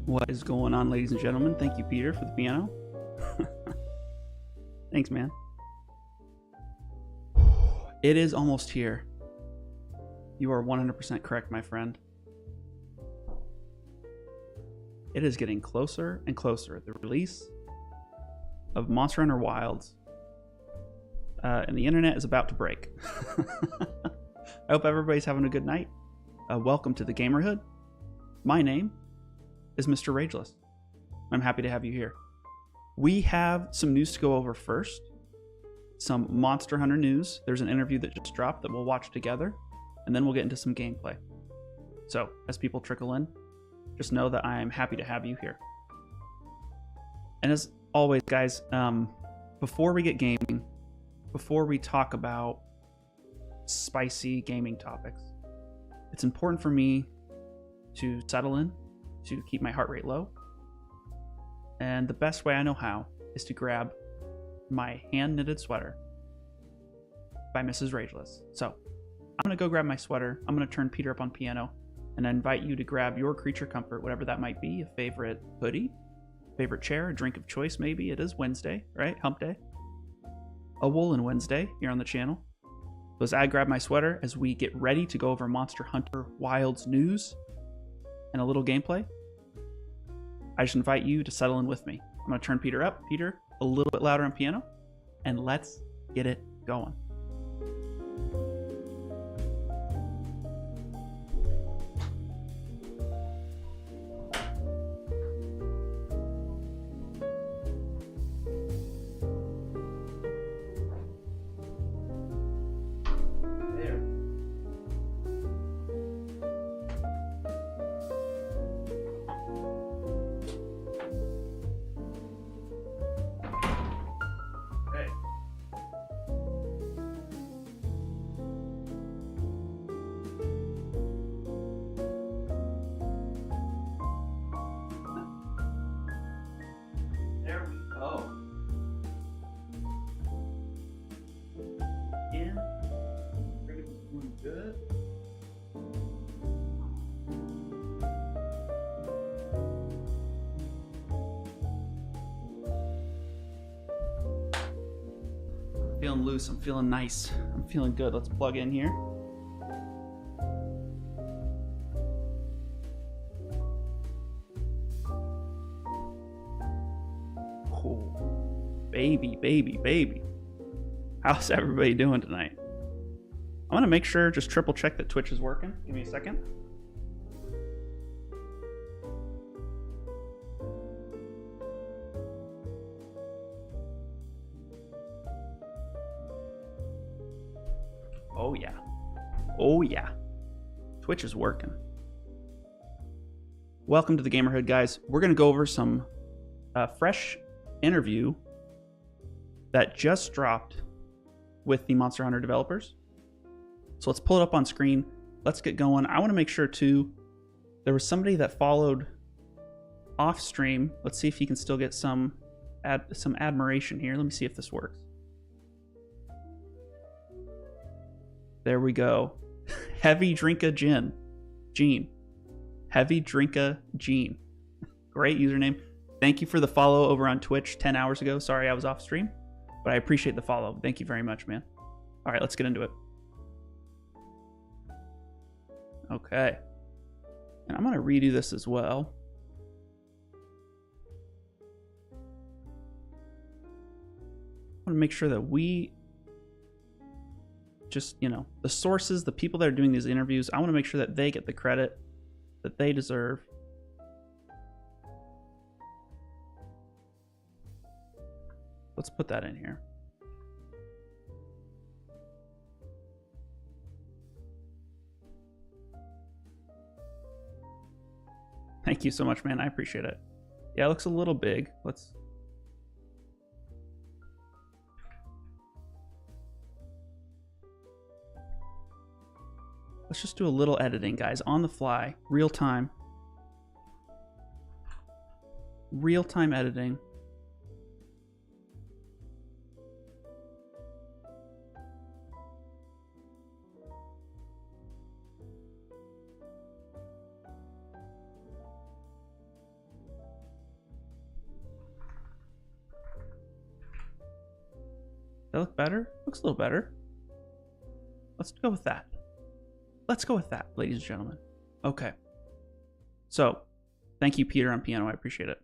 What is going on, ladies and gentlemen? Thank you, Peter, for the piano. Thanks, man. It is almost here. You are 100% correct, my friend. It is getting closer and closer. The release of Monster Hunter Wilds. And the internet is about to break. I hope everybody's having a good night. Welcome to the Gamerhood. My name is MrRageless. I'm happy to have you here. We have some news to go over first. Some Monster Hunter news. There's an interview that just dropped that we'll watch together, and then we'll get into some gameplay. So, as people trickle in, just know that I am happy to have you here. And as always, guys, before we get gaming, before we talk about spicy gaming topics, it's important for me to settle in, to keep my heart rate low. And the best way I know how is to grab my hand-knitted sweater by MrRageless. So I'm going to go grab my sweater. I'm going to turn Peter up on piano, and I invite you to grab your creature comfort, whatever that might be, a favorite hoodie, favorite chair, a drink of choice maybe. It is Wednesday, right? Hump day. A Woolen Wednesday here on the channel. So as I grab my sweater, as we get ready to go over Monster Hunter Wilds news and a little gameplay, I just invite you to settle in with me. I'm going to turn Peter up. Peter, a little bit louder on piano, and let's get it going. Feeling loose, I'm feeling nice, I'm feeling good. Let's plug in here. Oh, baby. How's everybody doing tonight? I'm gonna make sure, just triple check that Twitch is working. Give me a second. Oh yeah. Twitch is working. Welcome to the Gamerhood, guys. We're going to go over some fresh interview that just dropped with the Monster Hunter developers. So let's pull it up on screen. Let's get going. I want to make sure too, there was somebody that followed off stream. Let's see if he can still get some admiration here. Let me see if this works. There we go. Heavy Drinka Gene. Heavy Drinka Gene. Great username. Thank you for the follow over on Twitch 10 hours ago. Sorry I was off stream, but I appreciate the follow. Thank you very much, man. All right, let's get into it. Okay. And I'm going to redo this as well. I want to make sure that we just, the sources, the people that are doing these interviews, I want to make sure that they get the credit that they deserve. Let's put that in here. Thank you so much, man. I appreciate it. Yeah, it looks a little big. Let's just do a little editing, guys, on the fly, real time editing. That look better? Looks a little better. Let's go with that. Let's go with that, ladies and gentlemen. Okay. So, thank you, Peter on piano. I appreciate it.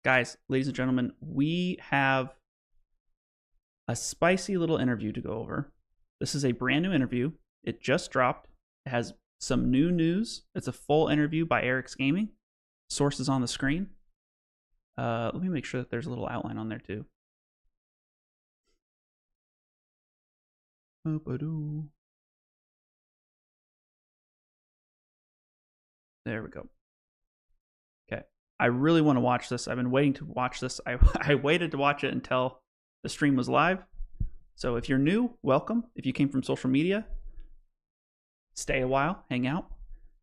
Guys, ladies and gentlemen, we have a spicy little interview to go over. This is a brand new interview. It just dropped. It has some new news. It's a full interview by Eric's Gaming. Sources on the screen. Let me make sure that there's a little outline on there too. There we go. Okay. I really want to watch this. I've been waiting to watch this. I waited to watch it until the stream was live. So if you're new, welcome. If you came from social media, stay a while, hang out.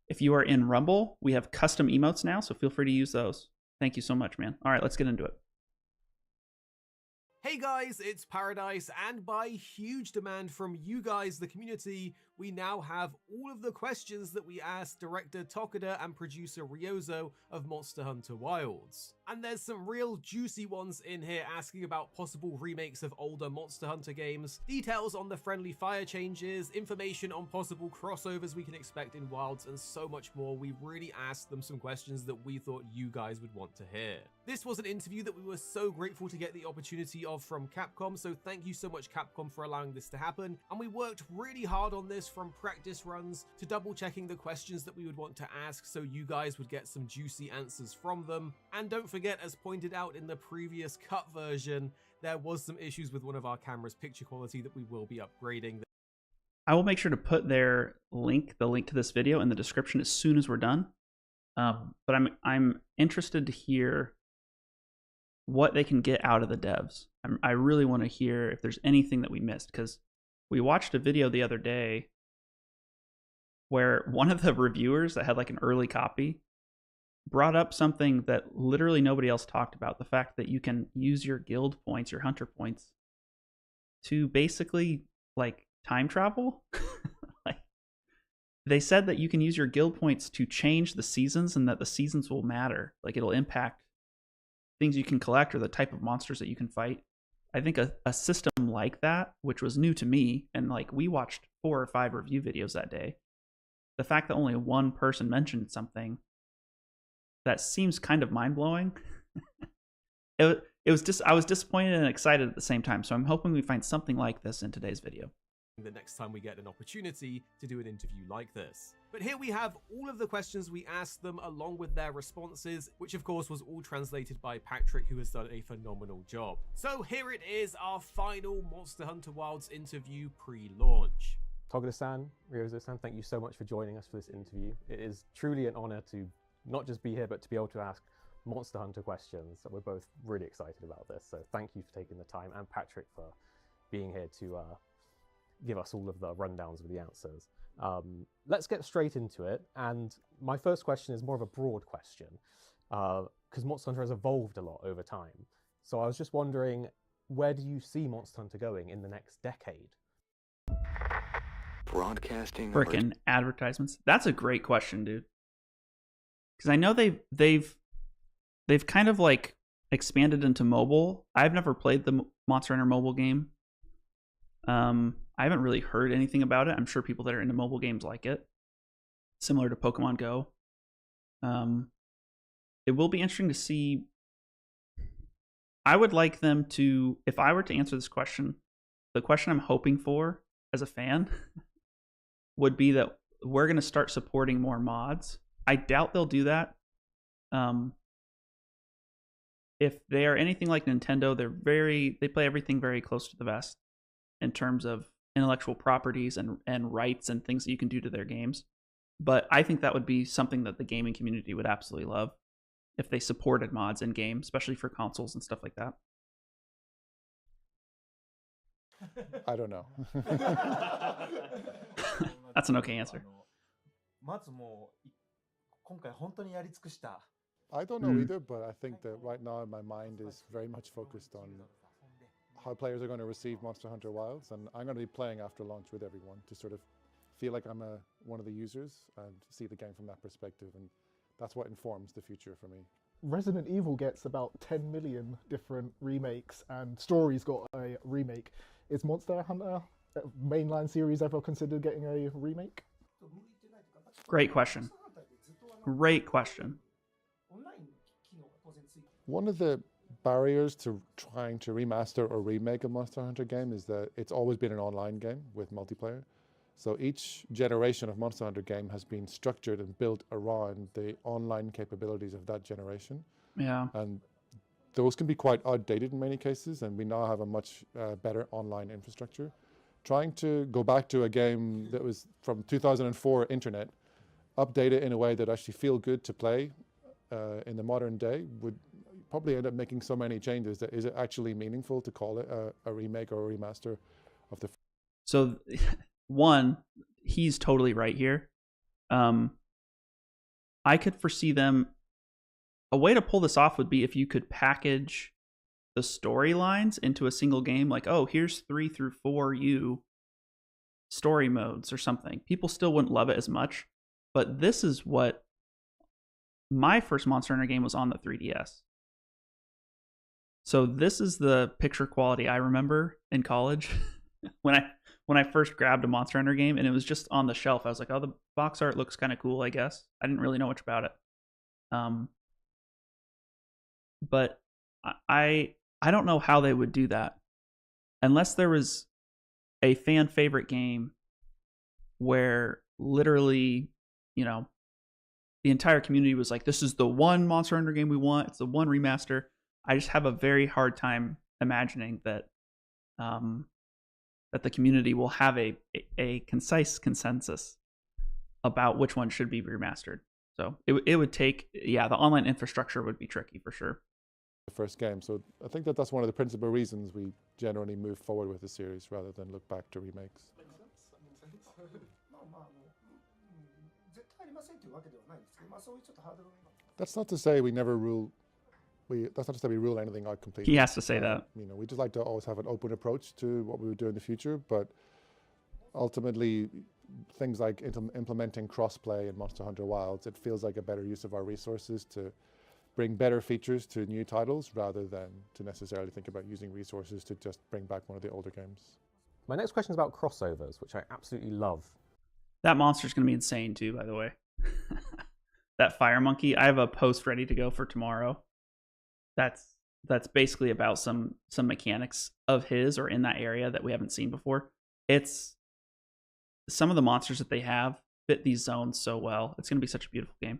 If you are in Rumble, we have custom emotes now, so feel free to use those. Thank you so much, man. All right, let's get into it. Hey guys, it's Paradise, and by huge demand from you guys, the community, we now have all of the questions that we asked director Tokada and producer Ryozo of Monster Hunter Wilds. And there's some real juicy ones in here asking about possible remakes of older Monster Hunter games, details on the friendly fire changes, information on possible crossovers we can expect in Wilds, and so much more. We really asked them some questions that we thought you guys would want to hear. This was an interview that we were so grateful to get the opportunity of from Capcom, so thank you so much Capcom for allowing this to happen, and we worked really hard on this from practice runs to double checking the questions that we would want to ask so you guys would get some juicy answers from them. And don't forget, as pointed out in the previous cut version, there was some issues with one of our camera's picture quality that we will be upgrading. I will make sure to put the link to this video in the description as soon as we're done. But I'm interested to hear what they can get out of the devs. I really want to hear if there's anything that we missed, because we watched a video the other day where one of the reviewers that had like an early copy brought up something that literally nobody else talked about. The fact that you can use your guild points, your hunter points, to basically like time travel. Like, they said that you can use your guild points to change the seasons, and that the seasons will matter. Like, it'll impact things you can collect or the type of monsters that you can fight. I think a system like that, which was new to me, and like we watched 4 or 5 review videos that day, the fact that only one person mentioned something that seems kind of mind-blowing. I was disappointed and excited at the same time, so I'm hoping we find something like this in today's video the next time we get an opportunity to do an interview like this. But here we have all of the questions we asked them along with their responses, which of course was all translated by Patrick, who has done a phenomenal job. So here it is, our final Monster Hunter Wilds interview pre-launch. Togeda-san, Ryozo-san, thank you so much for joining us for this interview. It is truly an honor to not just be here, but to be able to ask Monster Hunter questions. We're both really excited about this, so thank you for taking the time, and Patrick for being here to give us all of the rundowns of the answers. Let's get straight into it, and my first question is more of a broad question, because Monster Hunter has evolved a lot over time. So I was just wondering, where do you see Monster Hunter going in the next decade? Broadcasting. Frickin' advertisements. That's a great question, dude. Because I know they've kind of like expanded into mobile. I've never played the Monster Hunter mobile game. I haven't really heard anything about it. I'm sure people that are into mobile games like it. Similar to Pokemon Go. It will be interesting to see. I would like them to, if I were to answer this question, the question I'm hoping for as a fan would be that we're going to start supporting more mods. I doubt they'll do that. If they are anything like Nintendo, they play everything very close to the vest in terms of intellectual properties and rights and things that you can do to their games. But I think that would be something that the gaming community would absolutely love if they supported mods in game, especially for consoles and stuff like that. I don't know. That's an okay answer. I don't know either, but I think that right now my mind is very much focused on how players are going to receive Monster Hunter Wilds, and I'm going to be playing after launch with everyone to sort of feel like I'm one of the users and see the game from that perspective, and that's what informs the future for me. Resident Evil gets about 10 million different remakes, and Story's got a remake. Is Monster Hunter mainline series ever considered getting a remake? Great question. Great question. One of the barriers to trying to remaster or remake a Monster Hunter game is that it's always been an online game with multiplayer. So each generation of Monster Hunter game has been structured and built around the online capabilities of that generation. Yeah. And those can be quite outdated in many cases, and we now have a much better online infrastructure. Trying to go back to a game that was from 2004 internet, update it in a way that actually feel good to play in the modern day would probably end up making so many changes that is it actually meaningful to call it a remake or a remaster of the. So, one, he's totally right here. I could foresee them. A way to pull this off would be if you could package the storylines into a single game, like, oh, here's 3 through 4 story modes or something. People still wouldn't love it as much, but this is what my first Monster Hunter game was on the 3DS. So this is the picture quality I remember in college when I first grabbed a Monster Hunter game, and it was just on the shelf. I was like, oh, the box art looks kind of cool, I guess. I didn't really know much about it. But I don't know how they would do that unless there was a fan favorite game where literally, you know, the entire community was like, this is the one Monster Hunter game we want. It's the one remaster. I just have a very hard time imagining that that the community will have a concise consensus about which one should be remastered. So it would take, the online infrastructure would be tricky for sure. The first game. So I think that's one of the principal reasons we generally move forward with the series rather than look back to remakes. That's not to say we never rule. That's not to say we rule anything out completely. He has to say that. You know, we just like to always have an open approach to what we would do in the future, but ultimately, things like implementing crossplay in Monster Hunter Wilds, it feels like a better use of our resources to bring better features to new titles rather than to necessarily think about using resources to just bring back one of the older games. My next question is about crossovers, which I absolutely love. That monster's going to be insane too, by the way. That fire monkey, I have a post ready to go for tomorrow. That's basically about some mechanics of his or in that area that we haven't seen before. It's some of the monsters that they have fit these zones so well. It's going to be such a beautiful game.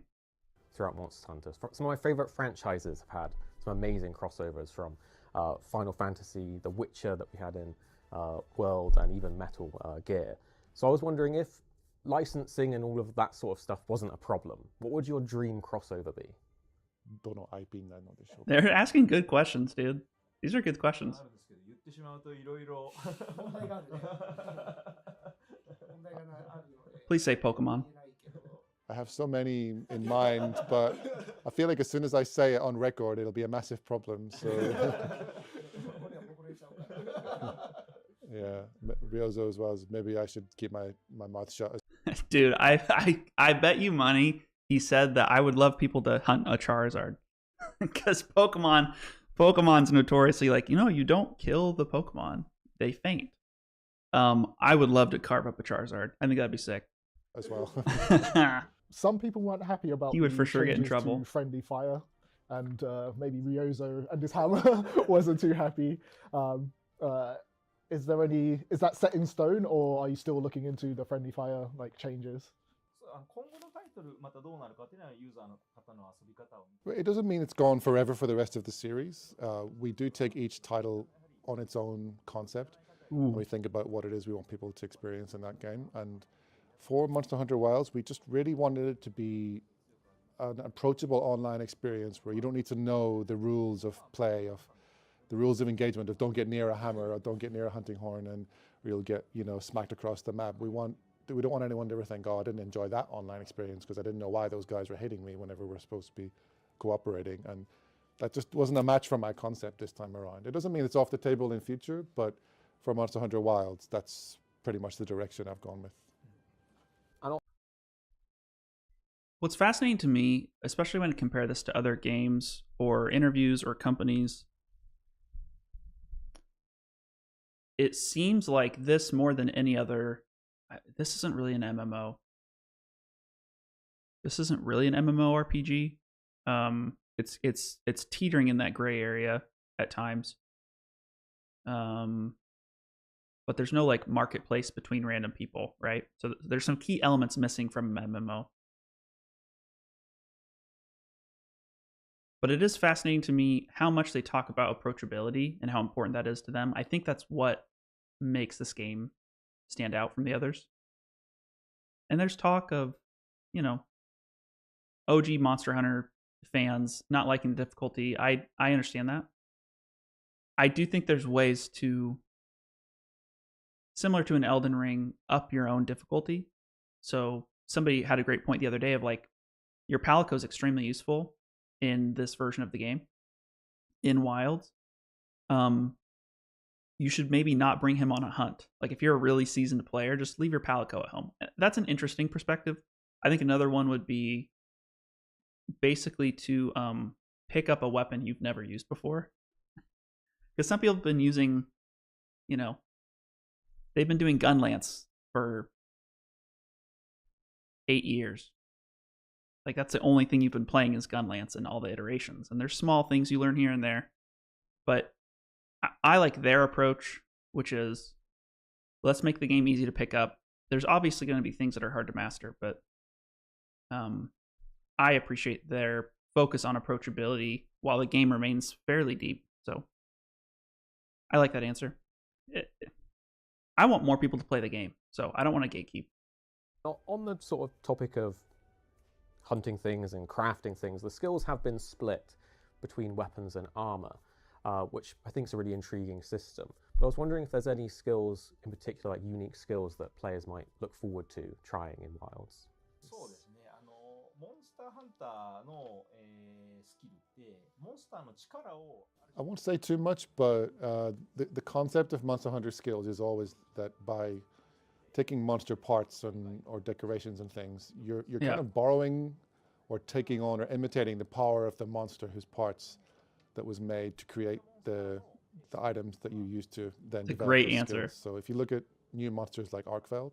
Throughout Monster Hunter, some of my favorite franchises have had some amazing crossovers, from Final Fantasy, The Witcher that we had in World, and even Metal Gear. So I was wondering, if licensing and all of that sort of stuff wasn't a problem, what would your dream crossover be? They're asking good questions, dude. These are good questions. Please say Pokemon. I have so many in mind, but I feel like as soon as I say it on record, it'll be a massive problem. So yeah, Ryozo as well. Maybe I should keep my mouth shut. Dude, I bet you money he said that I would love people to hunt a Charizard. Because Pokemon's notoriously like, you don't kill the Pokemon. They faint. I would love to carve up a Charizard. I think that'd be sick. As well. Some people weren't happy about he would for sure get in changes trouble. To friendly fire, and maybe Ryozo and his hammer wasn't too happy. Is that set in stone, or are you still looking into the friendly fire changes? It doesn't mean it's gone forever for the rest of the series. We do take each title on its own concept. And we think about what it is we want people to experience in that game. And for Monster Hunter Wilds, we just really wanted it to be an approachable online experience where you don't need to know the rules of play, of the rules of engagement, of don't get near a hammer or don't get near a hunting horn and you'll get, smacked across the map. We don't want anyone to ever think, oh, I didn't enjoy that online experience because I didn't know why those guys were hitting me whenever we're supposed to be cooperating. And that just wasn't a match for my concept this time around. It doesn't mean it's off the table in future, but for Monster Hunter Wilds, that's pretty much the direction I've gone with. What's fascinating to me, especially when I compare this to other games or interviews or companies, it seems like this more than any other. This isn't really an MMO. This isn't really an MMORPG. It's teetering in that gray area at times. But there's no like marketplace between random people, right? So there's some key elements missing from an MMO. But it is fascinating to me how much they talk about approachability and how important that is to them. I think that's what makes this game stand out from the others. And there's talk of, you know, OG Monster Hunter fans not liking the difficulty. I understand that. I do think there's ways to, similar to an Elden Ring, up your own difficulty. So somebody had a great point the other day of like, your Palico is extremely useful in this version of the game. In Wilds, you should maybe not bring him on a hunt. Like if you're a really seasoned player, just leave your Palico at home. That's an interesting perspective. I think another one would be basically to pick up a weapon you've never used before. Because some people have been using, you know, they've been doing gun lance for 8 years. Like that's the only thing you've been playing is gun lance in all the iterations. And there's small things you learn here and there. But I like their approach, which is let's make the game easy to pick up. There's obviously going to be things that are hard to master, but I appreciate their focus on approachability while the game remains fairly deep. So I like that answer. I want more people to play the game, so I don't want to gatekeep. On the sort of topic of hunting things and crafting things, the skills have been split between weapons and armor, which I think is a really intriguing system. But I was wondering if there's any skills in particular, like unique skills that players might look forward to trying in Wilds. I won't say too much, but the concept of Monster Hunter skills is always that by taking monster parts or decorations and things, you're kind of borrowing or taking on or imitating the power of the monster whose parts that was made to create the items that you use to then develop. Great answer. Skills. So if you look at new monsters like Arkfeld,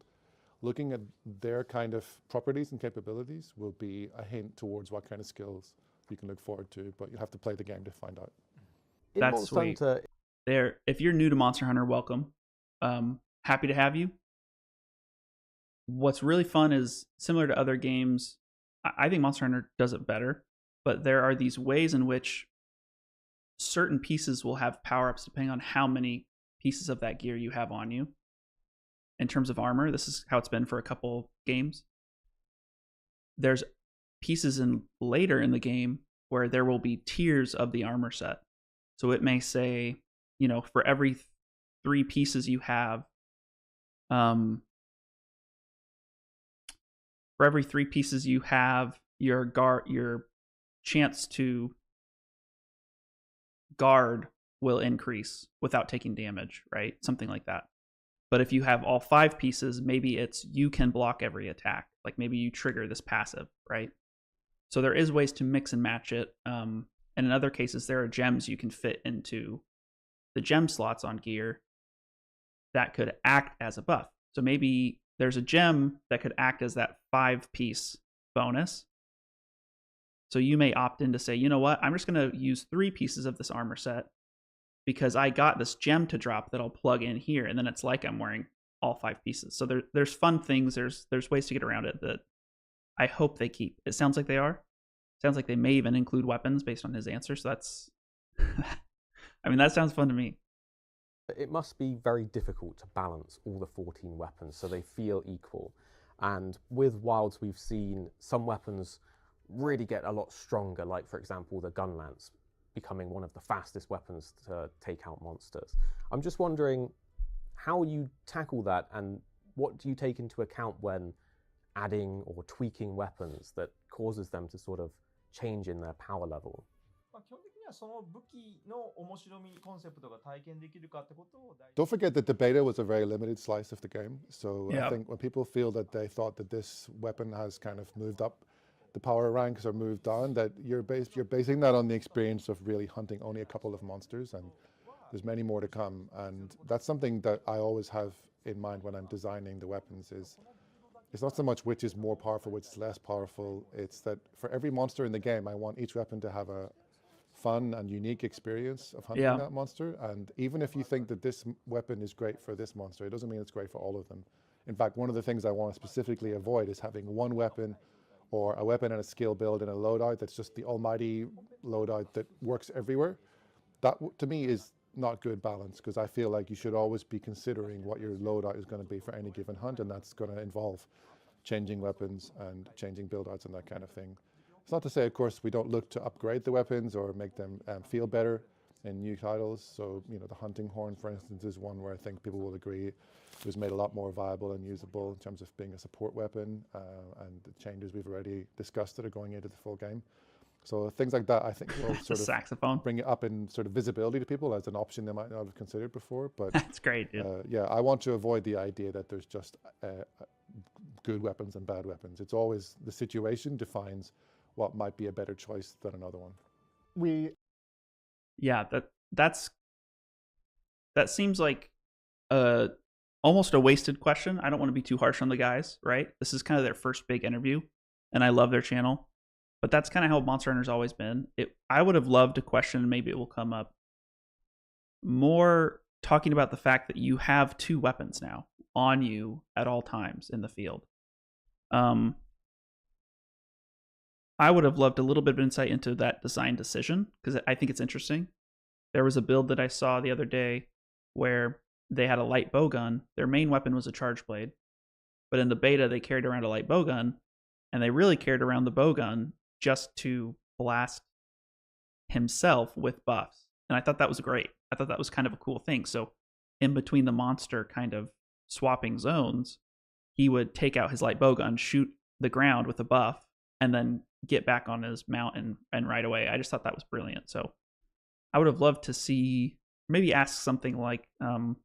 looking at their kind of properties and capabilities will be a hint towards what kind of skills you can look forward to, but you have to play the game to find out. That's sweet. If you're new to Monster Hunter, welcome. Happy to have you. What's really fun is, similar to other games, I think Monster Hunter does it better, but there are these ways in which certain pieces will have power-ups depending on how many pieces of that gear you have on you. In terms of armor, this is how it's been for a couple games. There's pieces later in the game where there will be tiers of the armor set. So it may say, you know, for every 3 pieces you have, your chance to guard will increase without taking damage, right? Something like that. But if you have all 5 pieces, maybe it's you can block every attack. Like maybe you trigger this passive, right? So there is ways to mix and match it. And in other cases, there are gems you can fit into the gem slots on gear that could act as a buff. So maybe there's a gem that could act as that 5-piece bonus. So you may opt in to say, you know what, I'm just going to use 3 pieces of this armor set because I got this gem to drop that I'll plug in here, and then it's like I'm wearing all 5 pieces. So there's fun things, there's ways to get around it that I hope they keep. It sounds like they are. Sounds like they may even include weapons based on his answer, so that's... I mean, that sounds fun to me. It must be very difficult to balance all the 14 weapons so they feel equal. And with Wilds, we've seen some weapons really get a lot stronger, like, for example, the gun lance becoming one of the fastest weapons to take out monsters. I'm just wondering how you tackle that, and what do you take into account when adding or tweaking weapons that causes them to sort of change in their power level? Don't forget that the beta was a very limited slice of the game. So Yeah. I think when people feel that they thought that this weapon has kind of moved up the power ranks or moved down, that you're basing that on the experience of really hunting only a couple of monsters. And There's many more to come, and that's something that I always have in mind when I'm designing the weapons. Is it's not so much which is more powerful, which is less powerful. It's that for every monster in the game, I want each weapon to have a fun and unique experience of hunting Yeah. that monster. And even if you think that this weapon is great for this monster, it doesn't mean it's great for all of them. In fact, one of the things I want to specifically avoid is having one weapon or a weapon and a skill build in a loadout that's just the almighty loadout that works everywhere. That, to me, is not good balance, because I feel like you should always be considering what your loadout is going to be for any given hunt, and that's going to involve changing weapons and changing build-outs and that kind of thing. It's not to say, of course, we don't look to upgrade the weapons or make them feel better in new titles. So, you know, the hunting horn, for instance, is one where I think people will agree it was made a lot more viable and usable in terms of being a support weapon, and the changes we've already discussed that are going into the full game. So things like that, I think, will The sort of saxophone. bring it up in sort of visibility to people as an option they might not have considered before. But That's great, dude. yeah, I want to avoid the idea that there's just good weapons and bad weapons. It's always the situation defines what might be a better choice than another one. Yeah, that seems like almost a wasted question. I don't want to be too harsh on the guys, right? This is kind of their first big interview, and I love their channel. But that's kind of how Monster Hunter's always been. I would have loved a question, and maybe it will come up, more talking about the fact that you have 2 weapons now on you at all times in the field. I would have loved a little bit of insight into that design decision, because I think it's interesting. There was a build that I saw the other day where they had a light bowgun. Their main weapon was a charge blade, but in the beta they carried around a light bowgun, and they really carried around the bowgun just to blast himself with buffs. And I thought that was great. I thought that was kind of a cool thing. So in between the monster kind of swapping zones, he would take out his light bowgun, shoot the ground with a buff, and then get back on his mount and right away. I just thought that was brilliant. So I would have loved to see, maybe ask something like, you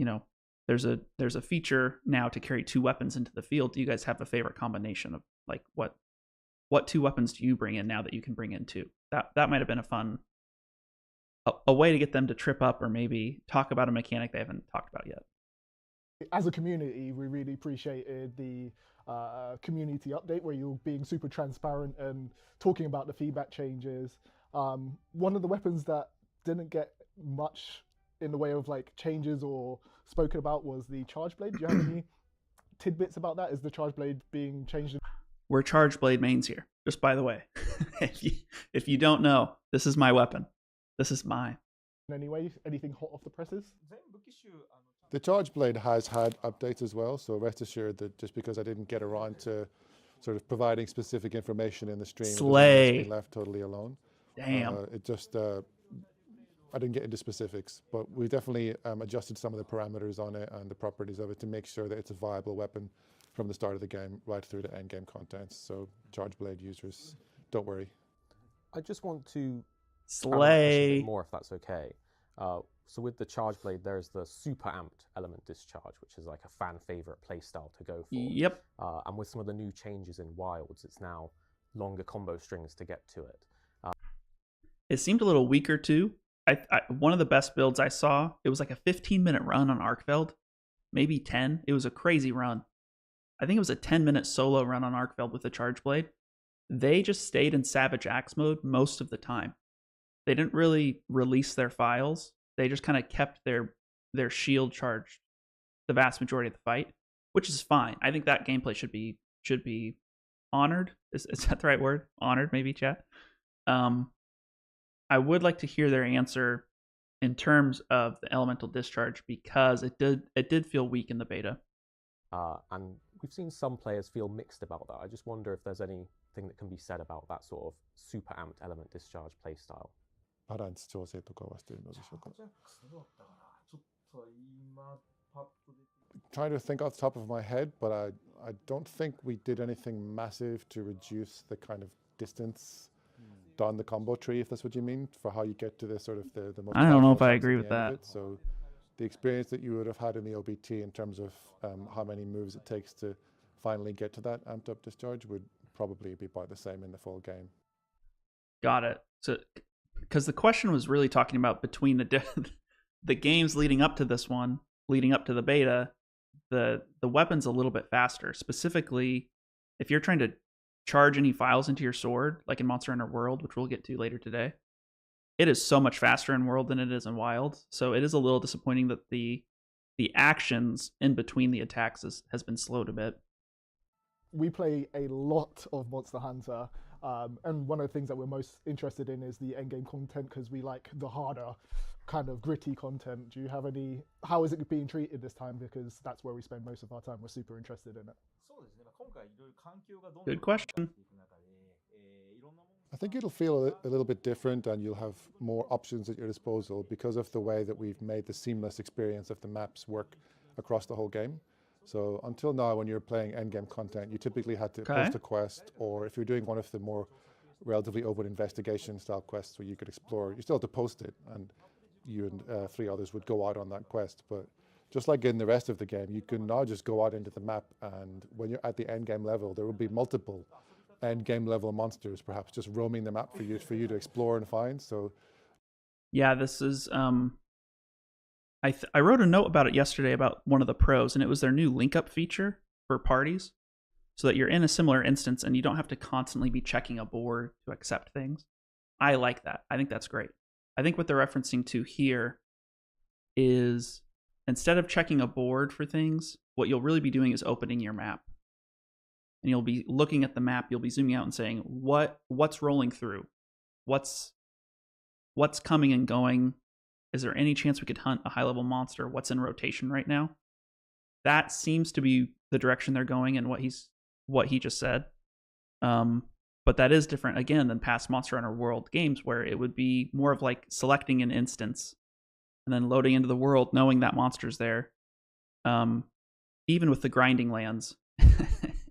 know, there's a feature now to carry 2 weapons into the field. Do you guys have a favorite combination of, like, what 2 weapons do you bring in now that you can bring in 2? That might have been a fun a way to get them to trip up, or maybe talk about a mechanic they haven't talked about yet. As a community, we really appreciated the community update where you're being super transparent and talking about the feedback changes. One of the weapons that didn't get much in the way of like changes or spoken about was the charge blade. Do you have any tidbits about that? Is the charge blade being changed? We're charge blade mains here, just by the way. if you don't know, this is my weapon. This is mine. In any way, anything hot off the presses? The charge blade has had updates as well, so rest assured that just because I didn't get around to sort of providing specific information in the stream, it doesn't mean it's been left totally alone. Damn. It just I didn't get into specifics, but we definitely adjusted some of the parameters on it and the properties of it to make sure that it's a viable weapon from the start of the game right through to end game contents. So charge blade users, don't worry. I just want to Slay. a bit more, if that's okay. So with the charge blade, there's the super amped element discharge, which is like a fan favorite playstyle to go for. Yep. And with some of the new changes in Wilds, it's now longer combo strings to get to it. It seemed a little weaker too. One of the best builds I saw, it was like a 15-minute run on Arkfeld, maybe 10. It was a crazy run. I think it was a 10-minute solo run on Arkfeld with a charge blade. They just stayed in Savage Axe mode most of the time. They didn't really release their files. They just kind of kept their shield charged the vast majority of the fight, which is fine. I think that gameplay should be honored. Is that the right word? Honored, maybe, chat. I would like to hear their answer in terms of the elemental discharge, because it did feel weak in the beta. And we've seen some players feel mixed about that. I just wonder if there's anything that can be said about that sort of super amped element discharge playstyle. バランス調整とかはしてるのでしょうか? Trying to think off the top of my head, but I don't think we did anything massive to reduce the kind of distance down the combo tree, if that's what you mean, for how you get to the sort of the most. I don't know if I agree with that. So the experience that you would have had in the OBT in terms of how many moves it takes to finally get to that amped up discharge would probably be about the same in the full game. Got it. So because the question was really talking about between the games leading up to this one, leading up to the beta, the weapon's a little bit faster. Specifically, if you're trying to charge any files into your sword, like in Monster Hunter World, which we'll get to later today, it is so much faster in World than it is in Wild. So it is a little disappointing that the actions in between the attacks has been slowed a bit. We play a lot of Monster Hunter, and one of the things that we're most interested in is the endgame content, because we like the harder, kind of gritty content. Do you have any? How is it being treated this time? Because that's where we spend most of our time. We're super interested in it. Good question. I think it'll feel a little bit different, and you'll have more options at your disposal because of the way that we've made the seamless experience of the maps work across the whole game. So until now, when you're playing endgame content, you typically had to post a quest, or if you're doing one of the more relatively open investigation style quests where you could explore, you still have to post it, and you and 3 others would go out on that quest. But just like in the rest of the game, you can now just go out into the map, and when you're at the endgame level, there will be multiple endgame level monsters, perhaps just roaming the map for you to explore and find. So, yeah, this is. I wrote a note about it yesterday about one of the pros, and it was their new link up feature for parties, so that you're in a similar instance and you don't have to constantly be checking a board to accept things. I like that. I think that's great. I think what they're referencing to here is instead of checking a board for things, what you'll really be doing is opening your map. And you'll be looking at the map, you'll be zooming out and saying, what's rolling through? What's coming and going? Is there any chance we could hunt a high-level monster? What's in rotation right now? That seems to be the direction they're going and what he just said. But that is different, again, than past Monster Hunter World games, where it would be more of like selecting an instance and then loading into the world, knowing that monster's there. Even with the grinding lands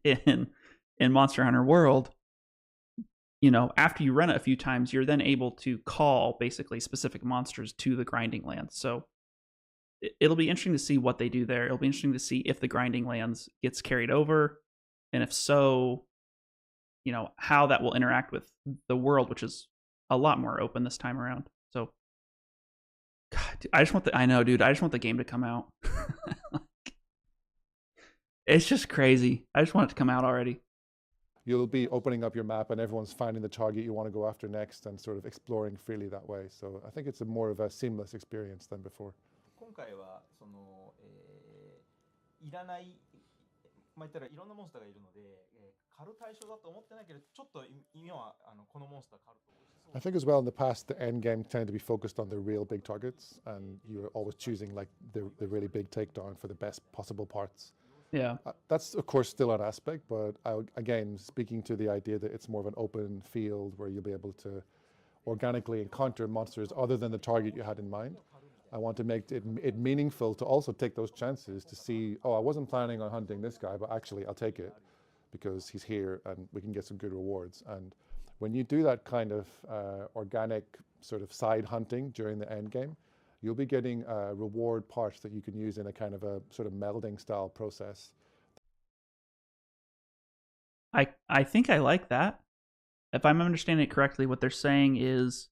in Monster Hunter World, you know, after you run it a few times, you're then able to call basically specific monsters to the grinding lands. So it'll be interesting to see what they do there. It'll be interesting to see if the grinding lands gets carried over, and if so, you know, how that will interact with the world, which is a lot more open this time around. So, God, dude, I just want the game to come out. It's just crazy. I just want it to come out already. you'll be opening up your map and everyone's finding the target you want to go after next and sort of exploring freely that way. So I think it's a more of a seamless experience than before. 今回はその、いらない、まあ、言ったらいろんなモンスターがいるので、狩る対象だと思ってないけど、ちょっと今はこのモンスター狩ると美味しそう。 I think as well in the past the end game tended to be focused on the real big targets and you were always choosing like the really big takedown for the best possible parts. Yeah. That's of course still an aspect, but again, speaking to the idea that it's more of an open field where you'll be able to organically encounter monsters other than the target you had in mind. I want to make it meaningful to also take those chances to see, oh, I wasn't planning on hunting this guy, but actually I'll take it because he's here and we can get some good rewards. And when you do that kind of organic sort of side hunting during the end game, you'll be getting reward parts that you can use in a kind of a sort of melding style process. I think I like that. If I'm understanding it correctly, what they're saying is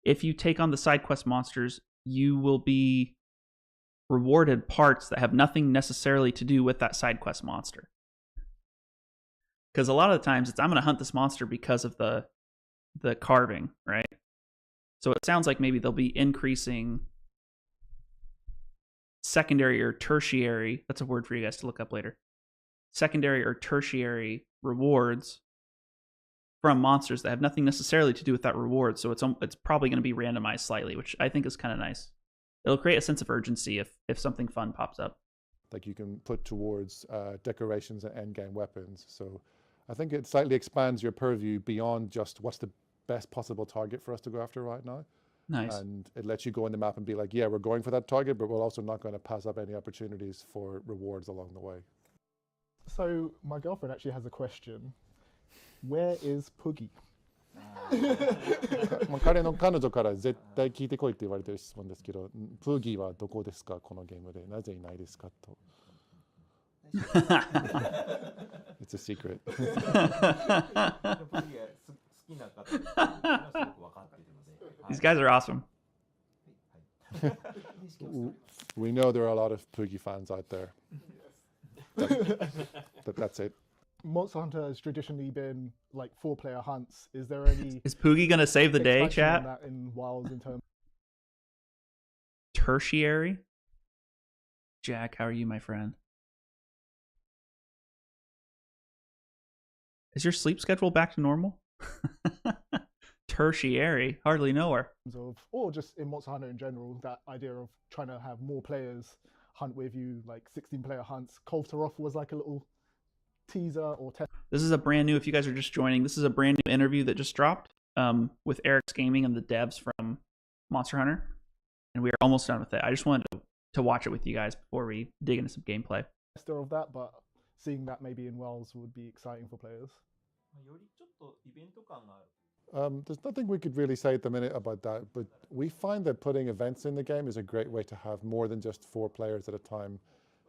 if you take on the side quest monsters, you will be rewarded parts that have nothing necessarily to do with that side quest monster. Because a lot of the times it's I'm going to hunt this monster because of the carving, right? So it sounds like maybe they'll be increasing secondary or tertiary, that's a word for you guys to look up later, secondary or tertiary rewards from monsters that have nothing necessarily to do with that reward. So it's probably going to be randomized slightly, which I think is kind of nice. It'll create a sense of urgency if something fun pops up. Like you can put towards decorations and endgame weapons. So I think it slightly expands your purview beyond just what's the best possible target for us to go after right now. Nice. And it lets you go in the map and be like, yeah, we're going for that target, but we're also not going to pass up any opportunities for rewards along the way. So my girlfriend actually has a question. Where is Puggy? 彼女から絶対聞いてこいって言われてる質問ですけど、プーギーはどこですかこのゲームでなぜいないですかと。It's a secret. プリが好きな方っていうのはすごく分かっているので。These guys are awesome. We know there are a lot of Poogie fans out there. That's it. Monster Hunter has traditionally been like 4-player hunts. Is there any Is Poogie gonna save the day, expansion on chat? that in Wilds in terms? Tertiary? Jack, how are you, my friend? Is your sleep schedule back to normal? Tertiary? Hardly know her. Of, or just in Monster Hunter in general, that idea of trying to have more players hunt with you, like 16-player hunts. Kolv Taroth was like a little teaser or test. This is a brand new, if you guys are just joining, this is a brand new interview that just dropped with Eric's Gaming and the devs from Monster Hunter. And we are almost done with it. I just wanted to watch it with you guys before we dig into some gameplay. Tester of that, but seeing that maybe in Wells would be exciting for players. よりちょっとイベント感がある。 There's nothing we could really say at the minute about that, but we find that putting events in the game is a great way to have more than just 4 players at a time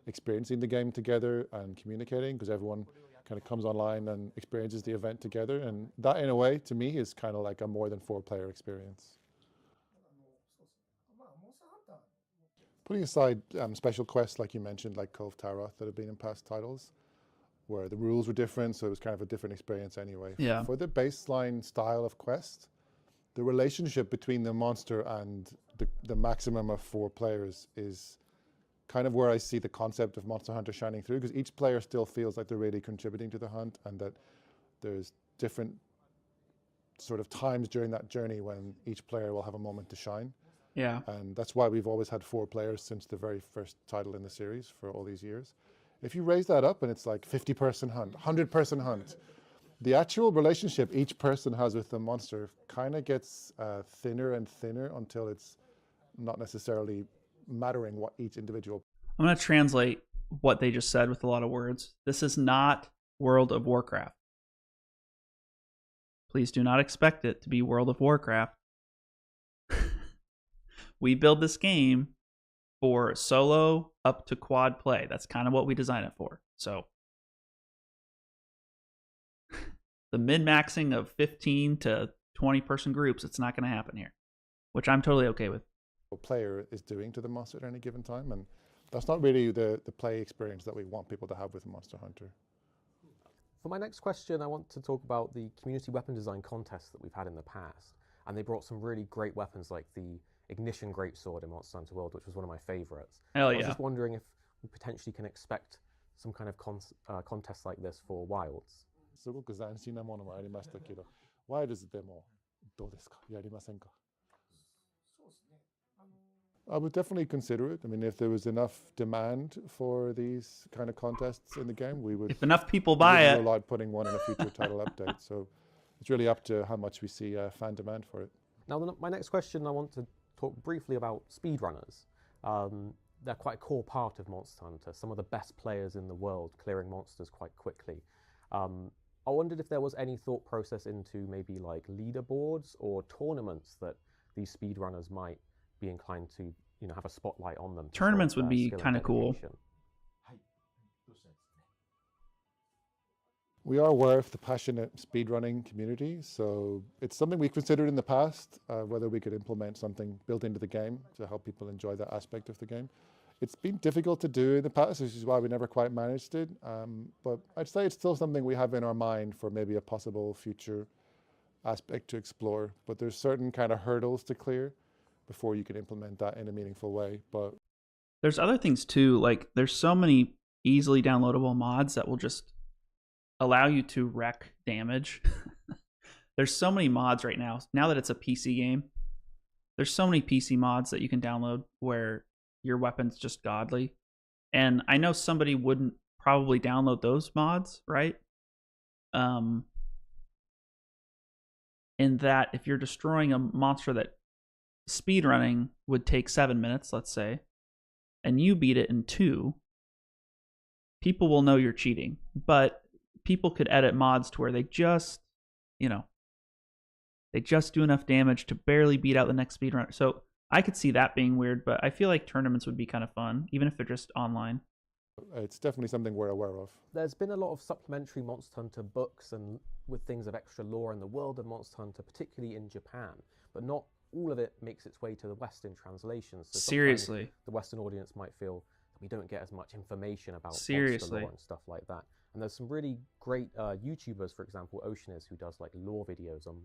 experiencing the game together and communicating, because everyone kind of comes online and experiences the event together, and that in a way to me is kind of like a more than 4-player experience. Putting aside special quests like you mentioned, like Kolv Taroth, that have been in past titles, where the rules were different, so it was kind of a different experience anyway. Yeah. For the baseline style of quest, the relationship between the monster and the maximum of 4 players is kind of where I see the concept of Monster Hunter shining through, because each player still feels like they're really contributing to the hunt, and that there's different sort of times during that journey when each player will have a moment to shine. Yeah. And that's why we've always had 4 players since the very first title in the series for all these years. If you raise that up and it's like 50-person hunt, 100-person hunt, the actual relationship each person has with the monster kind of gets thinner and thinner until it's not necessarily mattering what each individual. I'm going to translate what they just said with a lot of words. This is not World of Warcraft. Please do not expect it to be World of Warcraft. We build this game for solo up to quad play. That's kind of what we design it for. So the min-maxing of 15 to 20-person groups, it's not going to happen here, which I'm totally okay with. Player is doing to the monster at any given time, and that's not really the play experience that we want people to have with Monster Hunter. For my next question, I want to talk about the community weapon design contest that we've had in the past. And they brought some really great weapons like the Ignition Greatsword in Monster Hunter World, which was one of my favorites. Hell I was yeah. just wondering if we potentially can expect some kind of contest like this for Wilds. すごく斬新なものもありましたけど、ワイルズでもどうですか？やりませんか? I would definitely consider it. I mean, if there was enough demand for these kind of contests in the game, we would. If enough people buy it. Rule out putting one in a future title update. So it's really up to how much we see fan demand for it. Now, my next question, I want to talk briefly about speedrunners. They're quite a core part of Monster Hunter. Some of the best players in the world clearing monsters quite quickly. I wondered if there was any thought process into maybe like leaderboards or tournaments that these speedrunners might be inclined to, you know, have a spotlight on them. Tournaments would be kind of cool. We are aware of the passionate speedrunning community, so it's something we've considered in the past, whether we could implement something built into the game to help people enjoy that aspect of the game. It's been difficult to do in the past, which is why we never quite managed it, but I'd say it's still something we have in our mind for maybe a possible future aspect to explore, but there's certain kind of hurdles to clear before you can implement that in a meaningful way. But there's other things too, like there's so many easily downloadable mods that will just allow you to wreak damage. There's so many mods right now that it's a PC game. There's so many PC mods that you can download where your weapon's just godly. And I know somebody wouldn't probably download those mods, right? In that if you're destroying a monster that speedrunning would take 7 minutes, let's say, and you beat it in 2, people will know you're cheating. But people could edit mods to where they just, you know, they just do enough damage to barely beat out the next speedrunner. So I could see that being weird, but I feel like tournaments would be kind of fun, even if they're just online. It's definitely something we're aware of. There's been a lot of supplementary Monster Hunter books and with things of extra lore in the world of Monster Hunter, particularly in Japan, but not all of it makes its way to the Western translations. So Seriously. the Western audience might feel that we don't get as much information about Seriously. monster lore and stuff like that. And there's some really great YouTubers, for example, Ocean is, who does like lore videos on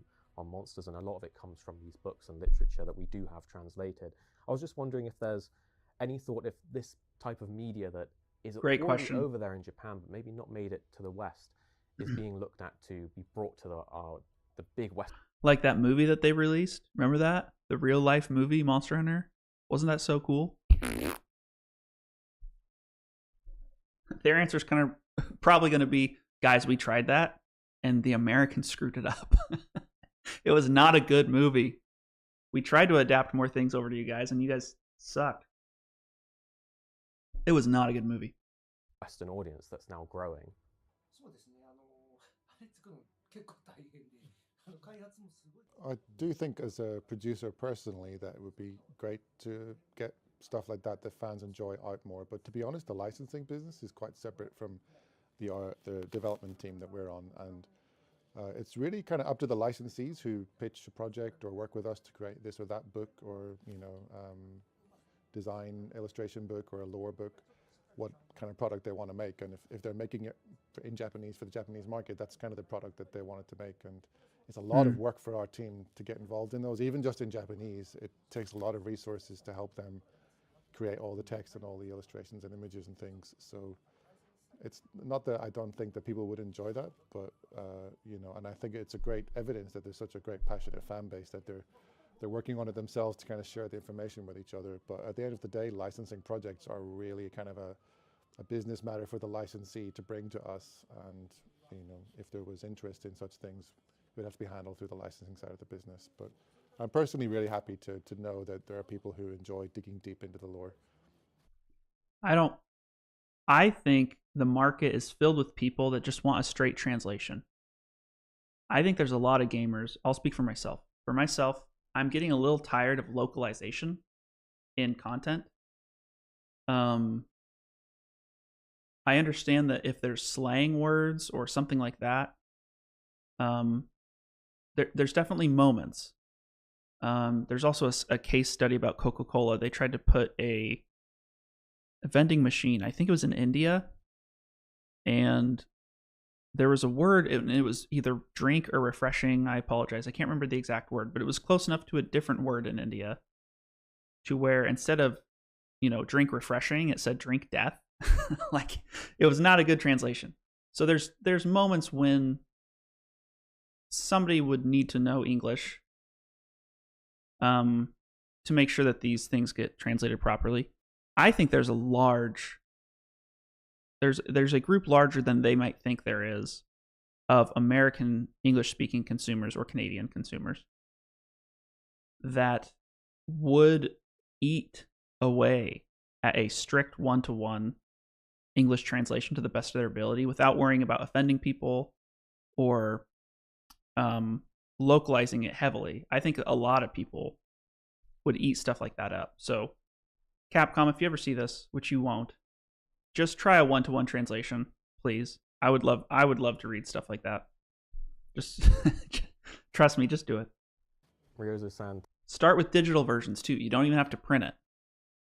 monsters, and a lot of it comes from these books and literature that we do have translated. I was just wondering if there's any thought if this type of media that is Great already question. over there in Japan, but maybe not made it to the West, is being looked at to be brought to the big West. Like that movie that they released. Remember that? The real life movie, Monster Hunter? Wasn't that so cool? Their answer is kind of probably going to be, guys, we tried that, and the Americans screwed it up. It was not a good movie. We tried to adapt more things over to you guys, and you guys sucked. It was not a good movie. Western audience that's now growing. I do think as a producer personally that it would be great to get stuff like that fans enjoy out more. But to be honest, the licensing business is quite separate from the development team that we're on. And it's really kind of up to the licensees who pitch a project or work with us to create this or that book or, design illustration book or a lore book, what kind of product they want to make. And if they're making it in Japanese for the Japanese market, that's kind of the product that they wanted to make. And it's a lot of work for our team to get involved in those, even just in Japanese. It takes a lot of resources to help them create all the text and all the illustrations and images and things. So it's not that I don't think that people would enjoy that, but and I think it's a great evidence that there's such a great passionate fan base that they're working on it themselves to kind of share the information with each other. But at the end of the day, licensing projects are really kind of a business matter for the licensee to bring to us. And if there was interest in such things, it would have to be handled through the licensing side of the business. But I'm personally really happy to know that there are people who enjoy digging deep into the lore. I think the market is filled with people that just want a straight translation. I think there's a lot of gamers. I'll speak for myself. For myself, I'm getting a little tired of localization in content. I understand that if there's slang words or something like that, there's definitely moments. There's also a case study about Coca-Cola. They tried to put a vending machine, I think it was in India, and there was a word, and it was either drink or refreshing. I apologize. I can't remember the exact word, but it was close enough to a different word in India to where instead of, drink refreshing, it said drink death. Like, it was not a good translation. So there's moments when somebody would need to know English to make sure that these things get translated properly. I think there's a group larger than they might think there is of American English-speaking consumers or Canadian consumers that would eat away at a strict one-to-one English translation to the best of their ability without worrying about offending people or localizing it heavily. I think a lot of people would eat stuff like that up. So Capcom, if you ever see this, which you won't, just try a one-to-one translation, please. I would love to read stuff like that. Just trust me, just do it. Ryozo-san. Start with digital versions too. You don't even have to print it.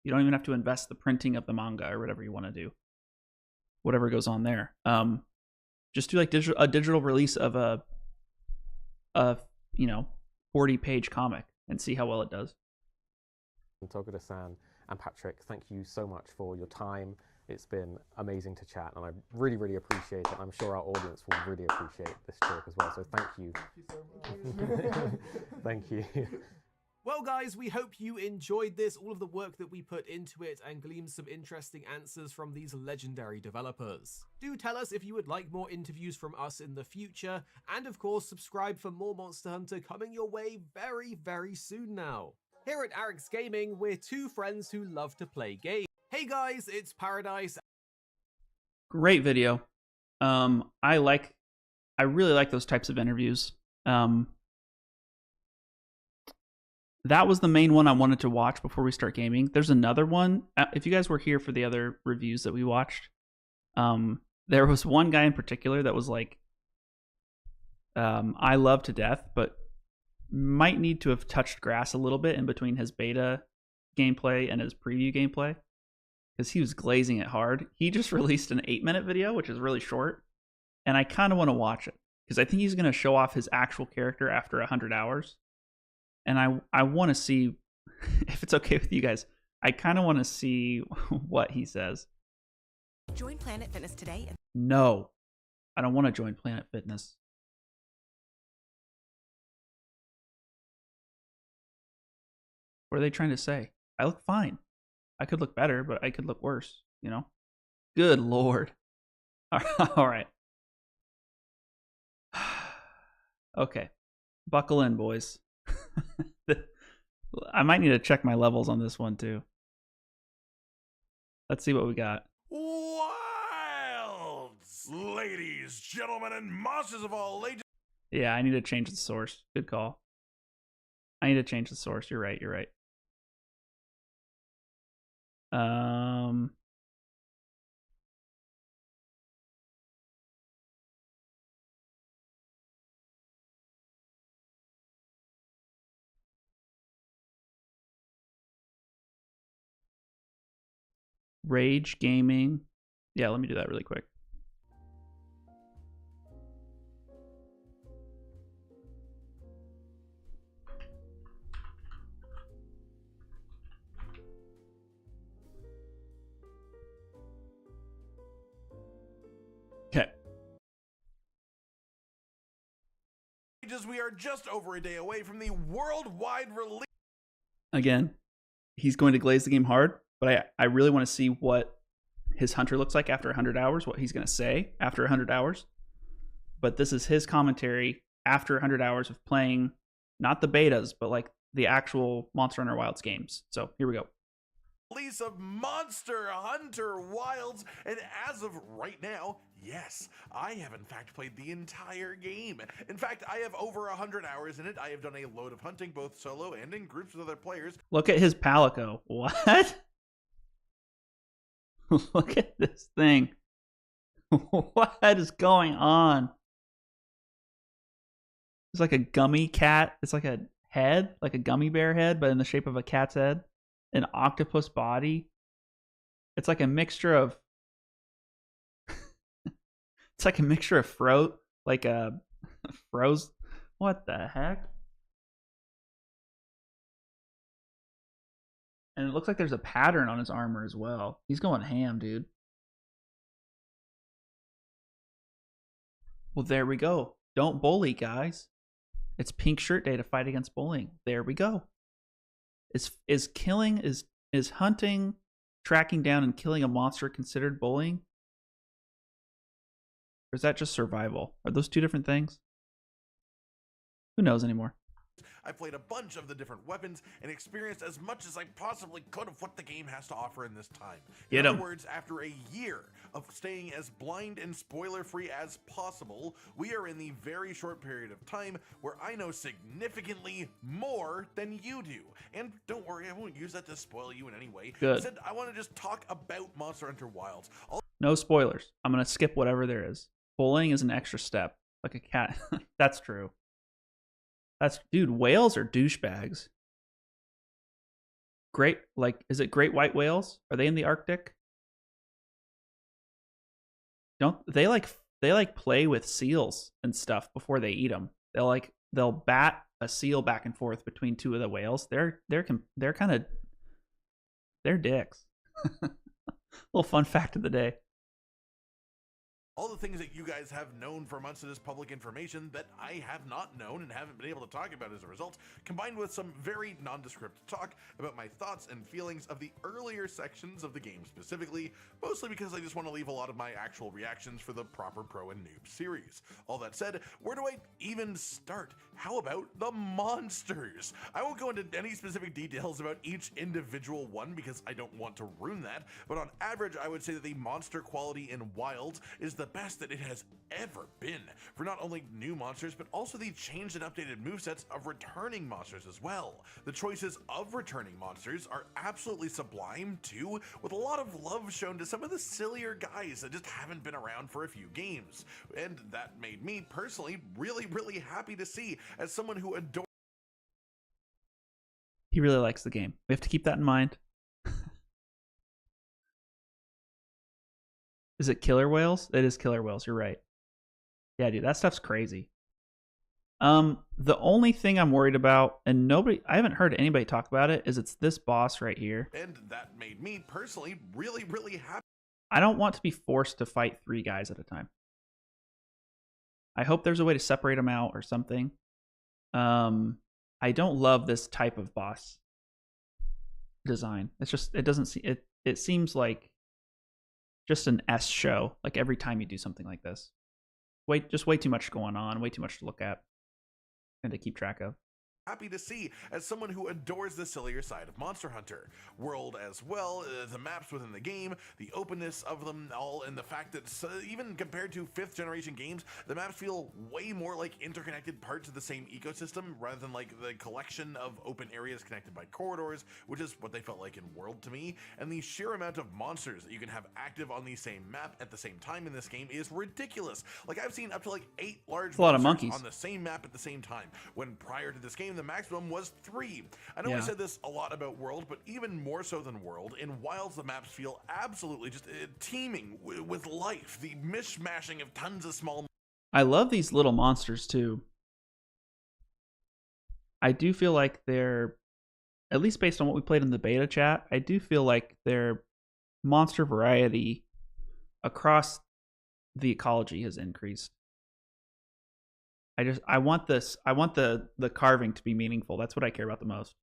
You don't even have to invest the printing of the manga or whatever you want to do. Whatever goes on there. Just do like a digital release of a 40-page comic and see how well it does. Tokuda-san and Patrick, thank you so much for your time. It's been amazing to chat, and I really, really appreciate it. I'm sure our audience will really appreciate this talk as well, so thank you. Thank you so much. Thank you. Well, guys, we hope you enjoyed this, all of the work that we put into it, and gleaned some interesting answers from these legendary developers. Do tell us if you would like more interviews from us in the future, and of course, subscribe for more Monster Hunter coming your way very, very soon now. Here at Arix Gaming, we're two friends who love to play games. Hey guys, it's Paradise. Great video. I really like those types of interviews. That was the main one I wanted to watch before we start gaming. There's another one. If you guys were here for the other reviews that we watched, There was one guy in particular that was like, I love to death, but might need to have touched grass a little bit in between his beta gameplay and his preview gameplay, because he was glazing it hard. He just released an 8-minute video, which is really short, and I kind of want to watch it because I think he's going to show off his actual character after 100 hours. And I want to see, if it's okay with you guys, I kind of want to see what he says. Join Planet Fitness today. No, I don't want to join Planet Fitness. What are they trying to say? I look fine. I could look better, but I could look worse, you know? Good Lord. All right. Okay. Buckle in, boys. I might need to check my levels on this one, too. Let's see what we got. Wilds! Ladies, gentlemen, and monsters of all ages. Yeah, I need to change the source. Good call. I need to change the source. You're right. You're right. Rage Gaming. Yeah, let me do that really quick. Okay. We are just over a day away from the worldwide release. Again, he's going to glaze the game hard, but I really want to see what his hunter looks like after 100 hours, what he's going to say after 100 hours. But this is his commentary after 100 hours of playing, not the betas, but like the actual Monster Hunter Wilds games. So here we go. Release of Monster Hunter Wilds, and as of right now, yes, I have in fact played the entire game. In fact, I have over 100 hours in it. I have done a load of hunting, both solo and in groups with other players. Look at his palico. What? Look at this thing. What is going on? It's like a gummy cat. It's like a head, like a gummy bear head, but in the shape of a cat's head. An octopus body. It's like a mixture of it's like a mixture of froze. What the heck? And it looks like there's a pattern on his armor as well. He's going ham, dude. Well, there we go. Don't bully, guys. It's pink shirt day to fight against bullying. There we go. Is hunting, tracking down, and killing a monster considered bullying? Or is that just survival? Are those two different things? Who knows anymore? I played a bunch of the different weapons and experienced as much as I possibly could of what the game has to offer in this time. In other words, after a year of staying as blind and spoiler-free as possible, we are in the very short period of time where I know significantly more than you do. And don't worry, I won't use that to spoil you in any way. Good. Instead, I want to just talk about Monster Hunter Wilds. No spoilers. I'm going to skip whatever there is. Bullying is an extra step. Like a cat. That's true. Dude, whales are douchebags. Is it great white whales? Are they in the Arctic? Don't they play with seals and stuff before they eat them? They'll bat a seal back and forth between two of the whales. They're dicks. Little fun fact of the day. All the things that you guys have known for months of this public information that I have not known and haven't been able to talk about as a result, combined with some very nondescript talk about my thoughts and feelings of the earlier sections of the game specifically, mostly because I just want to leave a lot of my actual reactions for the proper pro and noob series. All that said, where do I even start? How about the monsters? I won't go into any specific details about each individual one because I don't want to ruin that, but on average I would say that the monster quality in Wilds is the the best that it has ever been, for not only new monsters, but also the changed and updated movesets of returning monsters as well. The choices of returning monsters are absolutely sublime too, with a lot of love shown to some of the sillier guys that just haven't been around for a few games. And that made me personally really happy to see, as someone who adores. He really likes the game. We have to keep that in mind. Is it killer whales? It is killer whales. You're right. Yeah, dude, that stuff's crazy. The only thing I'm worried about, and I haven't heard anybody talk about it, is it's this boss right here. And that made me personally really happy. I don't want to be forced to fight 3 guys at a time. I hope there's a way to separate them out or something. I don't love this type of boss design. It's just, it doesn't see it. It seems like just an S show. Like every time you do something like this, just way too much going on, way too much to look at and to keep track of. Happy to see, as someone who adores the sillier side of Monster Hunter. World as well, the maps within the game, the openness of them all, and the fact that even compared to 5th generation games, the maps feel way more like interconnected parts of the same ecosystem rather than like the collection of open areas connected by corridors, which is what they felt like in World to me. And the sheer amount of monsters that you can have active on the same map at the same time in this game is ridiculous. Like I've seen up to like 8 large a lot of monsters monkeys on the same map at the same time, when prior to this game the maximum was 3. I know Yeah. we said this a lot about World, but even more so than World, in Wilds the maps feel absolutely just teeming with life. The mishmashing of tons of small. I love these little monsters too. I do feel like they're, at least based on what we played in the beta chat, I do feel like their monster variety across the ecology has increased. I want the carving to be meaningful. That's what I care about the most.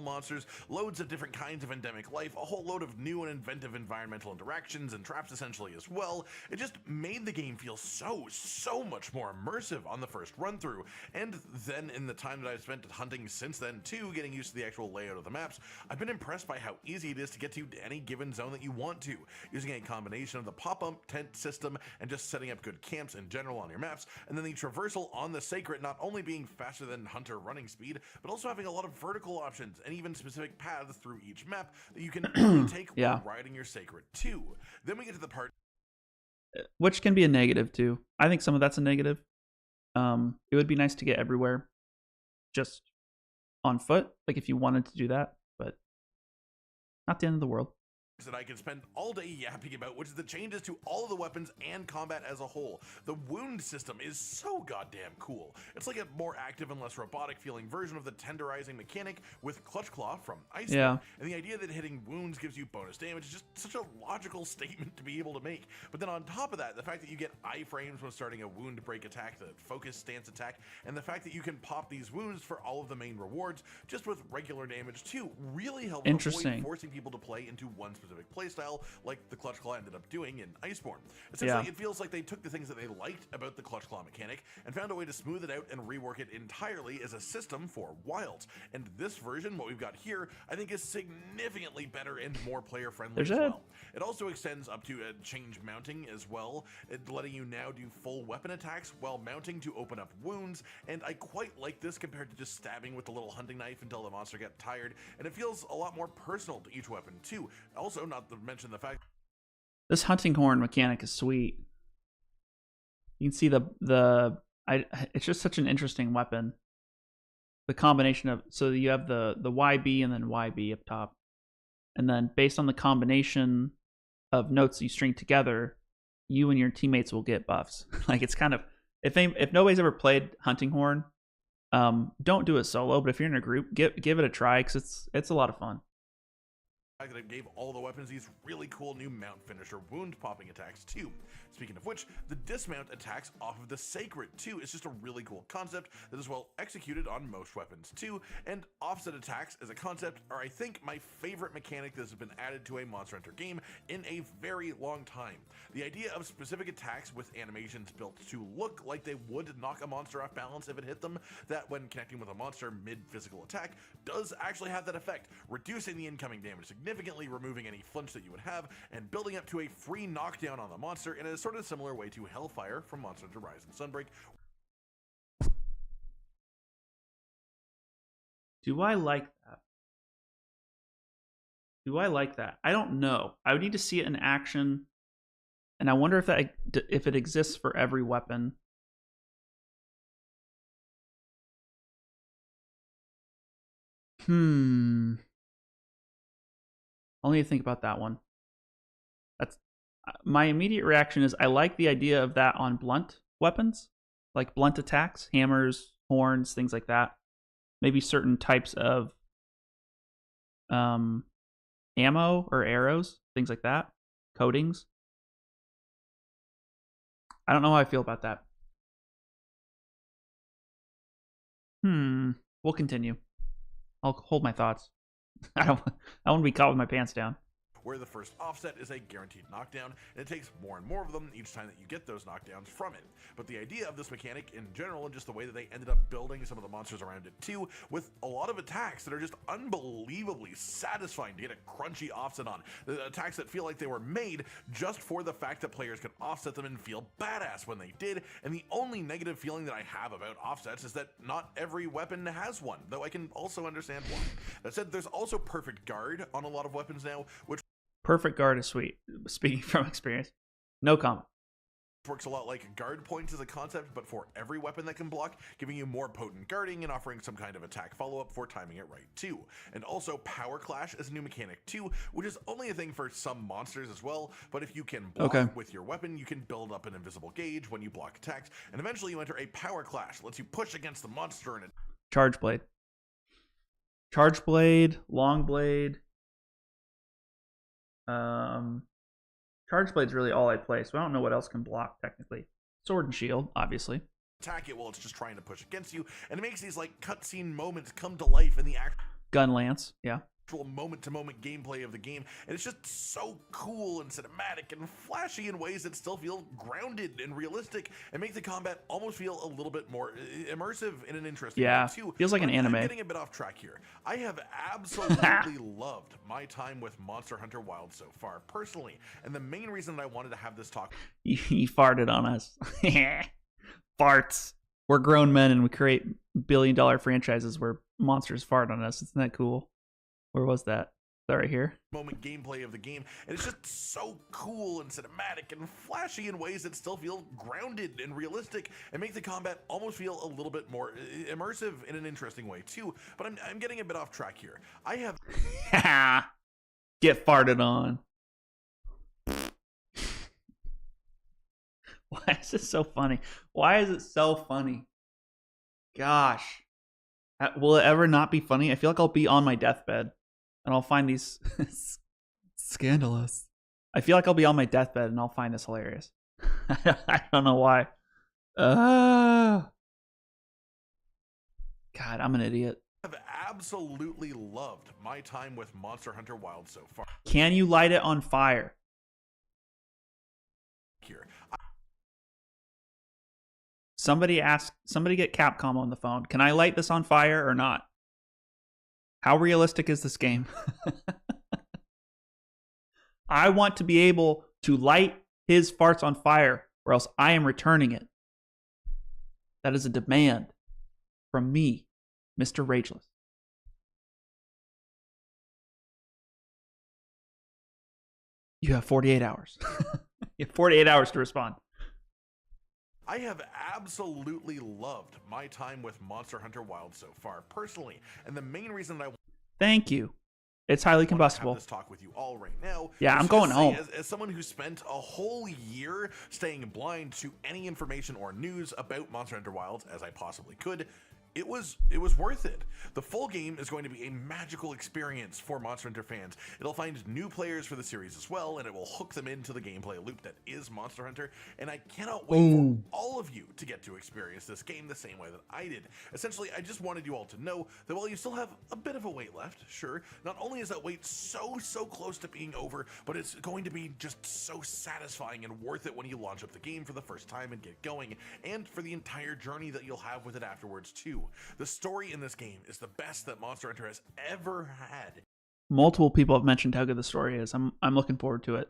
Monsters, loads of different kinds of endemic life, a whole load of new and inventive environmental interactions and traps essentially as well. It just made the game feel so much more immersive on the first run through. And then in the time that I've spent hunting since then too, getting used to the actual layout of the maps, I've been impressed by how easy it is to get to any given zone that you want to, using a combination of the pop-up tent system and just setting up good camps in general on your maps, and then the traversal on the Sacred not only being faster than Hunter running speed, but also having a lot of vertical options and even specific paths through each map that you can only take while riding your Sacred too. Then we get to the part, which can be a negative too. I think some of that's a negative. It would be nice to get everywhere just on foot, like if you wanted to do that, but not the end of the world. that I could spend all day yapping about, which is the changes to all of the weapons and combat as a whole. The wound system is so goddamn cool. It's like a more active and less robotic feeling version of the tenderizing mechanic with Clutch Claw from Iceland. Yeah. And the idea that hitting wounds gives you bonus damage is just such a logical statement to be able to make. But then on top of that, the fact that you get iframes when starting a wound break attack, the focus stance attack, and the fact that you can pop these wounds for all of the main rewards just with regular damage too, really helps avoid forcing people to play into one specific playstyle like the Clutch Claw ended up doing in Iceborne. Essentially, it feels like they took the things that they liked about the Clutch Claw mechanic and found a way to smooth it out and rework it entirely as a system for Wilds. And this version, what we've got here, I think is significantly better and more player friendly as well. It also extends up to change mounting as well, letting you now do full weapon attacks while mounting to open up wounds, and I quite like this compared to just stabbing with the little hunting knife until the monster gets tired, and it feels a lot more personal to each weapon too. Also, not to mention the fact this hunting horn mechanic is sweet. You can see it's just such an interesting weapon. The combination of, so you have the YB and then YB up top, and then based on the combination of notes you string together, you and your teammates will get buffs. Like, it's kind of, if nobody's ever played hunting horn, don't do it solo, but if you're in a group, give it a try, because it's a lot of fun. that it gave all the weapons these really cool new mount finisher wound popping attacks too. Speaking of which, the dismount attacks off of the Sacred too is just a really cool concept that is well executed on most weapons too, and offset attacks as a concept are, I think, my favorite mechanic that has been added to a Monster Hunter game in a very long time. The idea of specific attacks with animations built to look like they would knock a monster off balance if it hit them, that when connecting with a monster mid-physical attack does actually have that effect, reducing the incoming damage significantly significantly removing any flinch that you would have and building up to a free knockdown on the monster in a sort of similar way to Hellfire from Monster Hunter Rise and Sunbreak. Do I like that? Do I like that? I don't know. I would need to see it in action, and I wonder if it exists for every weapon. I'll need to think about that one. That's my immediate reaction is I like the idea of that on blunt weapons, like blunt attacks, hammers, horns, things like that. Maybe certain types of ammo or arrows, things like that, coatings. I don't know how I feel about that. We'll continue. I'll hold my thoughts. I want to be caught with my pants down. Where the first offset is a guaranteed knockdown, and it takes more and more of them each time that you get those knockdowns from it. But the idea of this mechanic in general, and just the way that they ended up building some of the monsters around it too, with a lot of attacks that are just unbelievably satisfying to get a crunchy offset on. The attacks that feel like they were made just for the fact that players could offset them and feel badass when they did. And the only negative feeling that I have about offsets is that not every weapon has one, though I can also understand why. That said, there's also perfect guard on a lot of weapons now, which Perfect guard is sweet. Speaking from experience. No comment. works a lot like guard points as a concept, but for every weapon that can block, giving you more potent guarding and offering some kind of attack follow-up for timing it right too. And also Power Clash is a new mechanic too, which is only a thing for some monsters as well, but if you can block with your weapon, you can build up an invisible gauge when you block attacks, and eventually you enter a Power Clash, lets you push against the monster and it. Charge blade. Charge blade, long blade. Charge blade's really all I play, so I don't know what else can block technically. Sword and shield, obviously. Attack it while it's just trying to push against you, and it makes these like cutscene moments come to life in the actual gun lance, yeah. Moment-to-moment gameplay of the game, and it's just so cool and cinematic and flashy in ways that still feel grounded and realistic and make the combat almost feel a little bit more immersive in an interesting way too. Feels like an anime. I'm getting a bit off track here. I have absolutely loved my time with Monster Hunter Wilds so far, personally, and the main reason that I wanted to have this talk. He farted on us. Farts. We're grown men and we create billion-dollar franchises where monsters fart on us. Isn't that cool? Where was that? Is that right here? Moment gameplay of the game, and it's just so cool and cinematic and flashy in ways that still feel grounded and realistic and make the combat almost feel a little bit more immersive in an interesting way too. But I'm getting a bit off track here. I have get farted on. Why is it so funny? Why is it so funny? Gosh. Will it ever not be funny? I feel like I'll be on my deathbed and I'll find these scandalous. I feel like I'll be on my deathbed and I'll find this hilarious. I don't know why. God, I'm an idiot. I've absolutely loved my time with Monster Hunter Wilds so far. Can you light it on fire? Here. Somebody get Capcom on the phone. Can I light this on fire or not? How realistic is this game? I want to be able to light his farts on fire or else I am returning it. That is a demand from me, MrRageless. You have 48 hours. You have 48 hours to respond. I have absolutely loved my time with Monster Hunter Wilds so far, personally, and the main reason I thank you. It's highly combustible. Have this talk with you all right now. Yeah, I'm going home. As someone who spent a whole year staying blind to any information or news about Monster Hunter Wilds as I possibly could, it was worth it. The full game is going to be a magical experience for Monster Hunter fans. It'll find new players for the series as well, and it will hook them into the gameplay loop that is Monster Hunter, and I cannot wait for all of you to get to experience this game the same way that I did. Essentially, I just wanted you all to know that while you still have a bit of a wait left, sure, not only is that wait so close to being over, but it's going to be just so satisfying and worth it when you launch up the game for the first time and get going, and for the entire journey that you'll have with it afterwards too. The story in this game is the best that Monster Hunter has ever had. multiple people have mentioned how good the story is. I'm looking forward to it.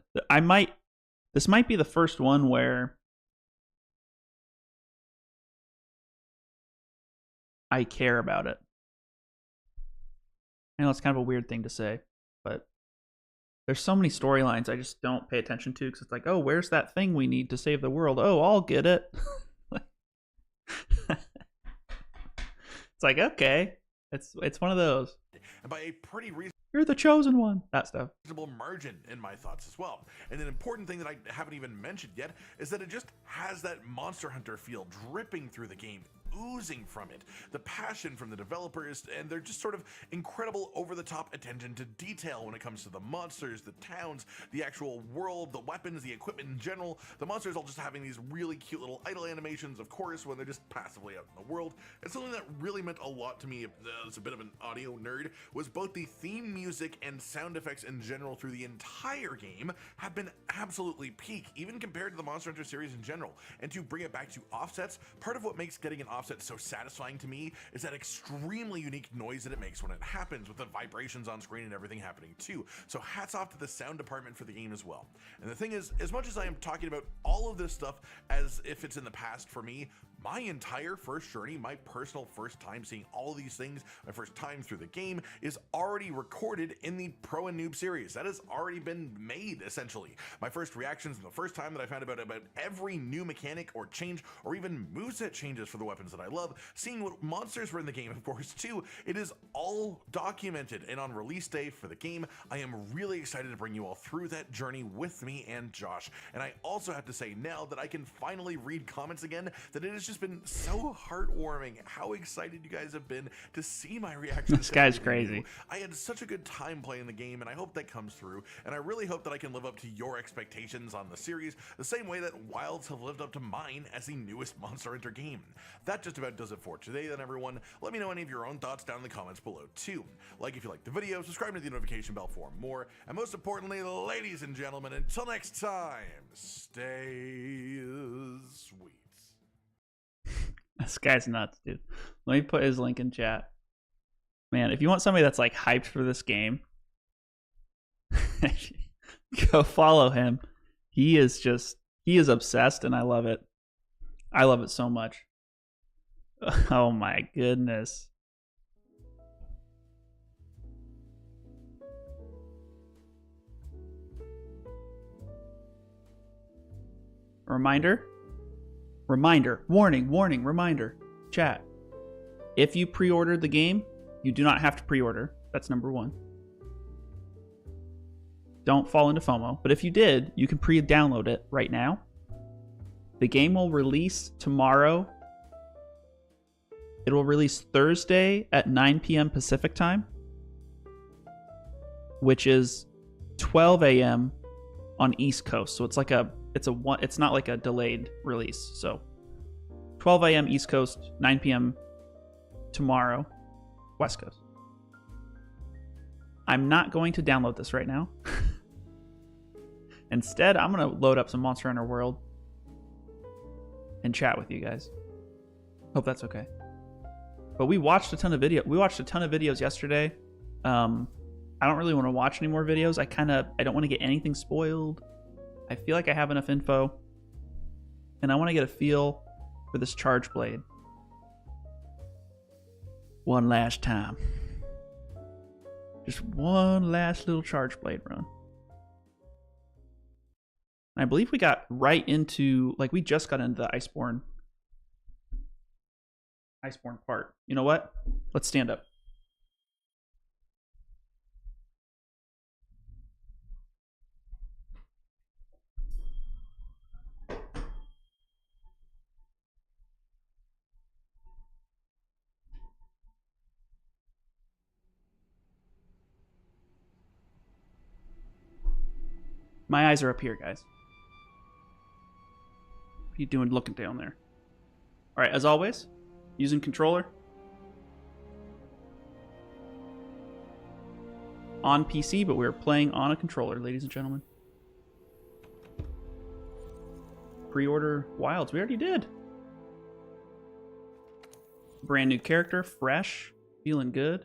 This might be the first one where I care about it. I know it's kind of a weird thing to say, but there's so many storylines I just don't pay attention to because it's like, oh, where's that thing we need to save the world? Oh, I'll get it. It's like, okay, it's one of those. And by a pretty reasonable You're the chosen one. That stuff. margin in my thoughts as well. And an important thing that I haven't even mentioned yet is that it just has that Monster Hunter feel dripping through the game, oozing from it, the passion from the developers, and they're just sort of incredible over-the-top attention to detail when it comes to the monsters, the towns, the actual world, the weapons, the equipment in general. The monsters all just having these really cute little idle animations, of course, when they're just passively out in the world. And something that really meant a lot to me as a bit of an audio nerd was both the theme music and sound effects in general through the entire game have been absolutely peak, even compared to the Monster Hunter series in general. And to bring it back to offsets, part of what makes getting an offset so satisfying to me is that extremely unique noise that it makes when it happens, with the vibrations on screen and everything happening too. So hats off to the sound department for the game as well. And the thing is, as much as I am talking about all of this stuff as if it's in the past for me, my entire first journey, my personal first time seeing all of these things, my first time through the game, is already recorded in the Pro and Noob series. That has already been made, essentially. My first reactions and the first time that I found about every new mechanic or change, or even moveset changes for the weapons that I love, seeing what monsters were in the game, of course, too, it is all documented. And on release day for the game, I am really excited to bring you all through that journey with me and Josh. And I also have to say, now that I can finally read comments again, that it is just been so heartwarming how excited you guys have been to see my reaction. This guy's crazy. I had such a good time playing the game, and I hope that comes through, and I really hope that I can live up to your expectations on the series the same way that Wilds have lived up to mine as the newest Monster Hunter game. That just about does it for today then, everyone. Let me know any of your own thoughts down in the comments below too. Like if you liked the video, subscribe to the notification bell for more, and most importantly, ladies and gentlemen, until next time, stay sweet. This guy's nuts, dude. Let me put his link in chat. Man, if you want somebody that's like hyped for this game, go follow him. He is obsessed, and I love it. I love it so much. Oh my goodness. Reminder, warning, reminder, chat. If you pre-ordered the game, you do not have to pre-order. That's number one. Don't fall into FOMO. But if you did, you can pre-download it right now. The game will release tomorrow. It will release Thursday at 9 p.m. Pacific time, which is 12 a.m. on East Coast. So it's not like a delayed release. So 12 a.m. East Coast, 9 p.m. tomorrow, West Coast. I'm not going to download this right now. Instead, I'm going to load up some Monster Hunter World and chat with you guys. Hope that's okay. But we watched a ton of videos yesterday. I don't really want to watch any more videos. I don't want to get anything spoiled. I feel like I have enough info, and I want to get a feel for this charge blade one last time. Just one last little charge blade run. And I believe we got right into, we just got into the Iceborne part. You know what? Let's stand up. My eyes are up here, guys. What are you doing looking down there? All right, as always, using controller. On PC, but we're playing on a controller, ladies and gentlemen. Pre-order Wilds. We already did. Brand new character, fresh, feeling good.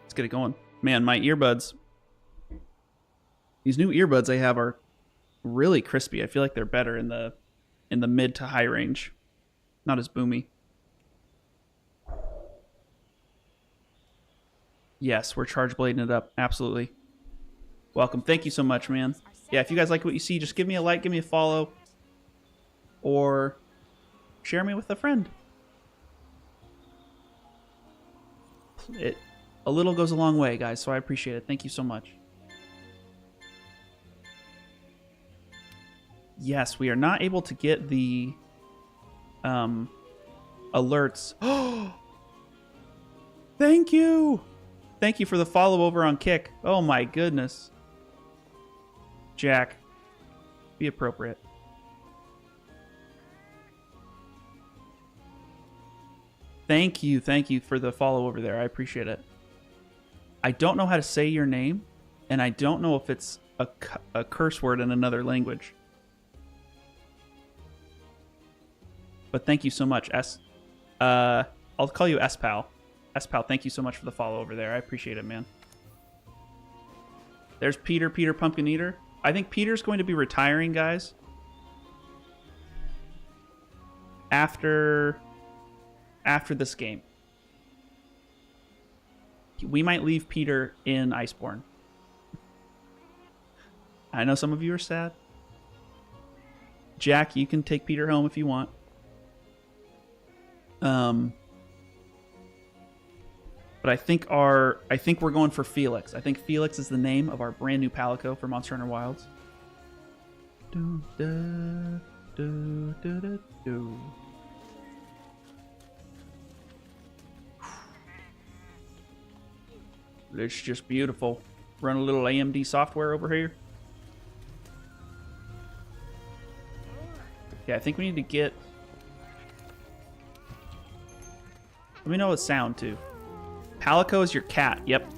Let's get it going. Man, my earbuds. These new earbuds I have are really crispy. I feel like they're better in the mid to high range. Not as boomy. Yes, we're charge blading it up. Absolutely. Welcome. Thank you so much, man. Yeah, if you guys like what you see, just give me a like, give me a follow, or share me with a friend. A little goes a long way, guys, so I appreciate it. Thank you so much. Yes, we are not able to get the alerts. Oh, thank you. Thank you for the follow over on Kick. Oh my goodness. Jack, be appropriate. Thank you for the follow over there. I appreciate it. I don't know how to say your name, and I don't know if it's a curse word in another language. But thank you so much, I'll call you S-Pal. S-Pal, thank you so much for the follow over there. I appreciate it, man. There's Peter Pumpkin Eater. I think Peter's going to be retiring, guys. After this game. We might leave Peter in Iceborne. I know some of you are sad. Jack, you can take Peter home if you want. But I think we're going for Felix. I think Felix is the name of our brand new Palico for Monster Hunter Wilds. Do, da, do, do, do, do. It's just beautiful. Run a little AMD software over here. Yeah, I think we need to get... Let me know the sound, too. Palico is your cat. Yep.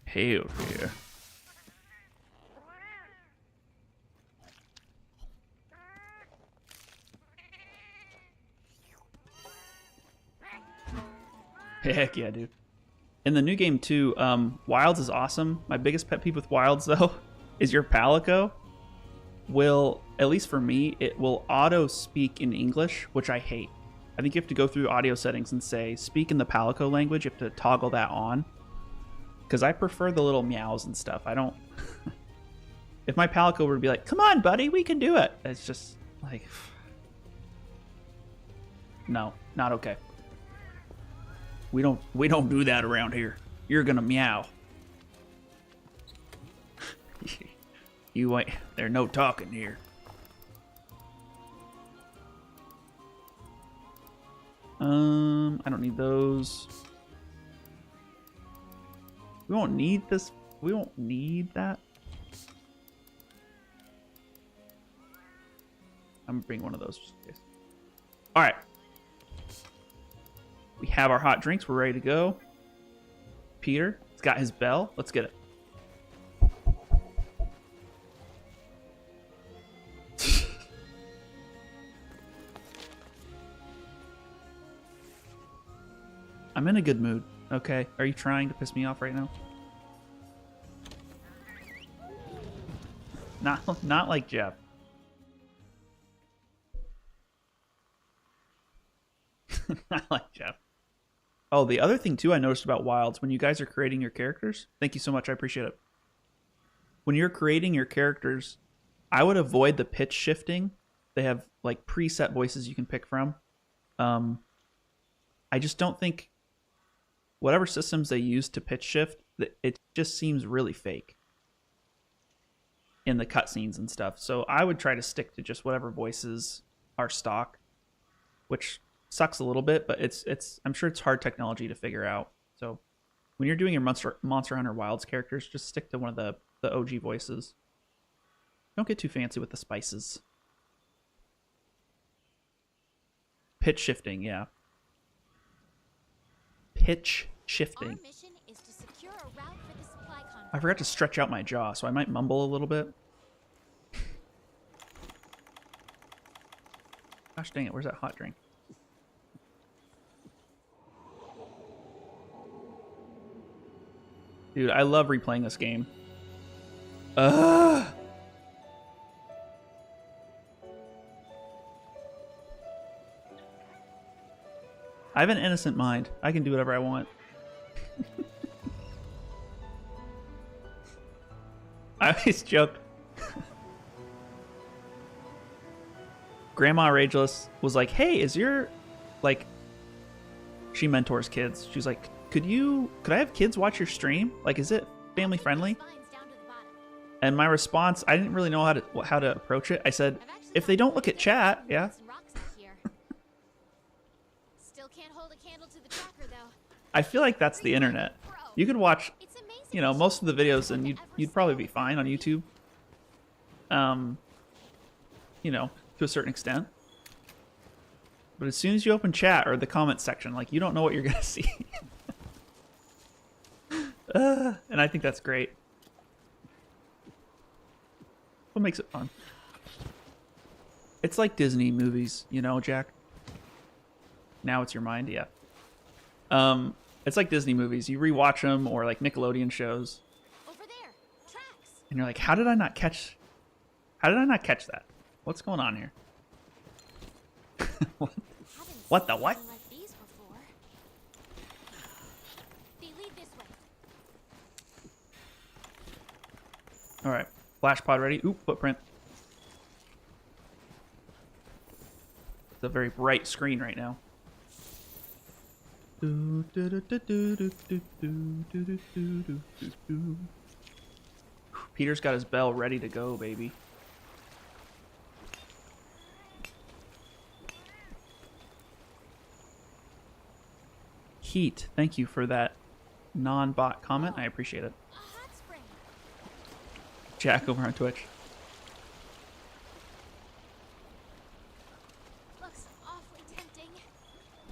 Hell yeah. Heck yeah, dude. In the new game too, Wilds is awesome. My biggest pet peeve with Wilds though is your Palico will, at least for me, it will auto speak in English, which I hate. I think you have to go through audio settings and say speak in the Palico language. You have to toggle that on. Because I prefer the little meows and stuff. I don't... If my Palico were to be like, come on, buddy, we can do it. It's just like... No, not okay. We don't do that around here. You're gonna meow. You ain't... There's no talking here. I don't need those. We won't need this. We won't need that. I'm gonna bring one of those just in case. All right. We have our hot drinks. We're ready to go. Peter, he's got his bell. Let's get it. I'm in a good mood. Okay. Are you trying to piss me off right now? Not like Jeff. Not like Jeff. Oh, the other thing too I noticed about Wilds, when you guys are creating your characters, thank you so much, I appreciate it. When you're creating your characters, I would avoid the pitch shifting. They have like preset voices you can pick from. I just don't think whatever systems they use to pitch shift, it just seems really fake in the cutscenes and stuff. So I would try to stick to just whatever voices are stock, which sucks a little bit, but it's I'm sure it's hard technology to figure out. So when you're doing your Monster Hunter Wilds characters, just stick to one of the OG voices. Don't get too fancy with the spices. Pitch shifting, yeah. pitch shifting. I forgot to stretch out my jaw, so I might mumble a little bit. Gosh dang it, where's that hot drink? Dude, I love replaying this game. I have an innocent mind. I can do whatever I want. I always joke. Grandma Rageless was like, hey, is your, like, she mentors kids. She's like, could I have kids watch your stream? Like, is it family friendly? And my response, I didn't really know how to approach it. I said, if they don't look at chat, yeah. I feel like that's the internet. You could watch, you know, most of the videos and you'd probably be fine on YouTube. You know, to a certain extent. But as soon as you open chat or the comment section, like, you don't know what you're gonna see. And I think that's great. What makes it fun? It's like Disney movies, you know, Jack? Now it's your mind, yeah. It's like Disney movies. You rewatch them, or like Nickelodeon shows. Over there. Tracks. And you're like, how did I not catch that? What's going on here? What the what? All right, flash pod ready. Ooh, footprint. It's a very bright screen right now. Peter's got his bell ready to go, baby. Heat, thank you for that non-bot comment. I appreciate it. Jack over on Twitch. Looks awfully tempting.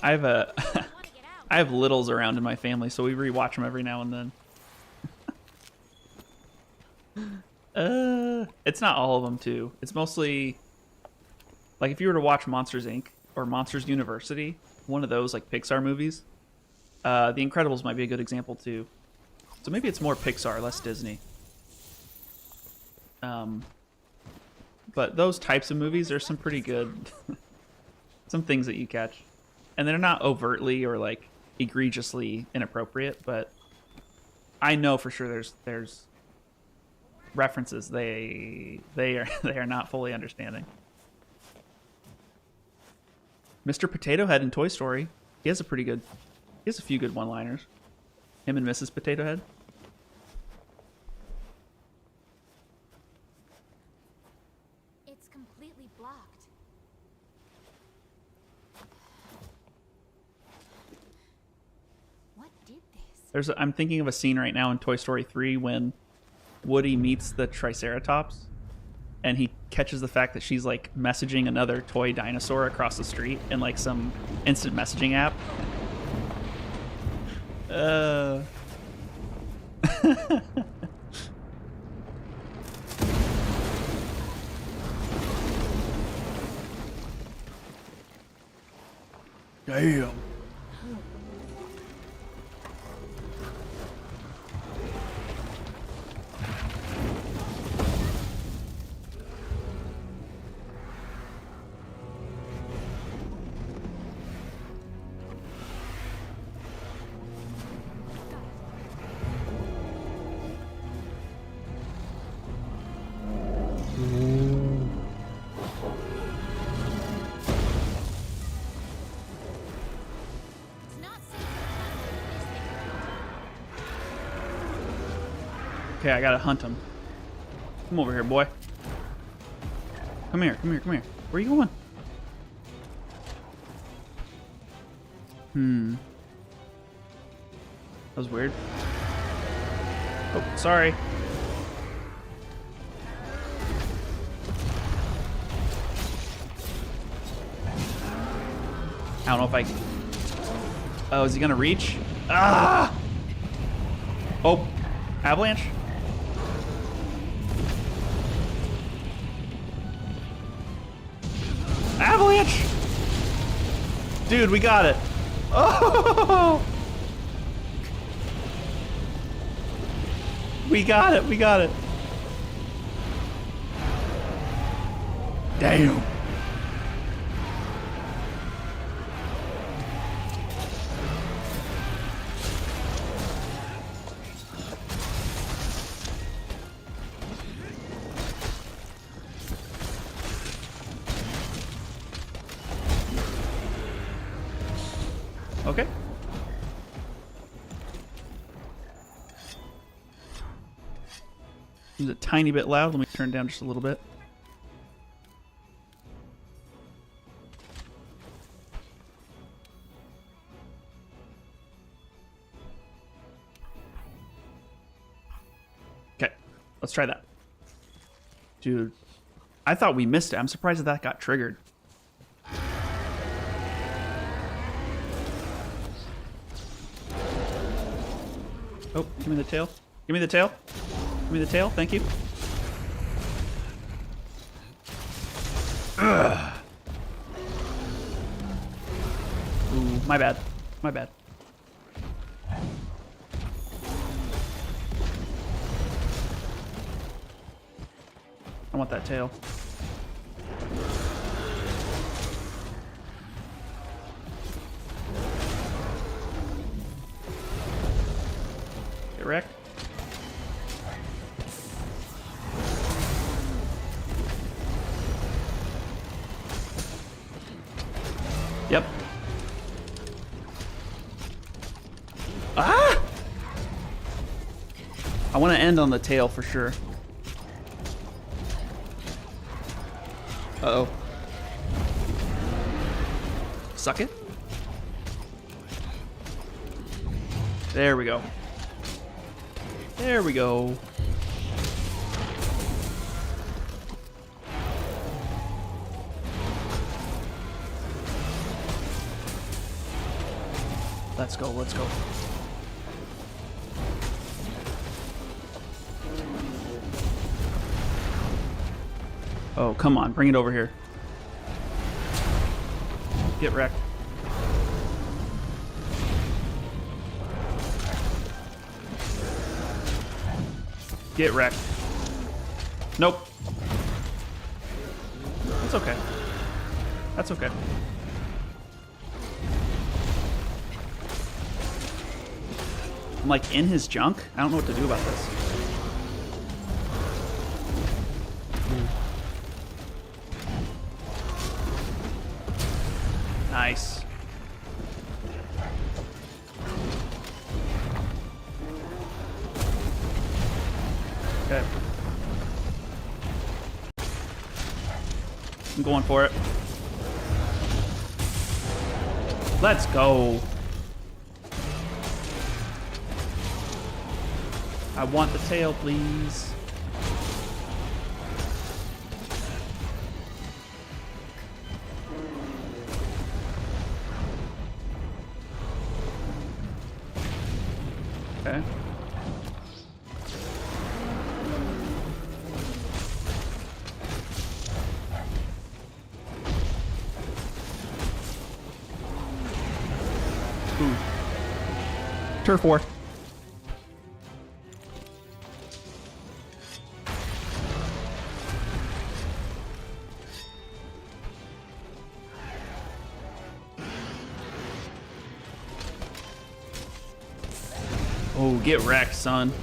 I have littles around in my family, so we rewatch them every now and then. It's not all of them too. It's mostly like if you were to watch Monsters Inc. or Monsters University, one of those like Pixar movies. The Incredibles might be a good example too. So maybe it's more Pixar, less Disney. But those types of movies, there's some pretty good, some things that you catch, and they're not overtly or like egregiously inappropriate, but I know for sure there's references they are not fully understanding. Mr. Potato Head in Toy Story, he has a few good one-liners. Him and Mrs. Potato Head. It's completely blocked. What did this? I'm thinking of a scene right now in Toy Story 3 when Woody meets the Triceratops and he catches the fact that she's like messaging another toy dinosaur across the street in like some instant messaging app. Damn. Okay, I gotta hunt him. Come over here, boy. Come here, come here, come here. Where are you going? That was weird. Oh, sorry. I don't know if I... Oh, is he gonna reach? Ah! Oh, avalanche. Avalanche! Dude, we got it. Oh! We got it, we got it. Damn. Okay. It was a tiny bit loud. Let me turn it down just a little bit. Okay, let's try that. Dude, I thought we missed it. I'm surprised that that got triggered. Oh, give me the tail. Give me the tail. Give me the tail. Thank you. Ugh. Ooh, my bad. My bad. I want that tail. Get wrecked. Yep. Ah! I want to end on the tail for sure. Uh-oh. Suck it. There we go. There we go. Let's go, let's go. Oh, come on, bring it over here. Get wrecked. Get wrecked. Nope. That's okay. That's okay. I'm like in his junk. I don't know what to do about this. Nice. Okay. I'm going for it. Let's go. I want the tail, please. Okay. Ooh. Turf war. Oh, get wrecked, son.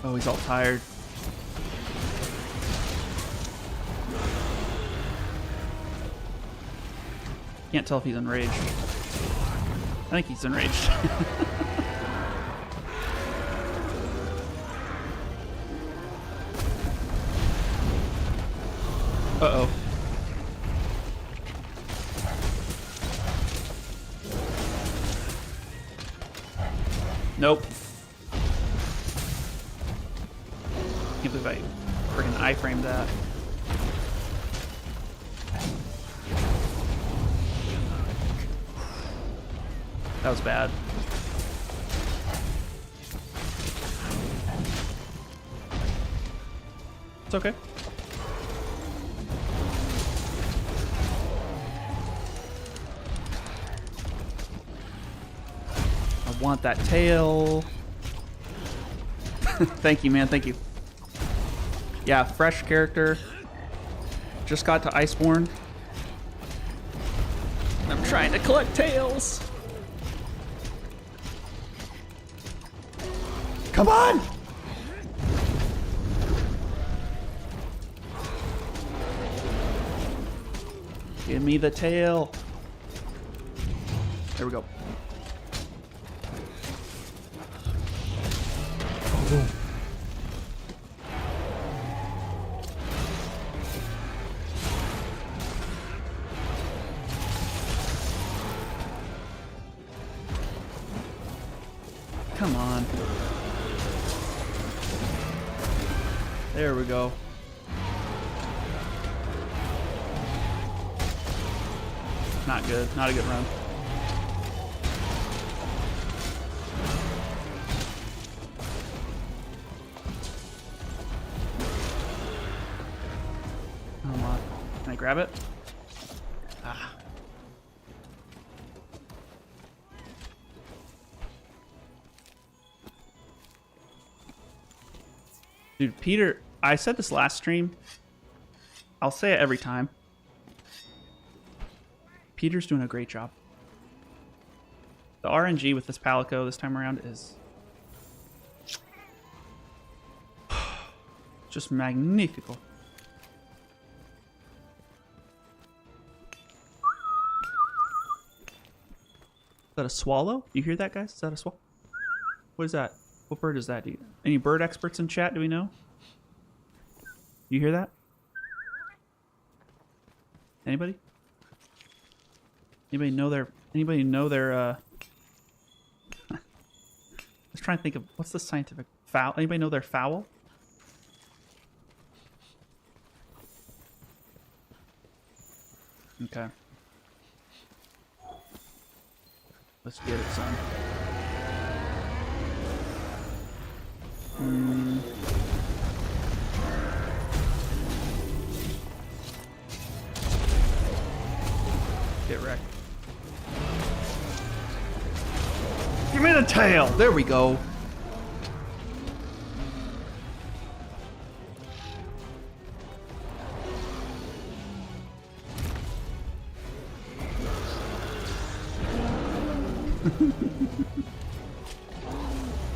Oh, he's all tired. Can't tell if he's enraged. I think he's enraged. Uh-oh. Nope. Can't believe I freaking iframed that. That was bad. It's okay. I want that tail. Thank you, man. Thank you. Yeah, fresh character. Just got to Iceborne. I'm trying to collect tails. Come on! Give me the tail. There we go. Come on. There we go. Not good. Not a good run. Come on. Can I grab it? Ah. Dude, Peter, I said this last stream. I'll say it every time. Peter's doing a great job. The RNG with this Palico this time around is just magnifico. Is that a swallow? You hear that, guys? Is that a swallow? What is that? What bird is that, dude? Any bird experts in chat? Do we know? You hear that? Anybody? Anybody know their Let's try and think of what's the scientific fowl. Anybody know their fowl? Okay. Let's get it, son. Get wrecked. Give me the tail! There we go.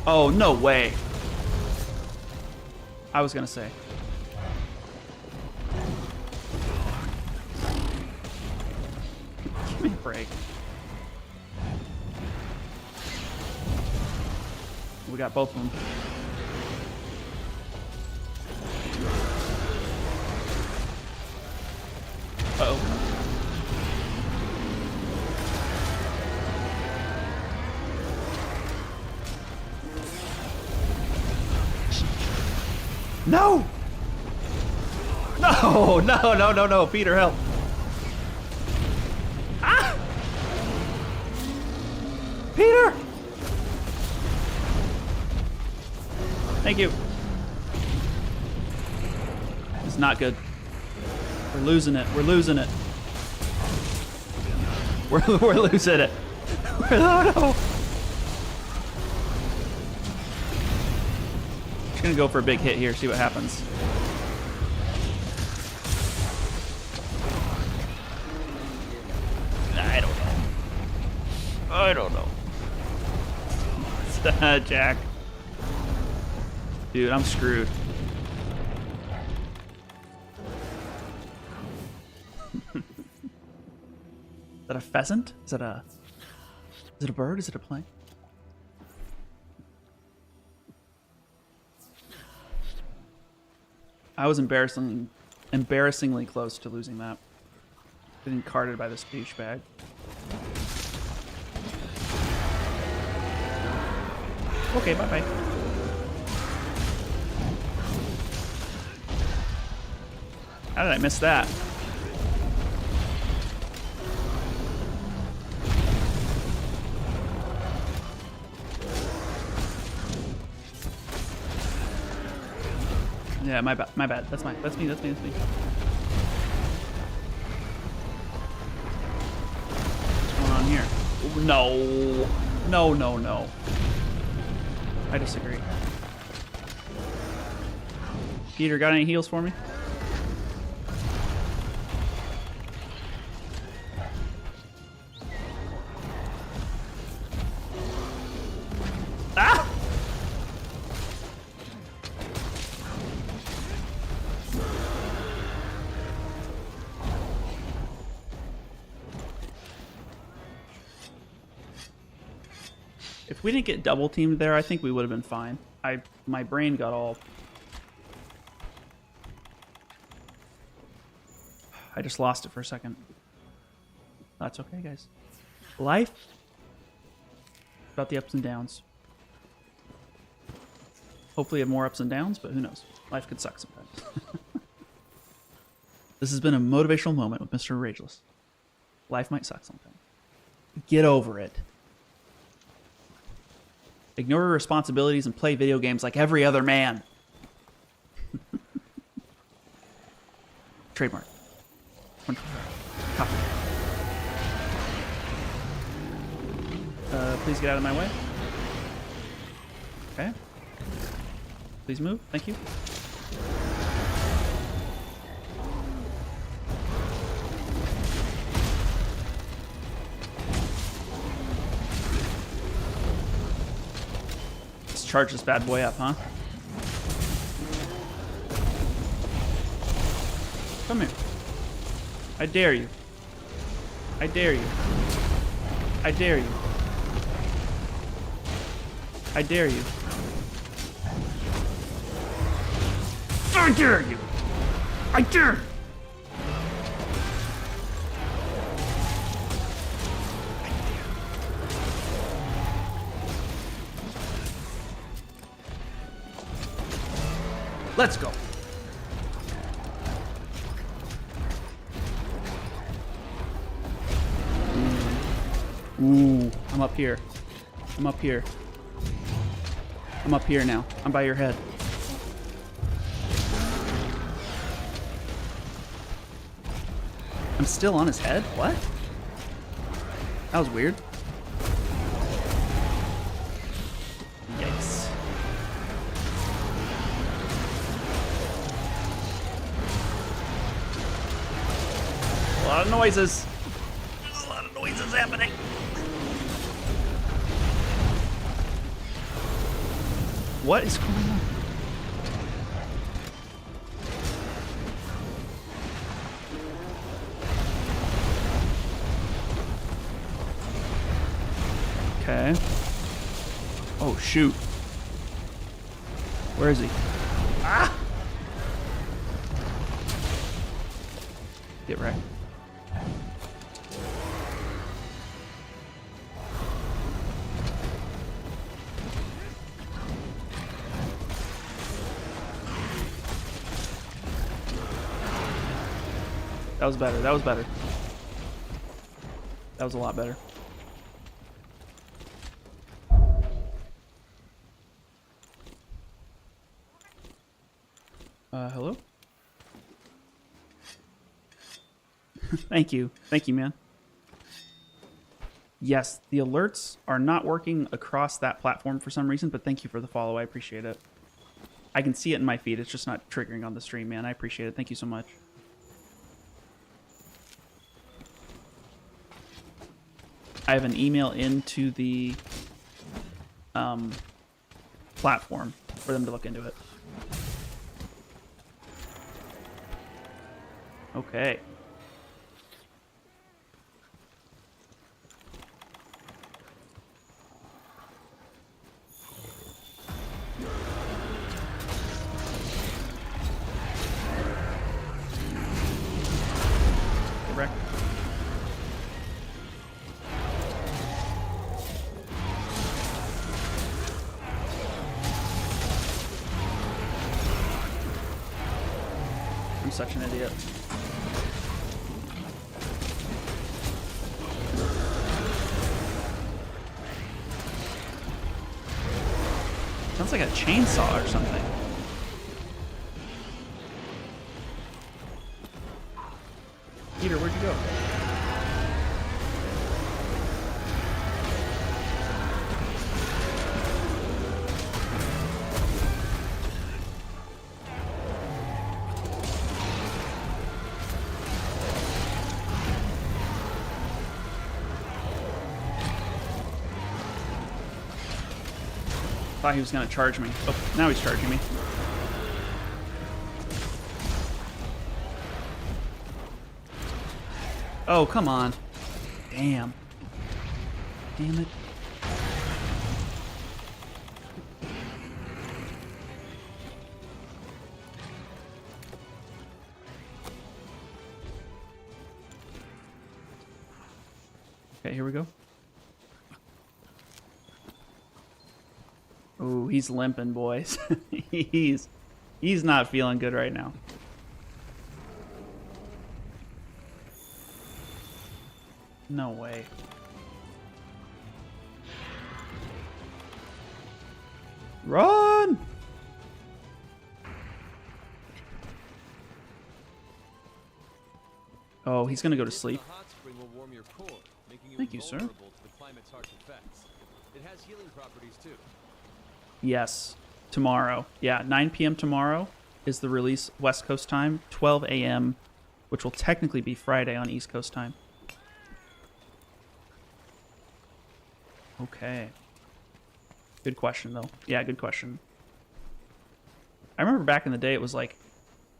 Oh, no way. I was gonna say. Give me a break. We got both of them. Uh-oh. No! No! No, no, no, no. Peter, help. Ah! Peter! Thank you. It's not good. We're losing it. We're losing it. We're losing it. Oh no! Just gonna go for a big hit here, see what happens. I don't know. I don't know. Jack. Dude, I'm screwed. Is that a pheasant? Is it a bird? Is it a plane? I was embarrassingly close to losing that. Getting carted by this douchebag. Okay, bye-bye. How did I miss that? Yeah, my bad. My bad. That's mine. That's me. That's me. That's me. What's going on here? No. No, no, no. I disagree. Peter, got any heals for me? Ah! If we didn't get double teamed there, I think we would have been fine. My brain got all... I just lost it for a second. That's okay, guys. Life, about the ups and downs. Hopefully have more ups and downs, but who knows? Life could suck sometimes. This has been a motivational moment with MrRageless. Life might suck sometimes. Get over it. Ignore your responsibilities and play video games like every other man. Trademark. Copy. Please get out of my way. Okay. Please move. Thank you. Let's charge this bad boy up, huh? Come here. I dare you. I dare you. I dare you. I dare you. I dare you. I dare. Let's go. Ooh, I'm up here. I'm up here. I'm up here now. I'm by your head. I'm still on his head? What? That was weird. Yikes. A lot of noises. A lot of noises happening. What is going on? Okay. Oh, shoot. Where is he? Ah! Get right. That was better. That was better. That was a lot better. Hello? Thank you. Thank you, man. Yes, the alerts are not working across that platform for some reason, but thank you for the follow. I appreciate it. I can see it in my feed. It's just not triggering on the stream, man. I appreciate it. Thank you so much. I have an email into the platform for them to look into it. Okay. Correct. I'm such an idiot. Sounds like a chainsaw or something. Peter, where'd you go? Thought he was gonna charge me. Oh, now he's charging me. Oh, come on. Damn. Damn it. Okay, here we go. Ooh, he's limping, boys. he's not feeling good right now. No way. Run! Oh, he's gonna go to sleep. Thank you, sir. It has healing properties too. Yes, tomorrow. Yeah, 9 p.m. tomorrow is the release West Coast time, 12 a.m., which will technically be Friday on East Coast time. Okay. Good question, though. Yeah, good question. I remember back in the day, it was like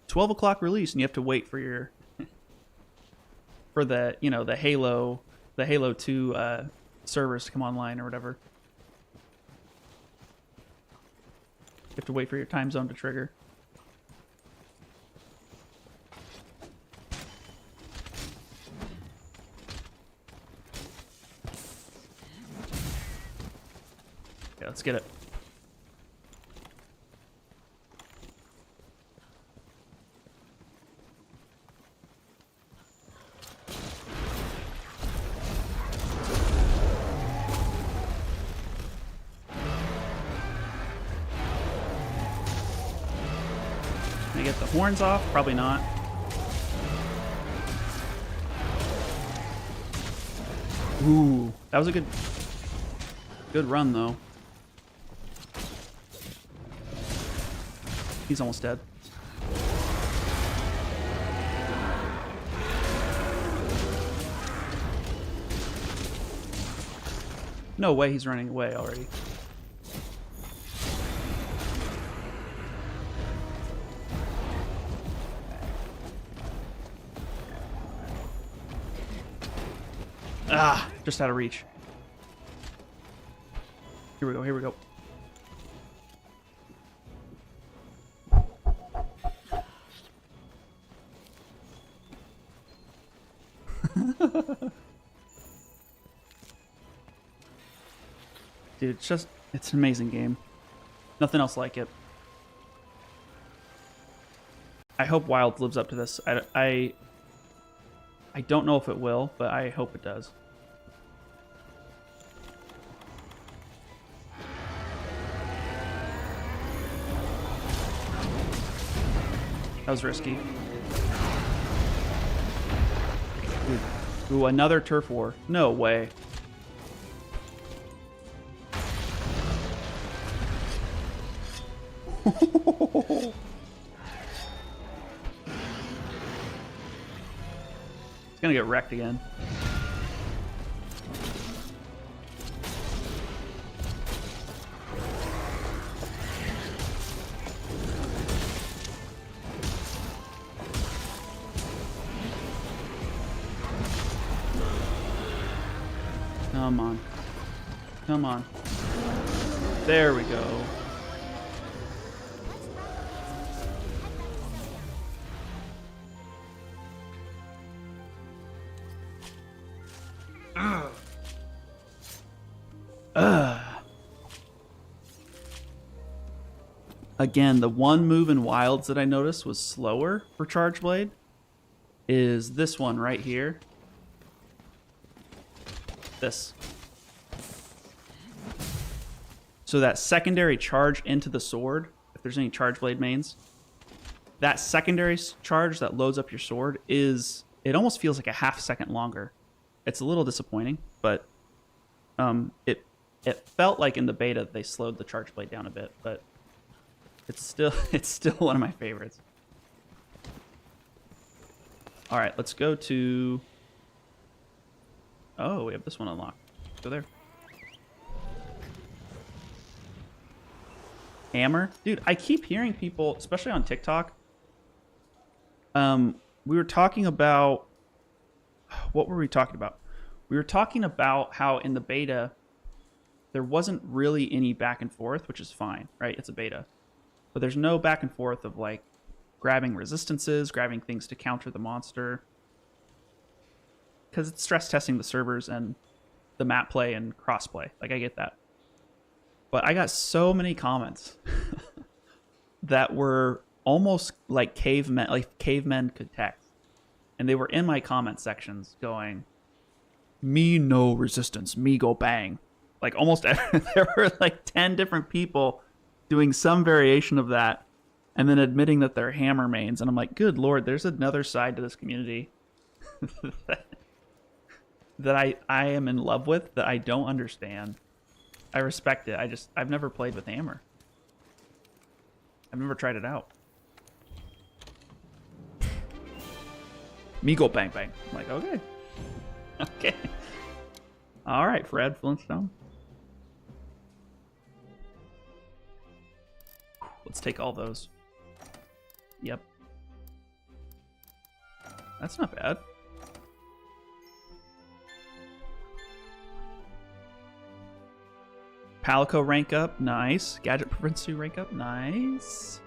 12 o'clock release, and you have to wait for your for the the Halo 2 servers to come online or whatever. You have to wait for your time zone to trigger. Okay, let's get it. Can I get the horns off? Probably not. Ooh, that was a good run though. He's almost dead. No way he's running away already. Ah, just out of reach. Here we go, here we go. Dude, it's an amazing game. Nothing else like it. I hope Wild lives up to this. I don't know if it will, but I hope it does. That was risky. Ooh, another turf war. No way. It's gonna get wrecked again. Come on. Come on. There we go. Again, the one move in Wilds that I noticed was slower for Charge Blade is this one right here. This. So that secondary charge into the sword, if there's any Charge Blade mains, that secondary charge that loads up your sword is, it almost feels like a half second longer. It's a little disappointing, but it felt like in the beta they slowed the Charge Blade down a bit, but it's still one of my favorites. All right, let's go to... Oh, we have this one unlocked. Let's go there. Hammer? Dude, I keep hearing people, especially on TikTok, we were talking about... What were we talking about? We were talking about how in the beta, there wasn't really any back and forth, which is fine, right? It's a beta. But there's no back and forth of like grabbing resistances, grabbing things to counter the monster. Because it's stress testing the servers and the map play and crossplay. Like, I get that. But I got so many comments that were almost like cavemen could text. And they were in my comment sections going, me no resistance, me go bang. Like almost there were like 10 different people doing some variation of that and then admitting that they're hammer mains. And I'm like, good Lord, there's another side to this community that I am in love with, that I don't understand. I respect it. I've never played with hammer. I've never tried it out. Me go bang bang. I'm like, okay. Okay. All right, Fred Flintstone. Let's take all those. Yep. That's not bad. Palico rank up, nice. Gadget Prince rank up, nice.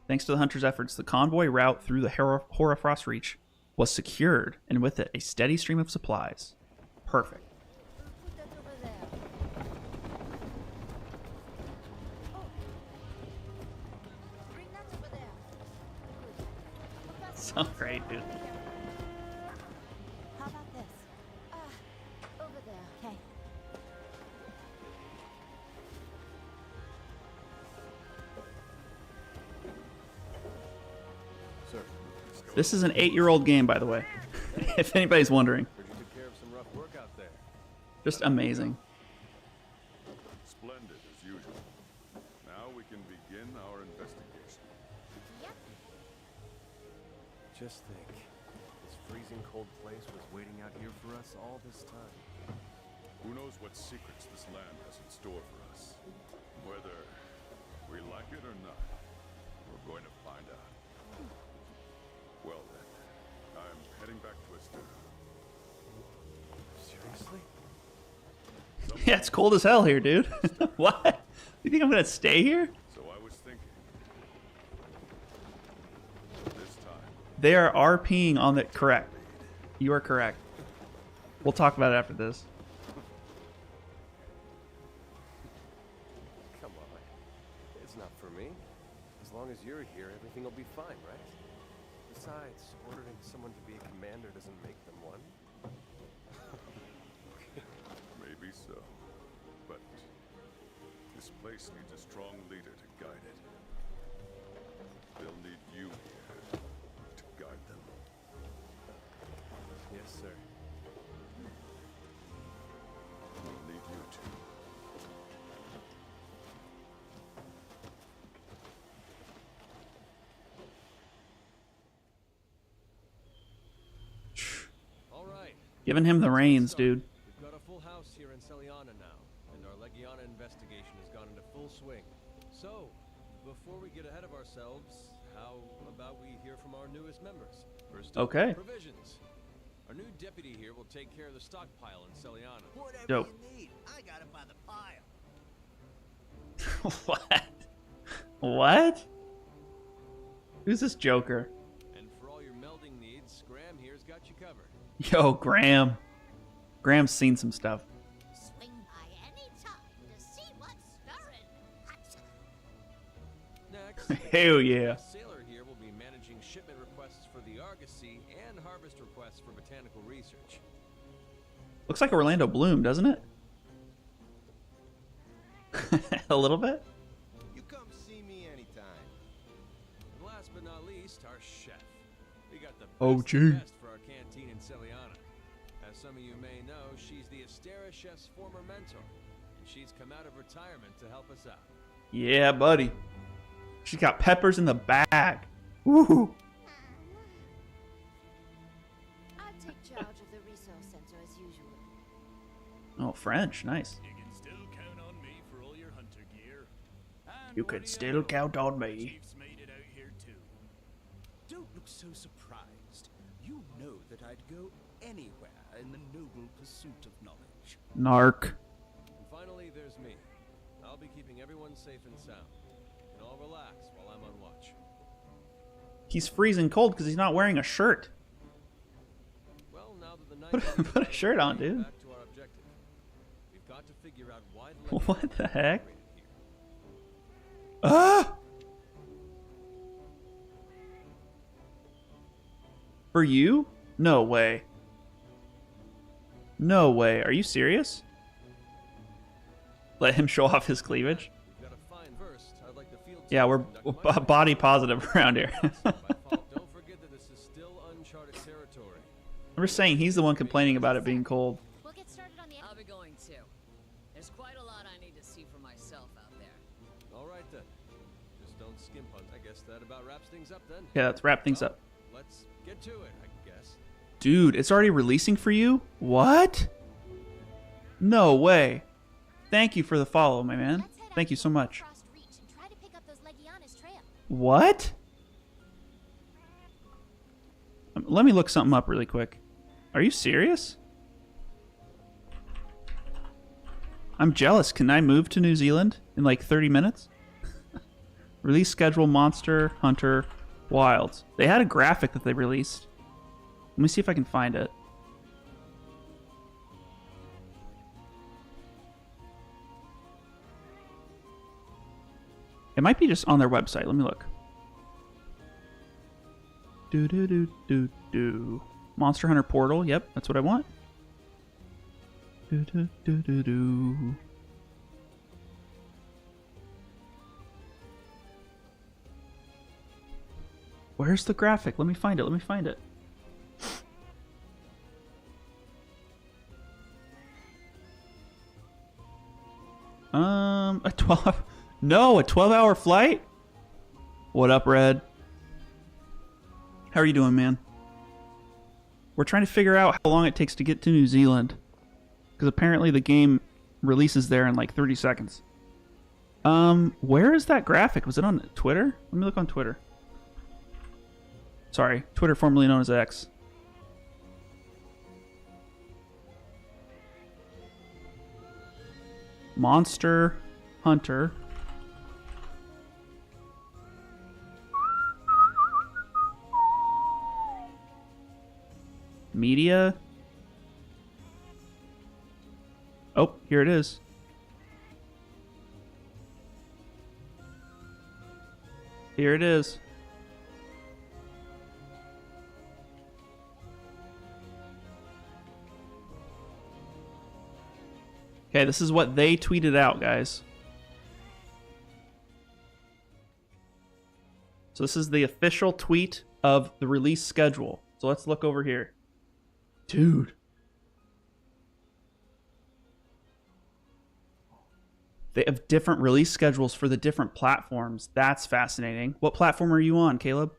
Thanks to the Hunter's efforts, the convoy route through the Hoarfrost Reach was secured, and with it, a steady stream of supplies. Perfect. Put that over there. Oh. Bring that over there. Good. Put that So great, dude. How about this? Over there. Okay. Sir, This is an 8-year-old game, by the way, if anybody's wondering. heard you took care of some rough work out there. Just amazing. Splendid as usual. Now we can begin our investigation. Yep. Just think, this freezing cold place was waiting out here for us all this time. Who knows what secrets this land has in store for us? Whether we like it or not, we're going to find out. Well then, I'm heading back to Esther. Seriously? Yeah, it's cold as hell here, dude. What? You think I'm gonna stay here? So I was thinking. This time. They are RPing on the correct. You are correct. We'll talk about it after this. Come on. It's not for me. As long as you're here, everything will be fine, right? Besides, ordering someone to be a commander doesn't make them one. Maybe so. But this place needs a strong leader to guide it. They'll need you here to guide them. Yes, sir. We'll need you to. All right. Giving him the reins, dude. We've got a full house here in Celiana now, and our Legiana investigation has gone into full swing. So, before we get ahead of ourselves, how about we hear from our newest members? First up, Okay. provisions. Our new deputy here will take care of the stockpile in Celiana. Whatever Dope. you need, I got it by the pile. What? What? Who's this Joker? And for all your melding needs, Graham here's got you covered. Yo, Graham. Graham's seen some stuff. Swing by any time to see what's stirring. Hell yeah. The sailor here will be managing shipment requests for the Argosy and harvest requests for botanical research. Looks like Orlando Bloom, doesn't it? A little bit? You come see me anytime. And last but not least, our chef. We got the Oh, best, gee. of the best for our canteen in Celiana. As some of you may know, she's the Astera chef's former mentor, and she's come out of retirement to help us out. Yeah, buddy. She's got peppers in the bag. Woo! I'll take charge of the resource center as usual. Oh, French. Nice. You can still count on me for all your hunter gear. And You what can do still know? count on me. Chief's made it out here too. Don't look so surprised. You know that I'd go anywhere in the noble pursuit of knowledge. Narc. And finally, there's me. I'll be keeping everyone safe and sound. And I'll relax while I'm on watch. He's freezing cold because he's not wearing a shirt. Well, now that the night Put a shirt on, dude. back to our objective. We've got to figure out why the What the heck? here. Ah! For you? No way. No way. Are you serious? Let him show off his cleavage? We've got a fine verse. I'd like the field Yeah, team we're to conduct my body positive around here. By default, don't forget that this is still uncharted territory. I'm just saying he's the one complaining about it being cold. We'll get started on the. I'll be going too. There's quite a lot I need to see for myself out there. All right then. Just don't skimp on. I guess that about wraps things up then. Yeah, let's wrap things up. Let's get to it, I guess. Dude, it's already releasing for you? What? No way. Thank you for the follow, my man. Let's head Thank you out so to much. Frost Reach and try to pick up those Legiana's trail. What? Let me look something up really quick. Are you serious? I'm jealous. Can I move to New Zealand in like 30 minutes? Release schedule Monster Hunter Wilds. They had a graphic that they released. Let me see if I can find it. It might be just on their website. Let me look. Do. Monster Hunter Portal. Yep, that's what I want. Do. Where's the graphic? Let me find it. Let me find it. A 12. No, a 12-hour flight? What up, Red? How are you doing, man? We're trying to figure out how long it takes to get to New Zealand. Because apparently the game releases there in like 30 seconds. Where is that graphic? Was it on Twitter? Let me look on Twitter. Sorry, Twitter formerly known as X. Monster Hunter. Media. Oh, here it is. Here it is. Okay, this is what they tweeted out, guys. So this is the official tweet of the release schedule. So let's look over here. Dude. They have different release schedules for the different platforms. That's fascinating. What platform are you on, Caleb?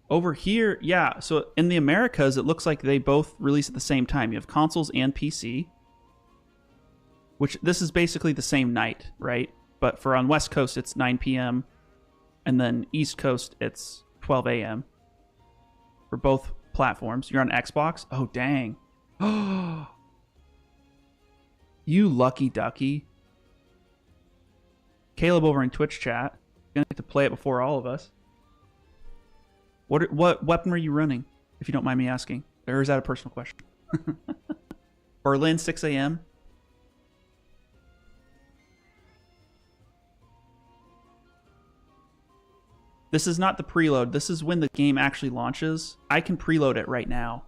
Over here, yeah. So in the Americas, it looks like they both release at the same time. You have consoles and PC. Which, this is basically the same night, right? But for on West Coast, it's 9 p.m. And then East Coast, it's 12 a.m. For both platforms. You're on Xbox? Oh, dang. You lucky ducky. Caleb over in Twitch chat. You're going to get to play it before all of us. What weapon are you running, if you don't mind me asking? Or is that a personal question? Berlin, 6 a.m. This is not the preload. This is when the game actually launches. I can preload it right now.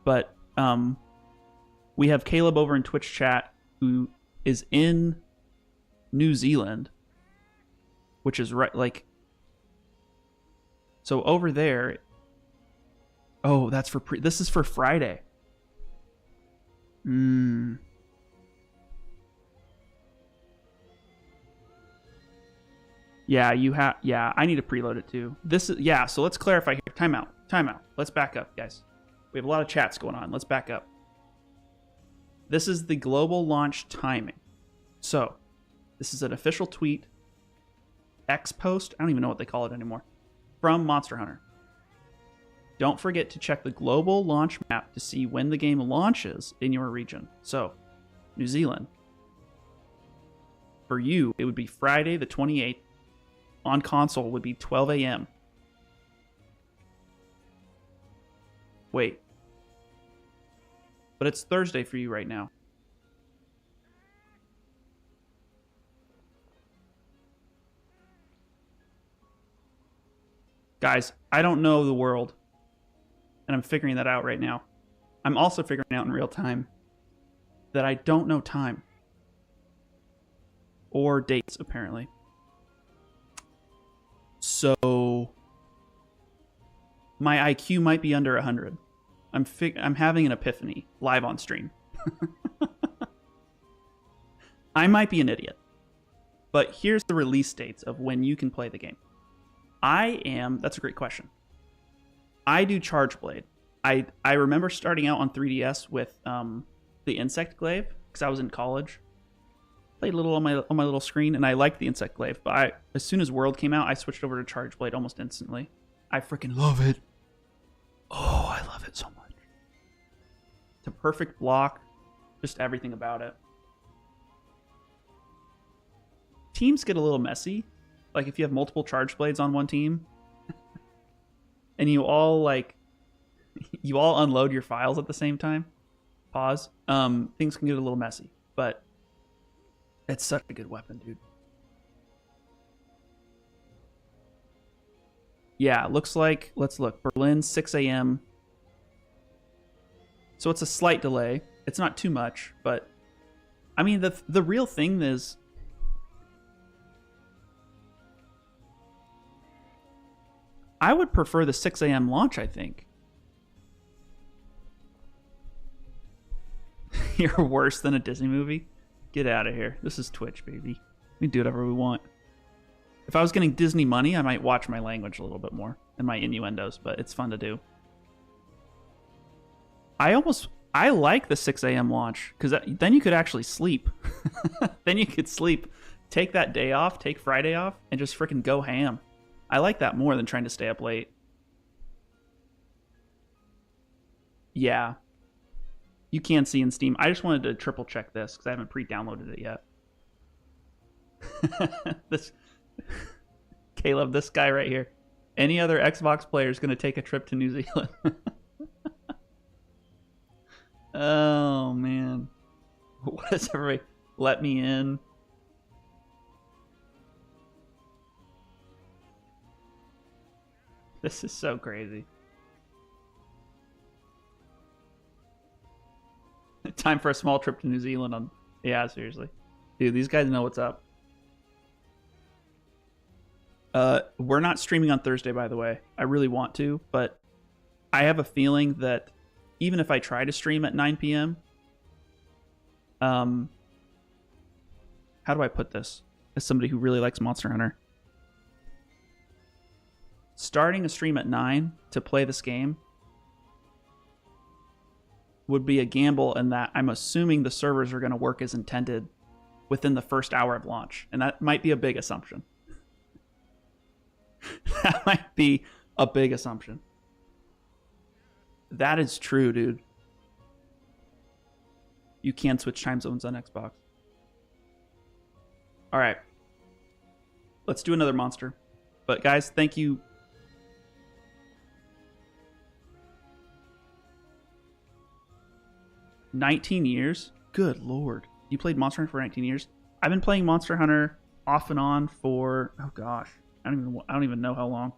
But we have Caleb over in Twitch chat who is in New Zealand, which is right, like, so over there. Oh, that's for this is for Friday. Yeah, yeah, I need to preload it too. This is, yeah, so let's clarify here. Time out. Let's back up, guys. We have a lot of chats going on. Let's back up. This is the global launch timing. So, this is an official tweet, X post, I don't even know what they call it anymore, from Monster Hunter. Don't forget to check the global launch map to see when the game launches in your region. So, New Zealand. For you, it would be Friday the 28th. On console would be 12 a.m. Wait. But it's Thursday for you right now. Guys, I don't know the world. And I'm figuring that out right now. I'm also figuring out in real time that I don't know time. Or dates, apparently. So my IQ might be under 100. I'm having an epiphany live on stream. I might be an idiot. But here's the release dates of when you can play the game. That's a great question. I do Charge Blade. I remember starting out on 3DS with the Insect Glaive because I was in college. Played a little on my little screen, and I liked the Insect Glaive. But as soon as World came out, I switched over to Charge Blade almost instantly. I freaking love it. Oh, I love it so much. It's a perfect block. Just everything about it. Teams get a little messy. Like if you have multiple Charge Blades on one team, and you all unload your files at the same time. Pause. Things can get a little messy, but it's such a good weapon, dude. Yeah, looks like, let's look. Berlin, 6 a.m. So it's a slight delay. It's not too much, but I mean, the real thing is, I would prefer the 6 a.m. launch, I think. You're worse than a Disney movie? Get out of here. This is Twitch, baby. We do whatever we want. If I was getting Disney money, I might watch my language a little bit more and my innuendos, but it's fun to do. I like the 6 a.m. launch because then you could actually sleep. Then you could sleep. Take that day off, take Friday off, and just freaking go ham. I like that more than trying to stay up late. Yeah. You can see in Steam. I just wanted to triple check this because I haven't pre-downloaded it yet. Caleb, this guy right here. Any other Xbox player is going to take a trip to New Zealand. Oh, man. What is everybody? Let me in. This is so crazy. Time for a small trip to New Zealand. Yeah, seriously. Dude, these guys know what's up. We're not streaming on Thursday, by the way. I really want to, but I have a feeling that even if I try to stream at 9 p.m., how do I put this? As somebody who really likes Monster Hunter. Starting a stream at 9 to play this game would be a gamble in that I'm assuming the servers are going to work as intended within the first hour of launch. And that might be a big assumption. That might be a big assumption. That is true, dude. You can switch time zones on Xbox. All right. Let's do another monster. But guys, thank you. 19 years? Good lord. You played Monster Hunter for 19 years? I've been playing Monster Hunter off and on for, oh gosh, I don't even know how long.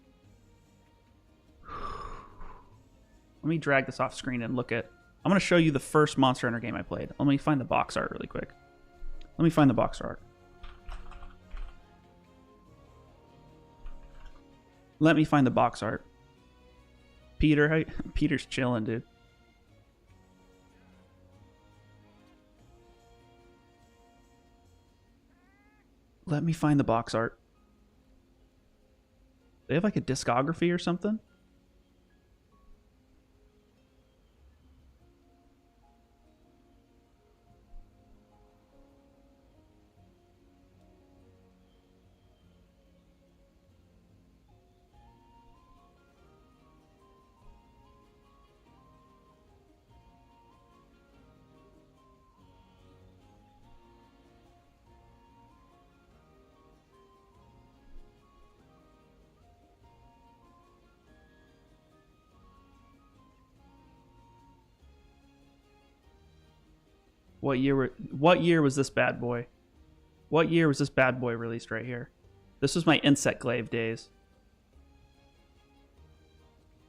Let me drag this off screen and look at, I'm going to show you the first Monster Hunter game I played. Let me find the box art really quick. Let me find the box art. Let me find the box art. Peter, Peter's chilling, dude. Let me find the box art. They have like a discography or something? What year was this bad boy? What year was this bad boy released right here? This was my Insect Glaive days.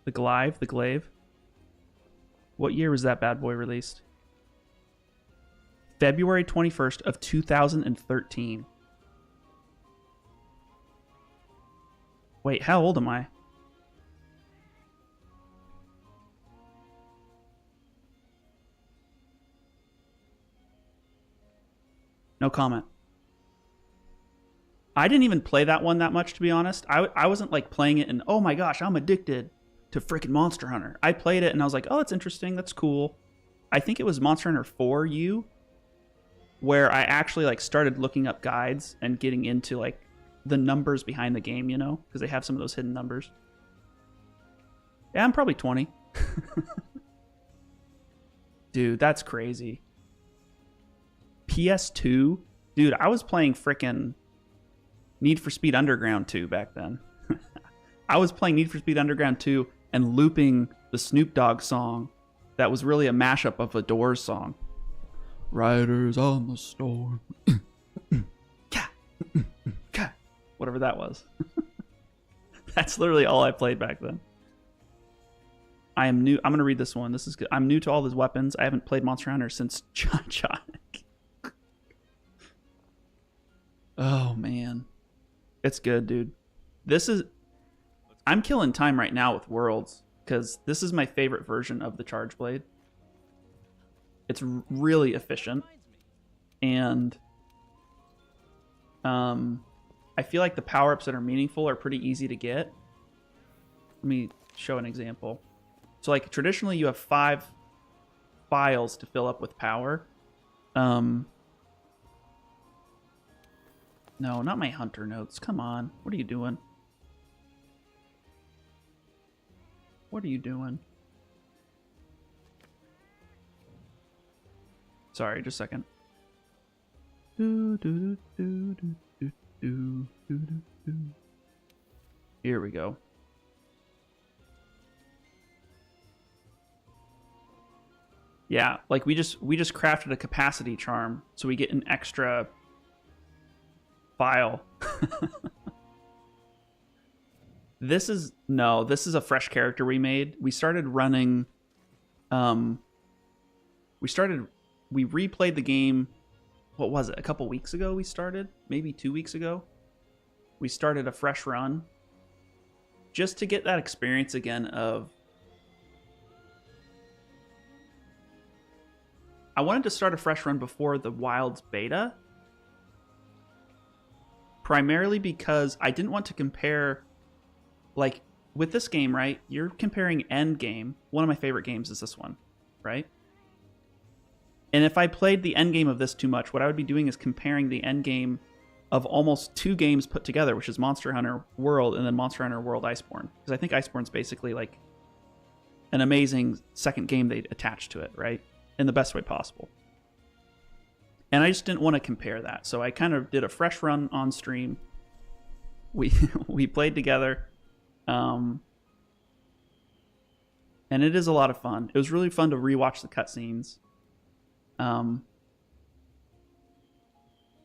The Glaive. What year was that bad boy released? February 21st of 2013. Wait, how old am I? No comment. I didn't even play that one that much, to be honest. I wasn't like playing it and, oh my gosh, I'm addicted to freaking Monster Hunter. I played it and I was like, oh, that's interesting. That's cool. I think it was Monster Hunter 4U where I actually like started looking up guides and getting into like the numbers behind the game, you know, because they have some of those hidden numbers. Yeah, I'm probably 20. Dude, that's crazy. PS2? Dude, I was playing frickin' Need for Speed Underground 2 back then. I was playing Need for Speed Underground 2 and looping the Snoop Dogg song that was really a mashup of a Doors song. Riders on the storm. Whatever that was. That's literally all I played back then. I am new. I'm going to read this one. This is good. I'm new to all these weapons. I haven't played Monster Hunter since John. Oh, man. It's good, dude. This is... I'm killing time right now with Worlds, because this is my favorite version of the Charge Blade. It's really efficient. And... I feel like the power-ups that are meaningful are pretty easy to get. Let me show an example. So, like, traditionally you have 5 files to fill up with power. No, not my hunter notes. Come on. What are you doing? What are you doing? Sorry, just a second. Here we go. Yeah, like we just crafted a capacity charm, so we get an extra file. This is a fresh character we made. We started running we replayed the game, what was it, a couple weeks ago we started? Maybe 2 weeks ago? We started a fresh run just to get that experience again of... I wanted to start a fresh run before the Wilds beta, primarily because I didn't want to compare, like, with this game, right? You're comparing Endgame. One of my favorite games is this one, right? And if I played the endgame of this too much, what I would be doing is comparing the endgame of almost 2 games put together, which is Monster Hunter World and then Monster Hunter World Iceborne. Because I think Iceborne's basically like an amazing second game they attached to it, right? In the best way possible. And I just didn't want to compare that. So I kind of did a fresh run on stream. We played together. And it is a lot of fun. It was really fun to rewatch the cutscenes.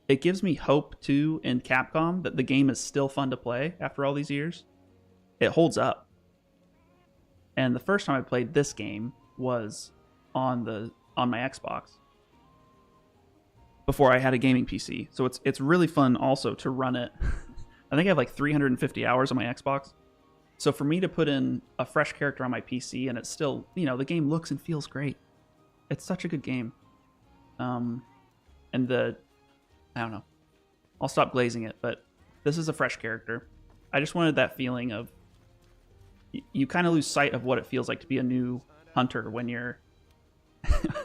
It gives me hope too in Capcom that the game is still fun to play after all these years. It holds up. And the first time I played this game was on my Xbox before I had a gaming PC. So it's really fun also to run it. I think I have like 350 hours on my Xbox. So for me to put in a fresh character on my PC and it's still, the game looks and feels great. It's such a good game. And I don't know. I'll stop glazing it, but this is a fresh character. I just wanted that feeling of you kind of lose sight of what it feels like to be a new hunter when you're,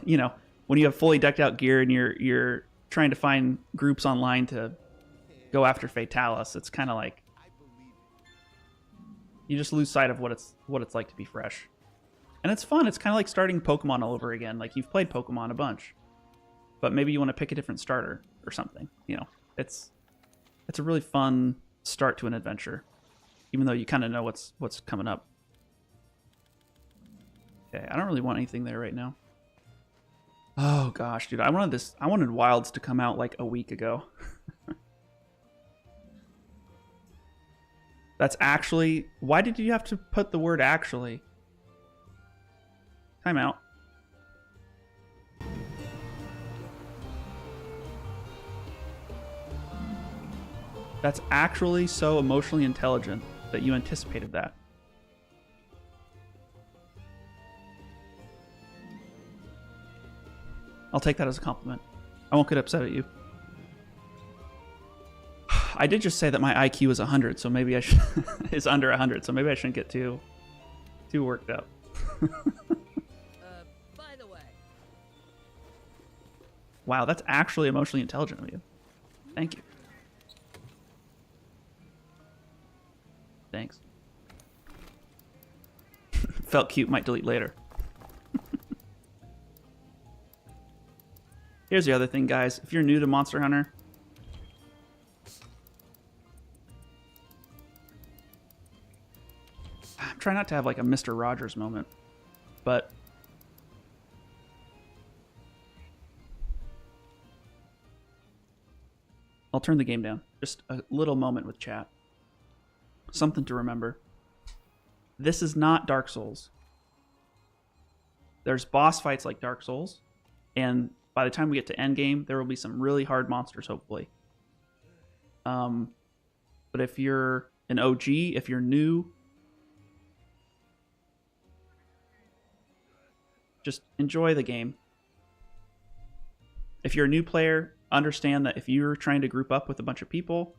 when you have fully decked out gear and you're trying to find groups online to go after Fatalis. It's kind of like you just lose sight of what it's like to be fresh. And it's fun. It's kind of like starting Pokemon all over again. Like you've played Pokemon a bunch, but maybe you want to pick a different starter or something. It's a really fun start to an adventure, even though you kind of know what's coming up. Okay, I don't really want anything there right now. Oh gosh, dude, I wanted Wilds to come out like a week ago. That's actually... Why did you have to put the word actually? Time out. That's actually so emotionally intelligent that you anticipated that. I'll take that as a compliment. I won't get upset at you. I did just say that my IQ is 100, so maybe I should is under 100, so maybe I shouldn't get too worked up. By the way. Wow, that's actually emotionally intelligent of you. Thank you. Thanks. Felt cute, might delete later. Here's the other thing, guys. If you're new to Monster Hunter, I'm trying not to have like a MrRageless moment, but I'll turn the game down. Just a little moment with chat. Something to remember. This is not Dark Souls. There's boss fights like Dark Souls, and by the time we get to endgame, there will be some really hard monsters, hopefully. But if you're an OG, if you're new, just enjoy the game. If you're a new player, understand that if you're trying to group up with a bunch of people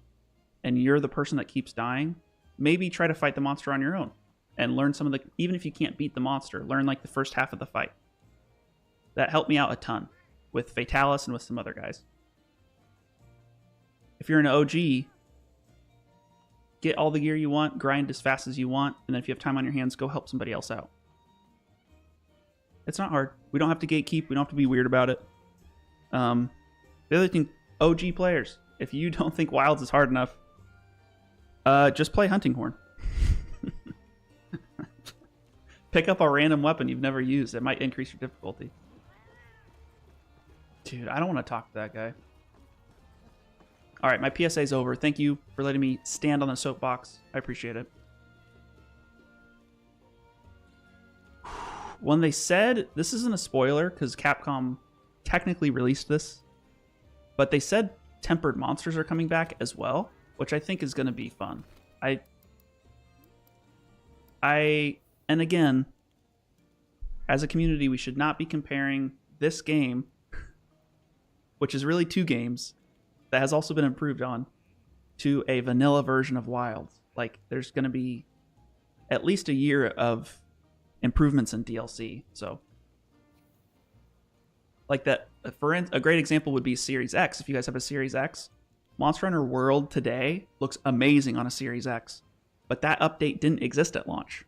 and you're the person that keeps dying, maybe try to fight the monster on your own and learn some of the, even if you can't beat the monster, learn like the first half of the fight. That helped me out a ton with Fatalis and with some other guys. If you're an OG, get all the gear you want, grind as fast as you want, and then if you have time on your hands, go help somebody else out. It's not hard. We don't have to gatekeep. We don't have to be weird about it. The other thing, OG players, if you don't think Wilds is hard enough, just play Hunting Horn. Pick up a random weapon you've never used. It might increase your difficulty. Dude, I don't want to talk to that guy. All right, my PSA is over. Thank you for letting me stand on the soapbox. I appreciate it. When they said, this isn't a spoiler because Capcom technically released this, but they said tempered monsters are coming back as well, which I think is going to be fun. And again, as a community, we should not be comparing this game, which is really two games that has also been improved on, to a vanilla version of Wilds. Like, there's going to be at least a year of improvements in DLC. So, like that, for a great example would be Series X. If you guys have a Series X, Monster Hunter World today looks amazing on a Series X, but that update didn't exist at launch.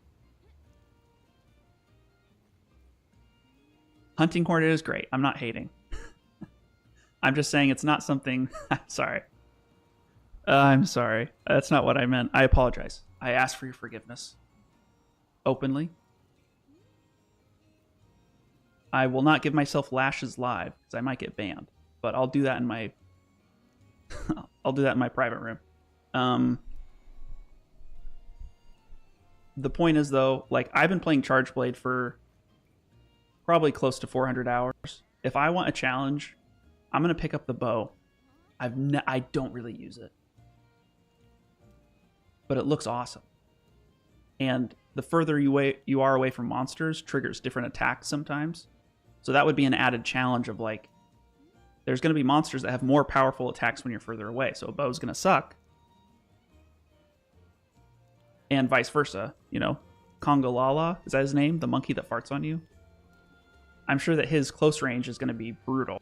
Hunting Horn is great. I'm not hating. I'm just saying it's not something... I'm sorry. I'm sorry. That's not what I meant. I apologize. I ask for your forgiveness. Openly. I will not give myself lashes live because I might get banned. But I'll do that in my I'll do that in my private room. The point is though, like I've been playing Charge Blade for probably close to 400 hours. If I want a challenge, I'm gonna pick up the bow. I don't really use it, but it looks awesome. And the further you are away from monsters triggers different attacks sometimes. So that would be an added challenge of like, there's going to be monsters that have more powerful attacks when you're further away. So a bow's going to suck. And vice versa, you know. Kongolala, is that his name? The monkey that farts on you? I'm sure that his close range is going to be brutal.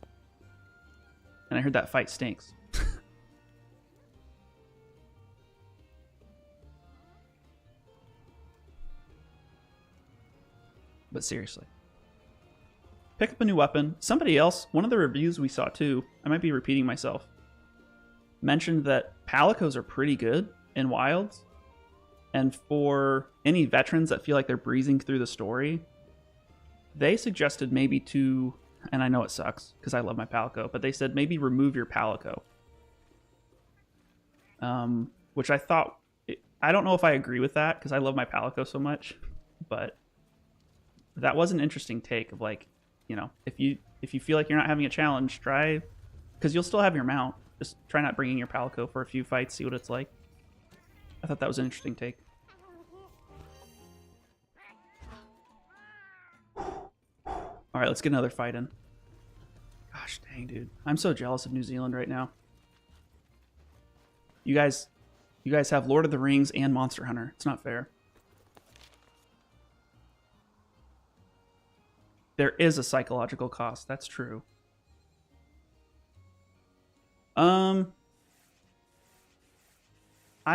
And I heard that fight stinks. But seriously. Pick up a new weapon. Somebody else, one of the reviews we saw too, I might be repeating myself, mentioned that palicos are pretty good in Wilds. And for any veterans that feel like they're breezing through the story, they suggested maybe to, and I know it sucks because I love my palico, but they said maybe remove your palico. Which I thought, I don't know if I agree with that because I love my palico so much, but that was an interesting take of like, you know, if you feel like you're not having a challenge, try, because you'll still have your mount. Just try not bringing your palico for a few fights, see what it's like. I thought that was an interesting take. All right, let's get another fight in. Gosh dang, dude. I'm so jealous of New Zealand right now. You guys have Lord of the Rings and Monster Hunter. It's not fair. There is a psychological cost. That's true. I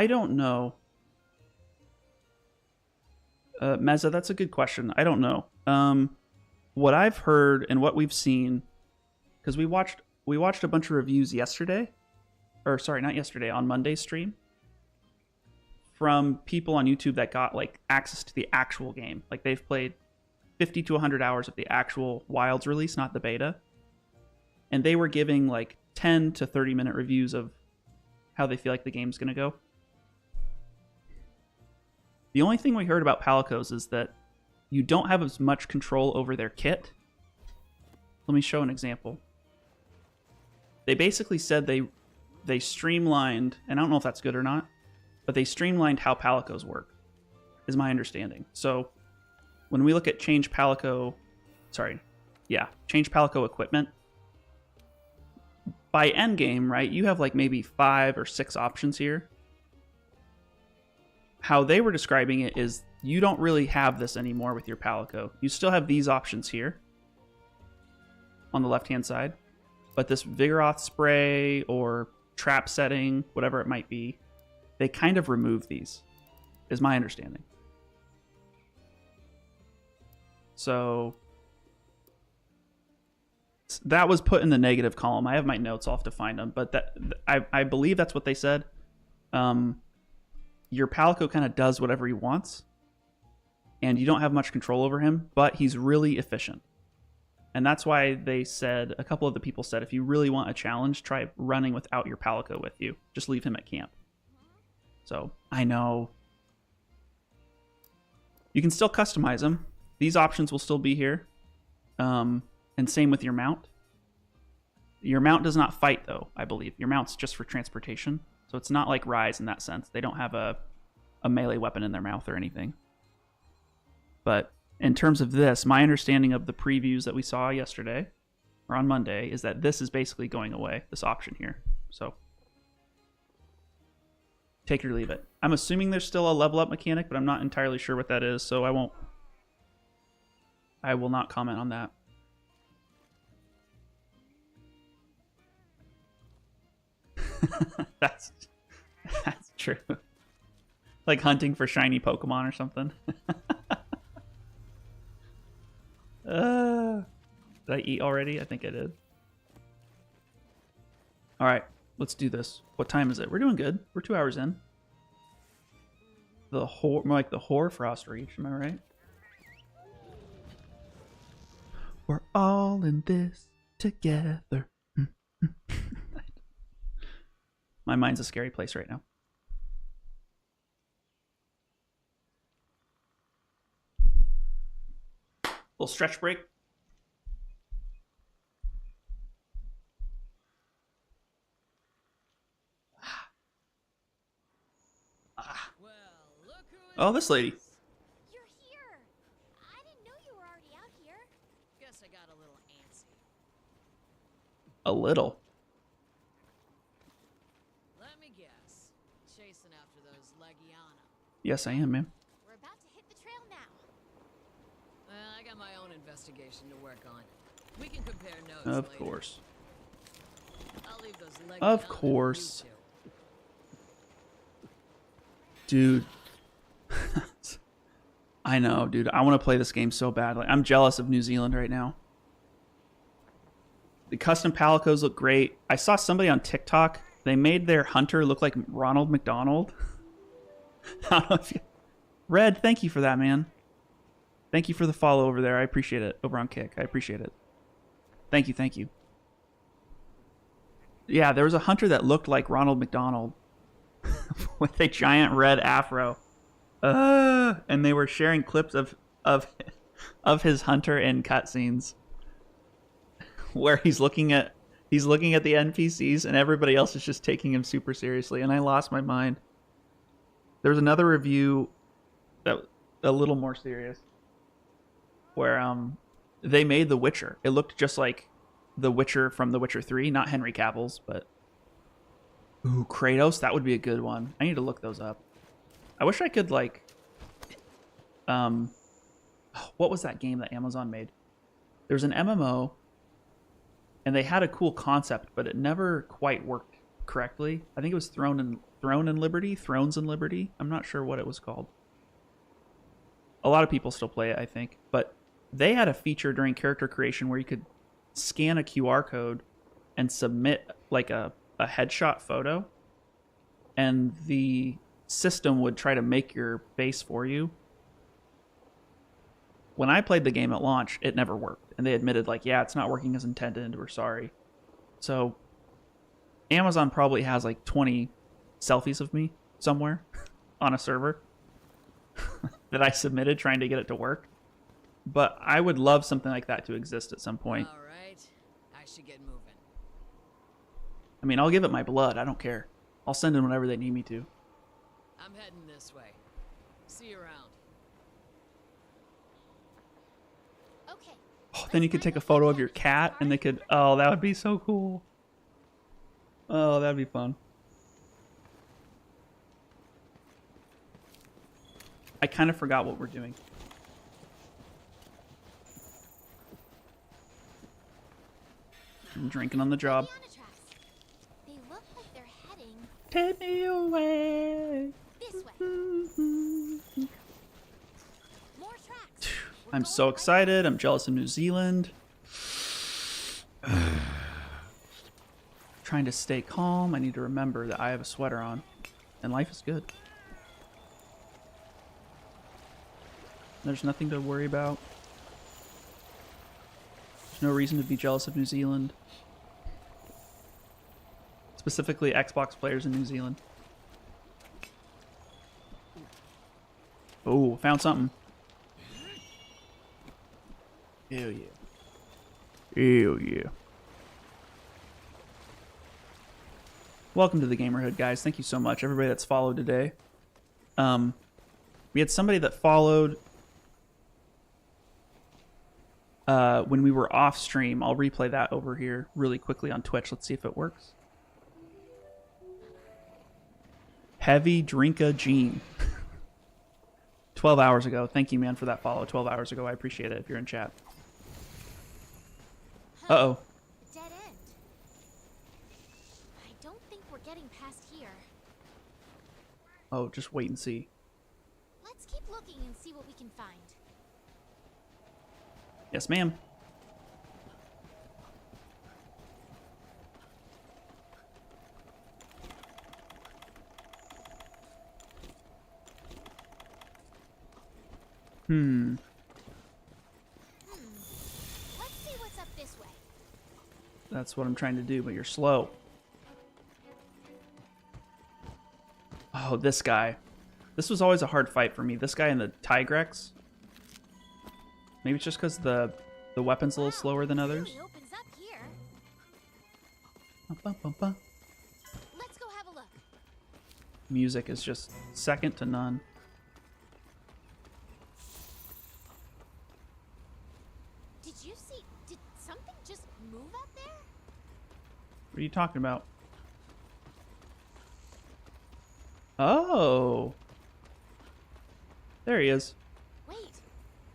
don't know. Meza, that's a good question. I don't know. What I've heard and what we've seen, because we watched a bunch of reviews yesterday, or sorry, not yesterday, on Monday's stream, from people on YouTube that got like access to the actual game. Like they've played 50 to 100 hours of the actual Wilds release, not the beta. And they were giving like 10 to 30 minute reviews of how they feel like the game's going to go. The only thing we heard about palicos is that you don't have as much control over their kit. Let me show an example. They basically said they streamlined, and I don't know if that's good or not, but they streamlined how palicos work, is my understanding. So when we look at change palico equipment, by endgame, right, you have like maybe 5 or 6 options here. How they were describing it is you don't really have this anymore with your palico. You still have these options here on the left-hand side, but this Vigoroth spray or trap setting, whatever it might be, they kind of remove these, is my understanding. So that was put in the negative column. I have my notes. I'll have to find them, but that I believe that's what they said. Your palico kind of does whatever he wants, and you don't have much control over him, but he's really efficient. And that's why they said, a couple of the people said, if you really want a challenge, try running without your palico with you. Just leave him at camp. So, I know. You can still customize him. These options will still be here. And same with your mount. Your mount does not fight, though, I believe. Your mount's just for transportation. So it's not like Rise in that sense. They don't have a melee weapon in their mouth or anything. But in terms of this, my understanding of the previews that we saw yesterday, or on Monday, is that this is basically going away, this option here. So take it or leave it. I'm assuming there's still a level up mechanic, but I'm not entirely sure what that is, so I will not comment on that. That's true. Like hunting for shiny Pokemon or something. Did I eat already? I think I did. All right, let's do this. What time is it? We're doing good. We're 2 hours in. More like the Hoarfrost Reach, am I right? We're all in this together. My mind's a scary place right now. Little stretch break. Oh, this lady. You're here. I didn't know you were already out here. Guess I got a little antsy. A little. Let me guess. Chasing after those Legiana. Yes, I am, ma'am. We're about to hit the trail now. I got my own investigation to work on. We can compare notes Of later. course. I'll leave those Legiana Of to course. you two. Dude. I know, dude. I want to play this game so badly. I'm jealous of New Zealand right now. The custom palicos look great. I saw somebody on TikTok. They made their hunter look like Ronald McDonald. I don't know if you... Red, thank you for that, man. Thank you for the follow over there. I appreciate it. Over on Kick. I appreciate it. Thank you, thank you. Yeah, there was a hunter that looked like Ronald McDonald with a giant red afro. And they were sharing clips of his hunter in cutscenes where he's looking at the NPCs and everybody else is just taking him super seriously, and I lost my mind. There's another review that a little more serious where they made The Witcher. It looked just like The Witcher from The Witcher 3, not Henry Cavill's, but ooh, Kratos, that would be a good one. I need to look those up. I wish I could, like, what was that game that Amazon made? There was an MMO, and they had a cool concept, but it never quite worked correctly. I think it was Thrones and Liberty. I'm not sure what it was called. A lot of people still play it, I think, but they had a feature during character creation where you could scan a QR code and submit, like, a headshot photo, and the system would try to make your face for you. When I played the game at launch, it never worked, and they admitted, like, yeah, it's not working as intended, we're sorry. So Amazon probably has like 20 selfies of me somewhere on a server that I submitted trying to get it to work, but I would love something like that to exist at some point. All right, I should get moving. I mean, I'll give it my blood, I don't care. I'll send in whenever they need me to. I'm heading this way. See you around. Okay. Oh, then you could take a photo of your cat and they could... Oh, that would be so cool. Oh, that'd be fun. I kind of forgot what we're doing. I'm drinking on the job. They look like they're heading Take me away. this way. More tracks. I'm so excited. I'm jealous of New Zealand. Trying to stay calm. I need to remember that I have a sweater on. And life is good. There's nothing to worry about. There's no reason to be jealous of New Zealand. Specifically Xbox players in New Zealand. Oh, found something. Hell yeah. Hell yeah. Welcome to the Gamerhood, guys. Thank you so much, everybody that's followed today. We had somebody that followed when we were off stream. I'll replay that over here really quickly on Twitch. Let's see if it works. Heavy Drinka Gene. 12 hours ago. Thank you, man, for that follow. 12 hours ago. I appreciate it if you're in chat. Uh-oh. Dead end. I don't think we're getting past here. Oh, just wait and see. Let's keep looking and see what we can find. Yes, ma'am. Let's This way. That's what I'm trying to do, but you're slow. Oh, this guy. This was always a hard fight for me. This guy and the Tigrex. Maybe it's just because the weapon's a little slower than others. Really opens up here. Ba-ba-ba-ba. Let's go have a look. Music is just second to none. Did you see? Did something just move up there? What are you talking about? Oh. There he is. Wait,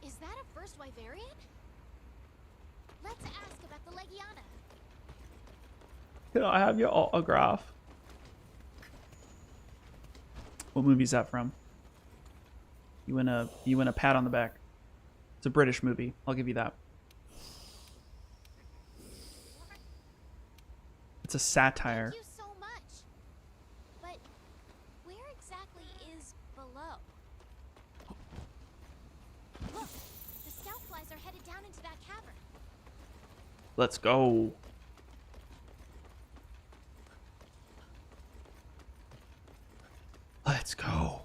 is that a first Wyverian? Let's ask about the Legiana. Can I have your autograph? What movie is that from? You win a pat on the back. It's a British movie. I'll give you that. It's a satire. Thank you so much. But where exactly is below? Look, the scout flies are headed down into that cavern. Let's go. Let's go.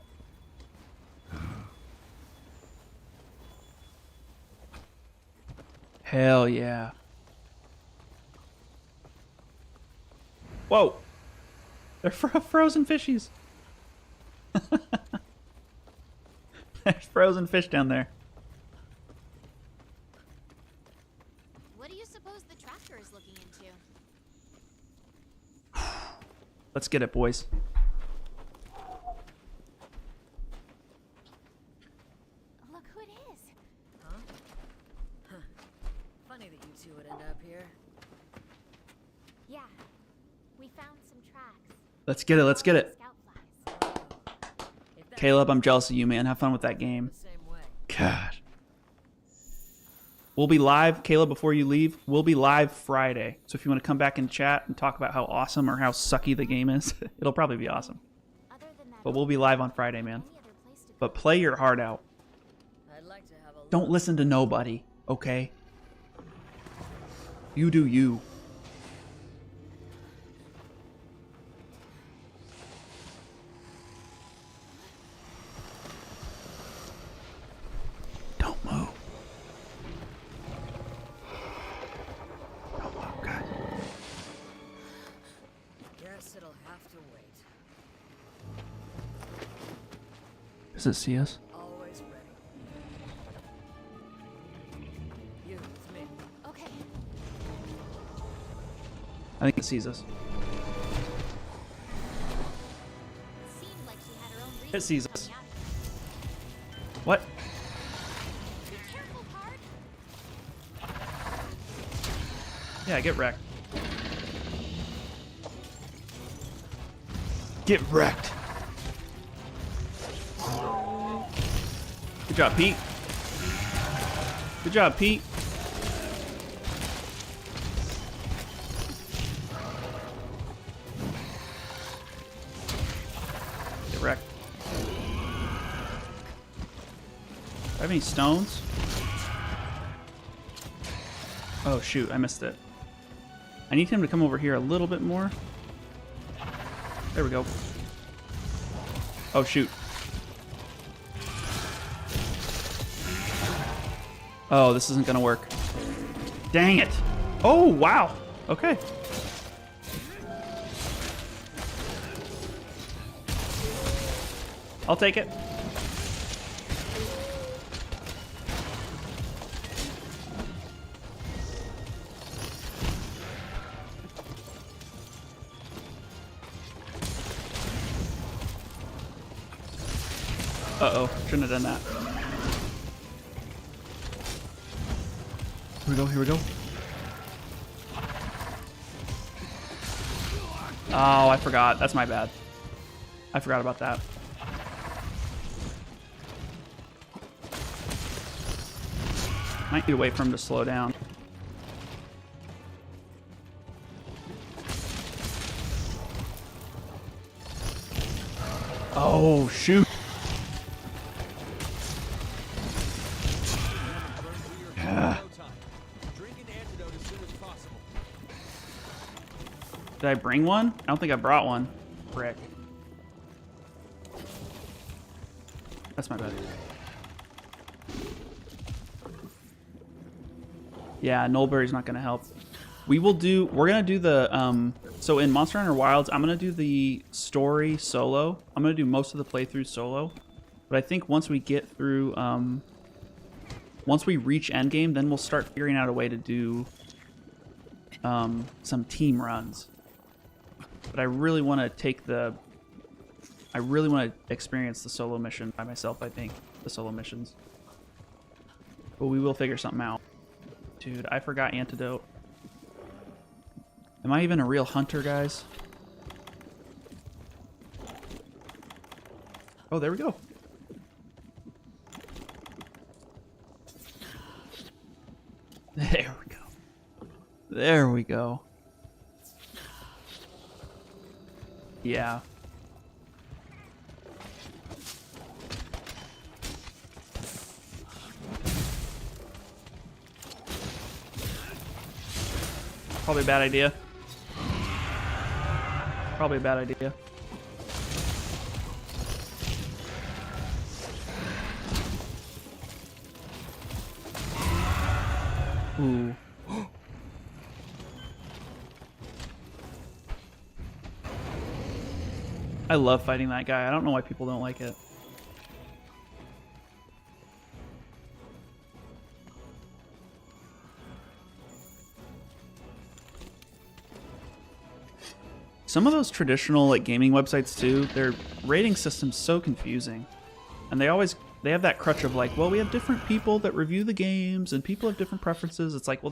Hell yeah. Whoa. They're frozen fishies. There's frozen fish down there. What do you suppose the tractor is looking into? Let's get it, boys. Look who it is. Huh? Huh. Funny that you two would end up here. Yeah, we found some tracks. Let's get it. Let's get it. Scout flies. If that Caleb, I'm jealous of you, man. Have fun with that game. the same way. God. We'll be live, Caleb, before you leave. We'll be live Friday. So if you want to come back and chat and talk about how awesome or how sucky the game is, it'll probably be awesome. Other than that, But we'll be live on Friday, man. any other place to But play your heart out. I'd like to have a Don't look. listen to nobody, okay? You do you. Don't move. Don't move, guys. Guess it'll have to wait. Does it see us? Always ready. You with me. Okay. I think it sees us. Seemed like she had her own It reasons sees for us. coming out here. What? Be careful, Card. Yeah, get wrecked. Get wrecked. Good job, Pete. Good job, Pete. Get wrecked. Do I have any stones? Oh shoot, I missed it. I need him to come over here a little bit more. There we go. Oh shoot. Oh, this isn't gonna work. Dang it. Oh, wow. Okay. I'll take it. Uh-oh, shouldn't have done that. Here we go, here we go. Oh, I forgot. That's my bad. I forgot about that. Might need to wait for him to slow down. Oh, shoot. Yeah. Drink an antidote as soon Did I bring one? I don't think I brought one. Frick. That's my bad. Yeah, Nullberry's not going to help. We're going to do the, so in Monster Hunter Wilds, I'm going to do the story solo. I'm going to do most of the playthrough solo. But I think once we get through, once we reach endgame, then we'll start figuring out a way to do some team runs. But I really want to experience the solo mission by myself, I think. The solo missions. But we will figure something out. Dude, I forgot Antidote. Am I even a real hunter, guys? Oh, there we go. There we go. There we go. Yeah. Probably a bad idea. Probably a bad idea. Ooh. I love fighting that guy. I don't know why people don't like it. Some of those traditional like gaming websites too, their rating system's so confusing. And they have that crutch of like, well, we have different people that review the games and people have different preferences. It's like, well,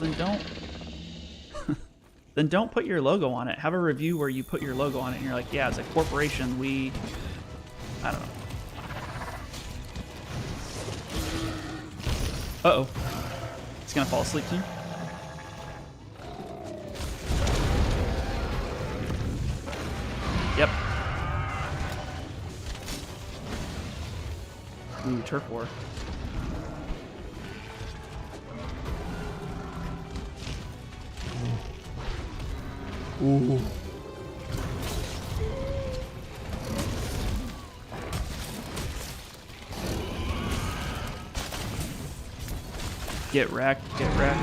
then don't put your logo on it. Have a review where you put your logo on it and you're like, yeah, as a corporation, I don't know. Uh-oh. He's gonna fall asleep soon. Yep. Ooh, turf war. Ooh. Get wrecked, get wrecked.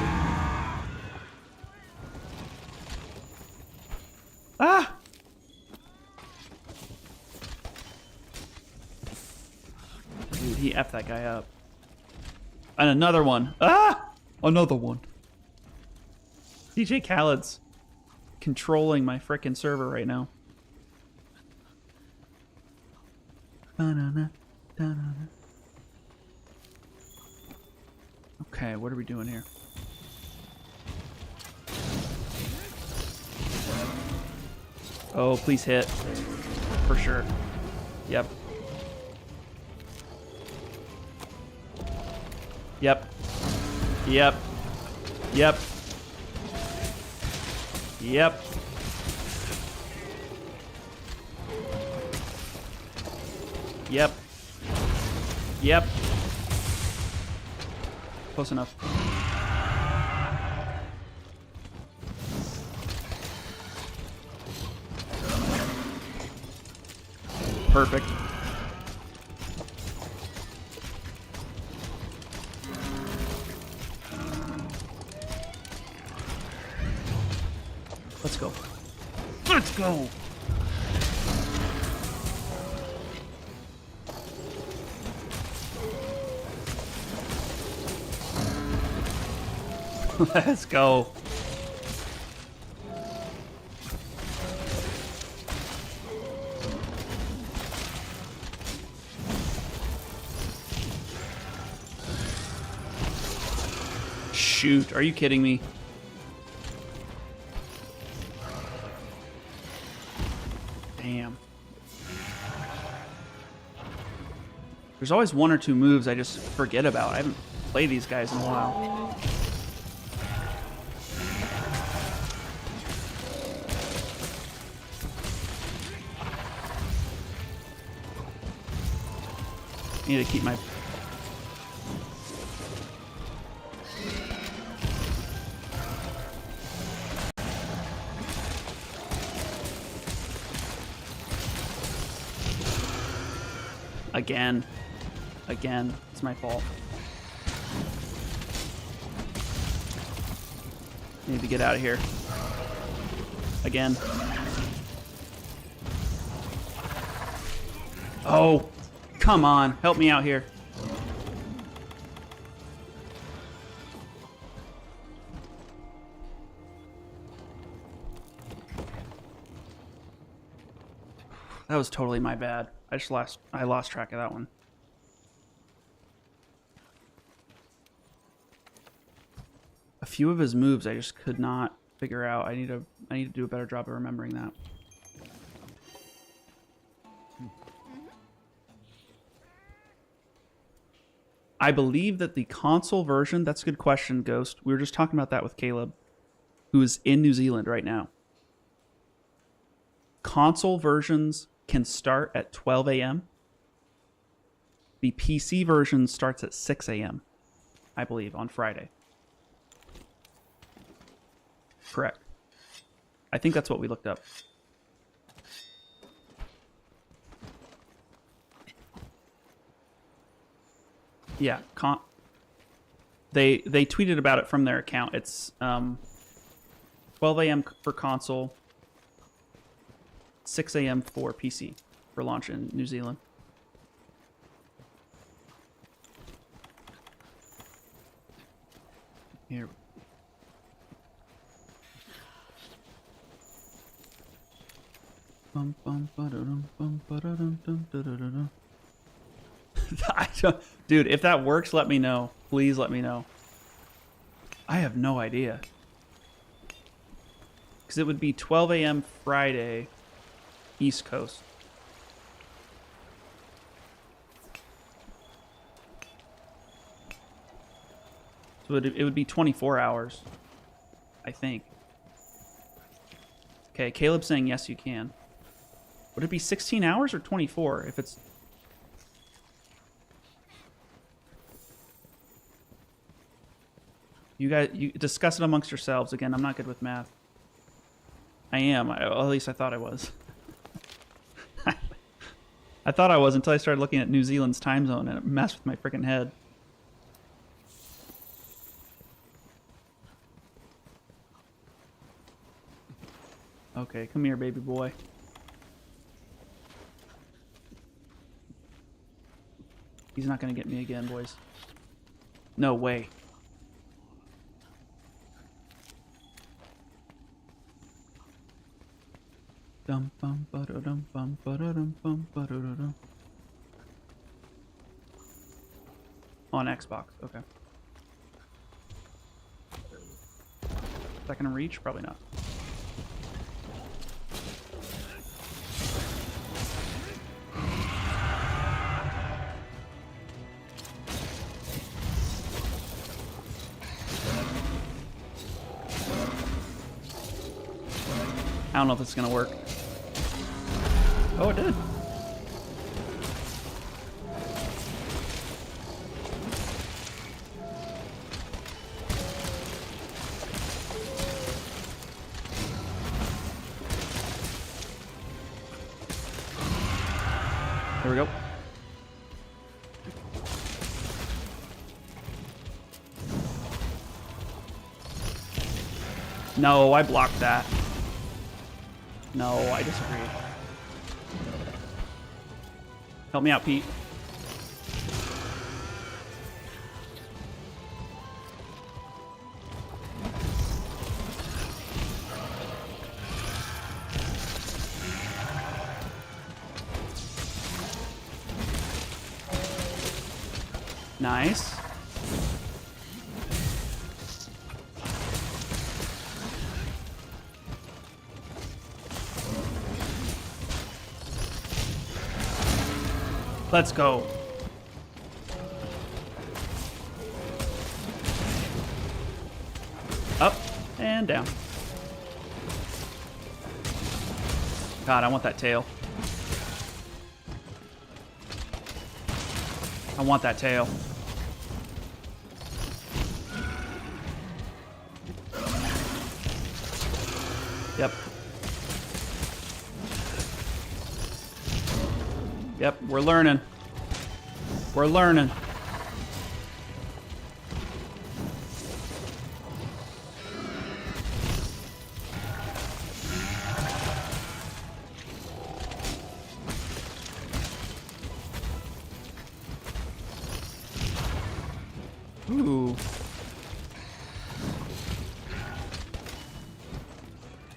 Ah! Dude, he effed that guy up. And another one. Ah! Another one. DJ Khaled's controlling my frickin' server right now. Okay, what are we doing here? Oh, please hit. For sure. Yep. Yep. Yep. Yep. Yep. Yep. Yep. Close enough. Perfect. Let's go. Let's go. Let's go. Shoot, are you kidding me? Damn. There's always one or two moves I just forget about. I haven't played these guys in a while. I need to keep my... Again. Again. It's my fault. Need to get out of here. Again. Oh, come on. Help me out here. That was totally my bad. I lost track of that one. A few of his moves I just could not figure out. I need to do a better job of remembering that. I believe that the console version, that's a good question, Ghost. We were just talking about that with Caleb, who is in New Zealand right now. Console versions can start at 12 a.m. The PC version starts at 6 a.m., I believe, on Friday. Correct. I think that's what we looked up. Yeah, they tweeted about it from their account. It's 12 a.m. for console, 6 a.m. for PC for launch in New Zealand. Here. Dude, if that works, let me know. Please let me know. I have no idea. Because it would be 12 a.m. Friday, East Coast. So it would be 24 hours, I think. Okay, Caleb's saying yes, you can. Would it be 16 hours or 24 if it's... You guys, you discuss it amongst yourselves. Again, I'm not good with math. I am. At least I thought I was. I thought I was until I started looking at New Zealand's time zone and it messed with my freaking head. Okay, come here, baby boy. He's not gonna get me again, boys. No way. Dum bum ba dum bum ba dum bum ba dum. On Xbox, okay. Is that gonna reach? Probably not. I don't know if it's gonna work. Oh, it did. There we go. No, I blocked that. No, I disagree. Help me out, Pete. Nice. Let's go. Up and down. God, I want that tail. I want that tail. Yep. Yep, we're learning. We're learning. Ooh.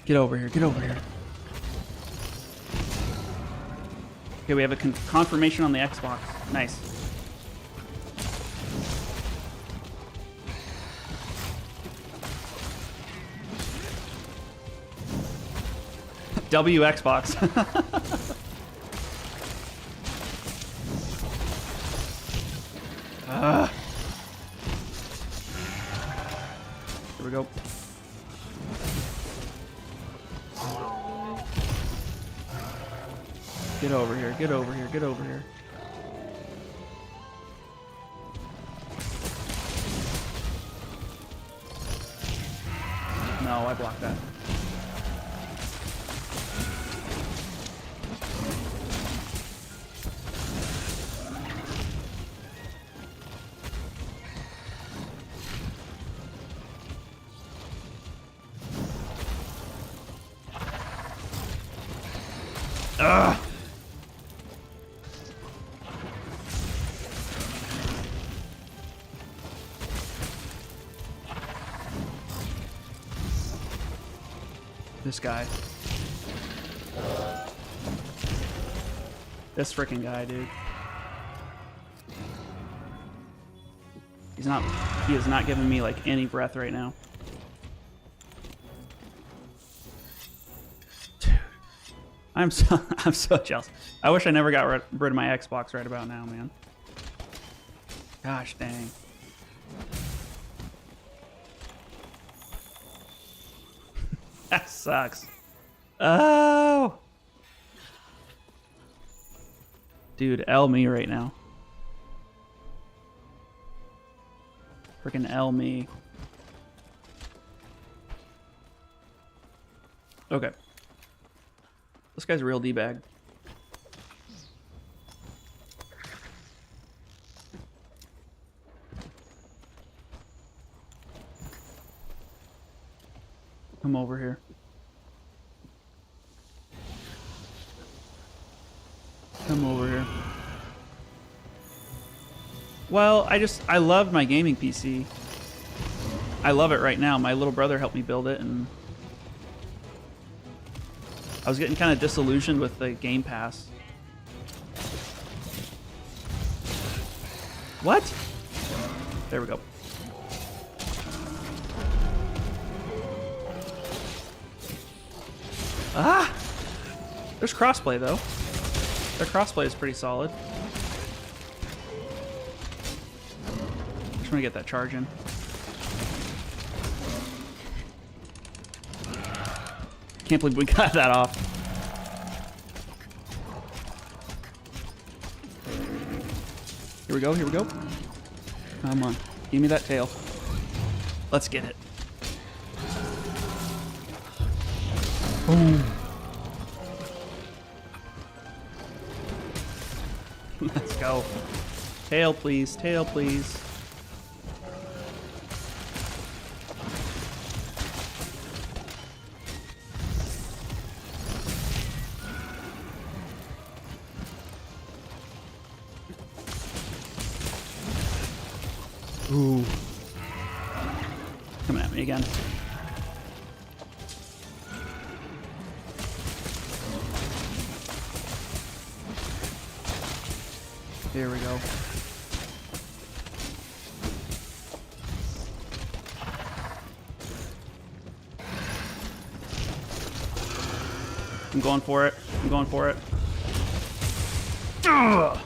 Get over here, get over here. Okay, we have a confirmation on the Xbox. Nice. W Xbox. Here we go. Get over here, get over here, get over here. No, I blocked that. Ugh. This guy. This freaking guy, dude. He is not giving me like any breath right now. Dude. I'm so jealous. I wish I never got rid of my Xbox right about now, man. Gosh dang. That sucks. Oh. Dude, L me right now. Freaking L me. Okay. This guy's a real D-bag. Come over here. Come over here. Well, I loved my gaming PC. I love it right now. My little brother helped me build it, and I was getting kind of disillusioned with the Game Pass. What? There we go. Ah! There's crossplay, though. Their crossplay is pretty solid. Just want to get that charge in. Can't believe we got that off. Here we go, here we go. Come on. Give me that tail. Let's get it. Boom. Let's go. Tail, please. Tail, please. Ooh. Coming at me again. Here we go. I'm going for it. I'm going for it. Ugh!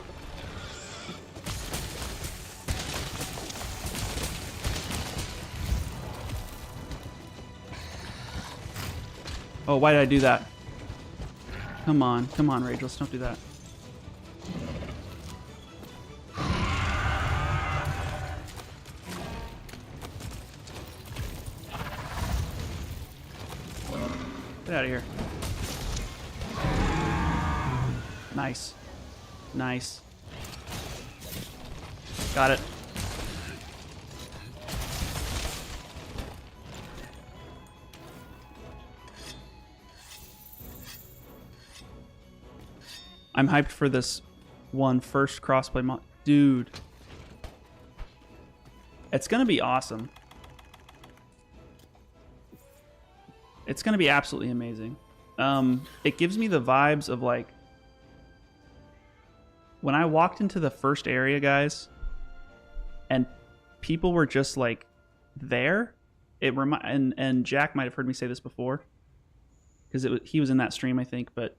Oh, why did I do that? Come on, Rageless, don't do that. Get out of here. Nice. Nice. Got it. I'm hyped for this one first crossplay mod. Dude. It's going to be awesome. It's going to be absolutely amazing. It gives me the vibes of like when I walked into the first area, guys, and people were just like there. And Jack might have heard me say this before because he was in that stream, I think. But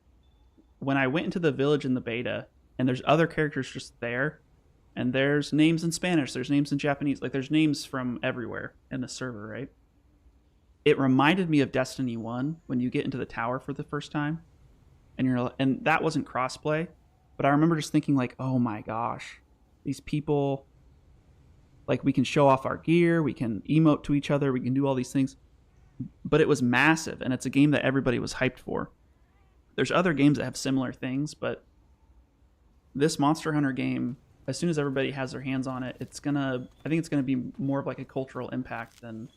when I went into the village in the beta, and there's other characters just there, and there's names in Spanish, there's names in Japanese, like there's names from everywhere in the server, right? It reminded me of Destiny 1 when you get into the tower for the first time, and that wasn't crossplay, but I remember just thinking like, oh my gosh, these people, like we can show off our gear, we can emote to each other, we can do all these things, but it was massive, and it's a game that everybody was hyped for. There's other games that have similar things, but this Monster Hunter game, as soon as everybody has their hands on it, I think it's gonna be more of like a cultural impact than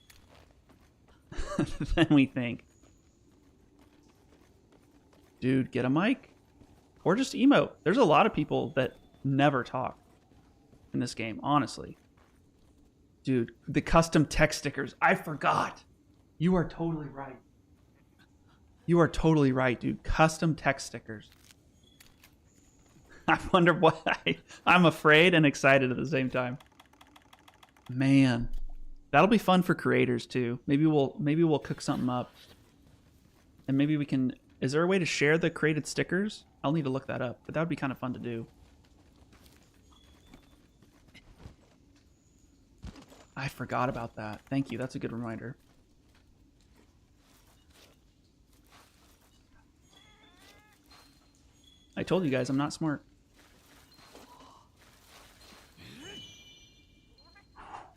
than we think. Dude, get a mic. Or just emote. There's a lot of people that never talk in this game, honestly. Dude, the custom text stickers. I forgot. You are totally right. You are totally right, dude. Custom text stickers. I wonder why. I'm afraid and excited at the same time. Man. That'll be fun for creators too. Maybe we'll cook something up. And maybe we can... Is there a way to share the created stickers? I'll need to look that up, but that would be kind of fun to do. I forgot about that. Thank you. That's a good reminder. I told you guys I'm not smart.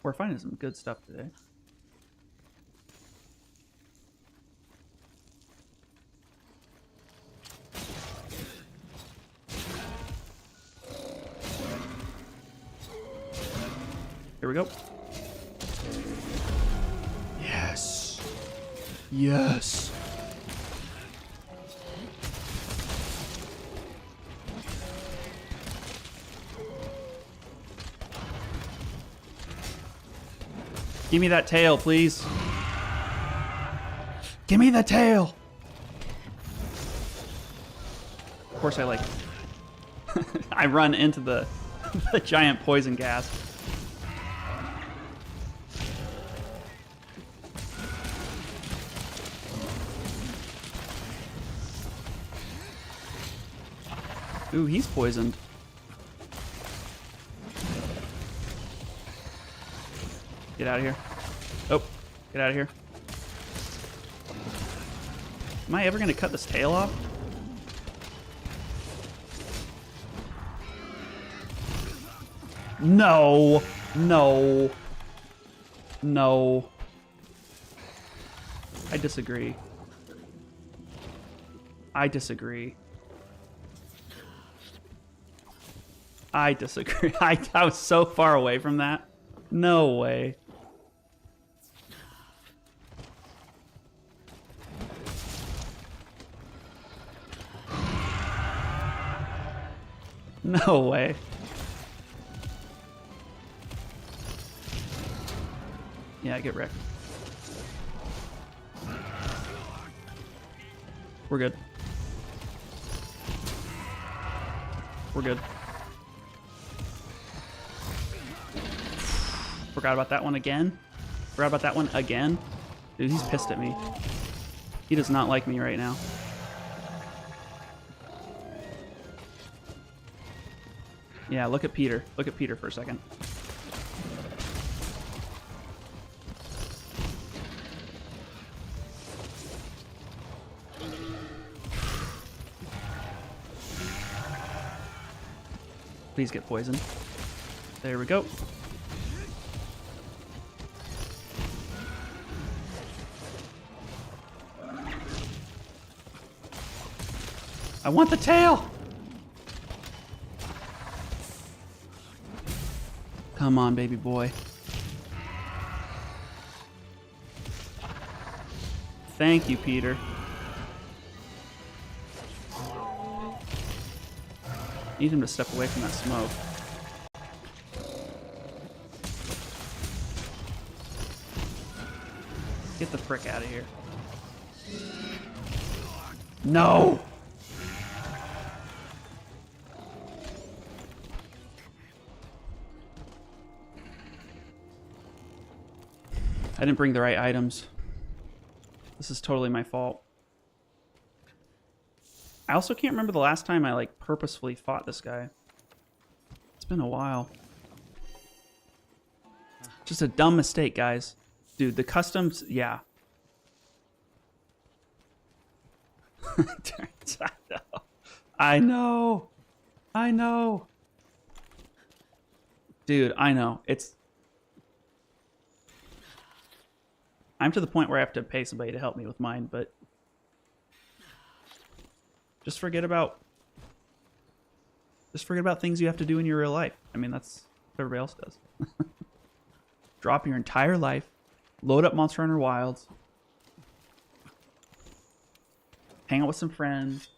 We're finding some good stuff today. Here we go. Yes. Yes. Give me that tail, please. Give me the tail. Of course, I like. I run into the giant poison gas. Ooh, he's poisoned. Get out of here. Oh, get out of here. Am I ever going to cut this tail off? No. No. No. I disagree. I disagree. I disagree. I was so far away from that. No way. No way. Yeah, get wrecked. We're good. We're good. Forgot about that one again. Forgot about that one again. Dude, he's pissed at me. He does not like me right now. Yeah, look at Peter. Look at Peter for a second. Please get poisoned. There we go. I want the tail! Come on, baby boy. Thank you, Peter. Need him to step away from that smoke. Get the frick out of here. No! I didn't bring the right items. This is totally my fault. I also can't remember the last time I like purposefully fought this guy. It's been a while. Just a dumb mistake, guys. Dude, the customs, yeah. I know. I know. Dude, I know. I'm to the point where I have to pay somebody to help me with mine, but just forget about things you have to do in your real life. I mean, that's what everybody else does. Drop your entire life, load up Monster Hunter Wilds, hang out with some friends,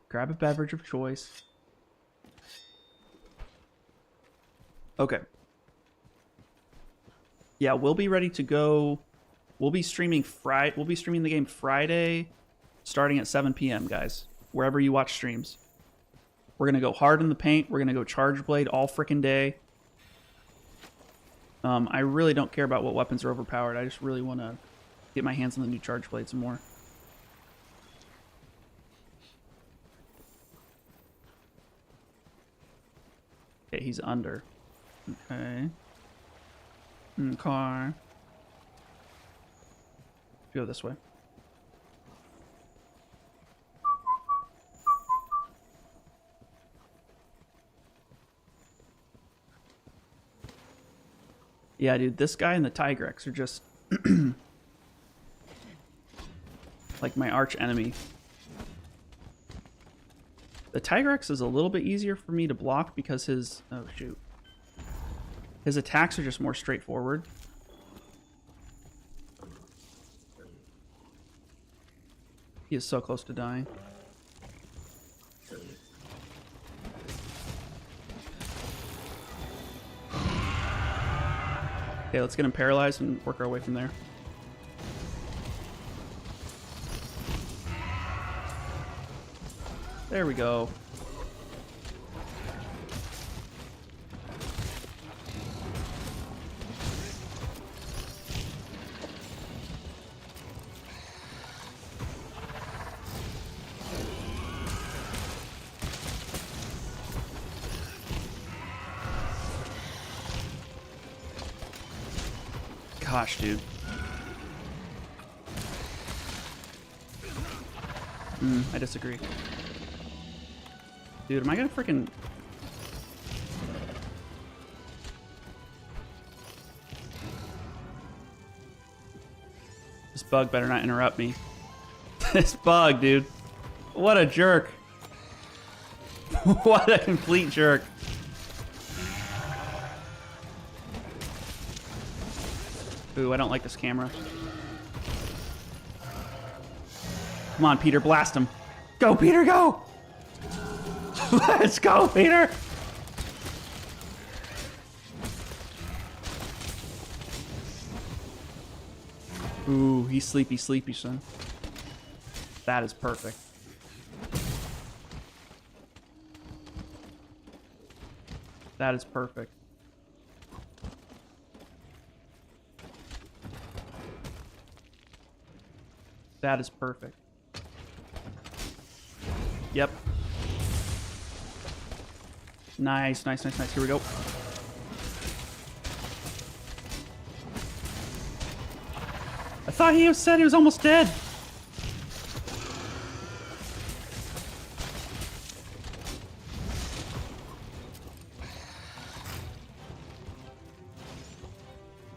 grab a beverage of choice. Okay. Yeah, we'll be ready to go. We'll be streaming the game Friday, starting at 7 p.m., guys. Wherever you watch streams. We're going to go hard in the paint. We're going to go Charge Blade all freaking day. I really don't care about what weapons are overpowered. I just really want to get my hands on the new Charge Blade some more. Okay, he's under. Okay. Car. Go this way. Yeah, dude, this guy and the Tigrex are just like my arch enemy. The Tigrex is a little bit easier for me to block because his his attacks are just more straightforward. He is so close to dying. Okay, let's get him paralyzed and work our way from there. There we go. Gosh, dude. I disagree. Dude, am I gonna freaking... This bug better not interrupt me. This bug, dude. What a jerk. What a complete jerk. Ooh, I don't like this camera. Come on, Peter, blast him. Go, Peter, go! Let's go, Peter! Ooh, he's sleepy, sleepy, son. That is perfect. That is perfect. That is perfect. Yep. Nice, nice, nice, nice. Here we go. I thought he said he was almost dead.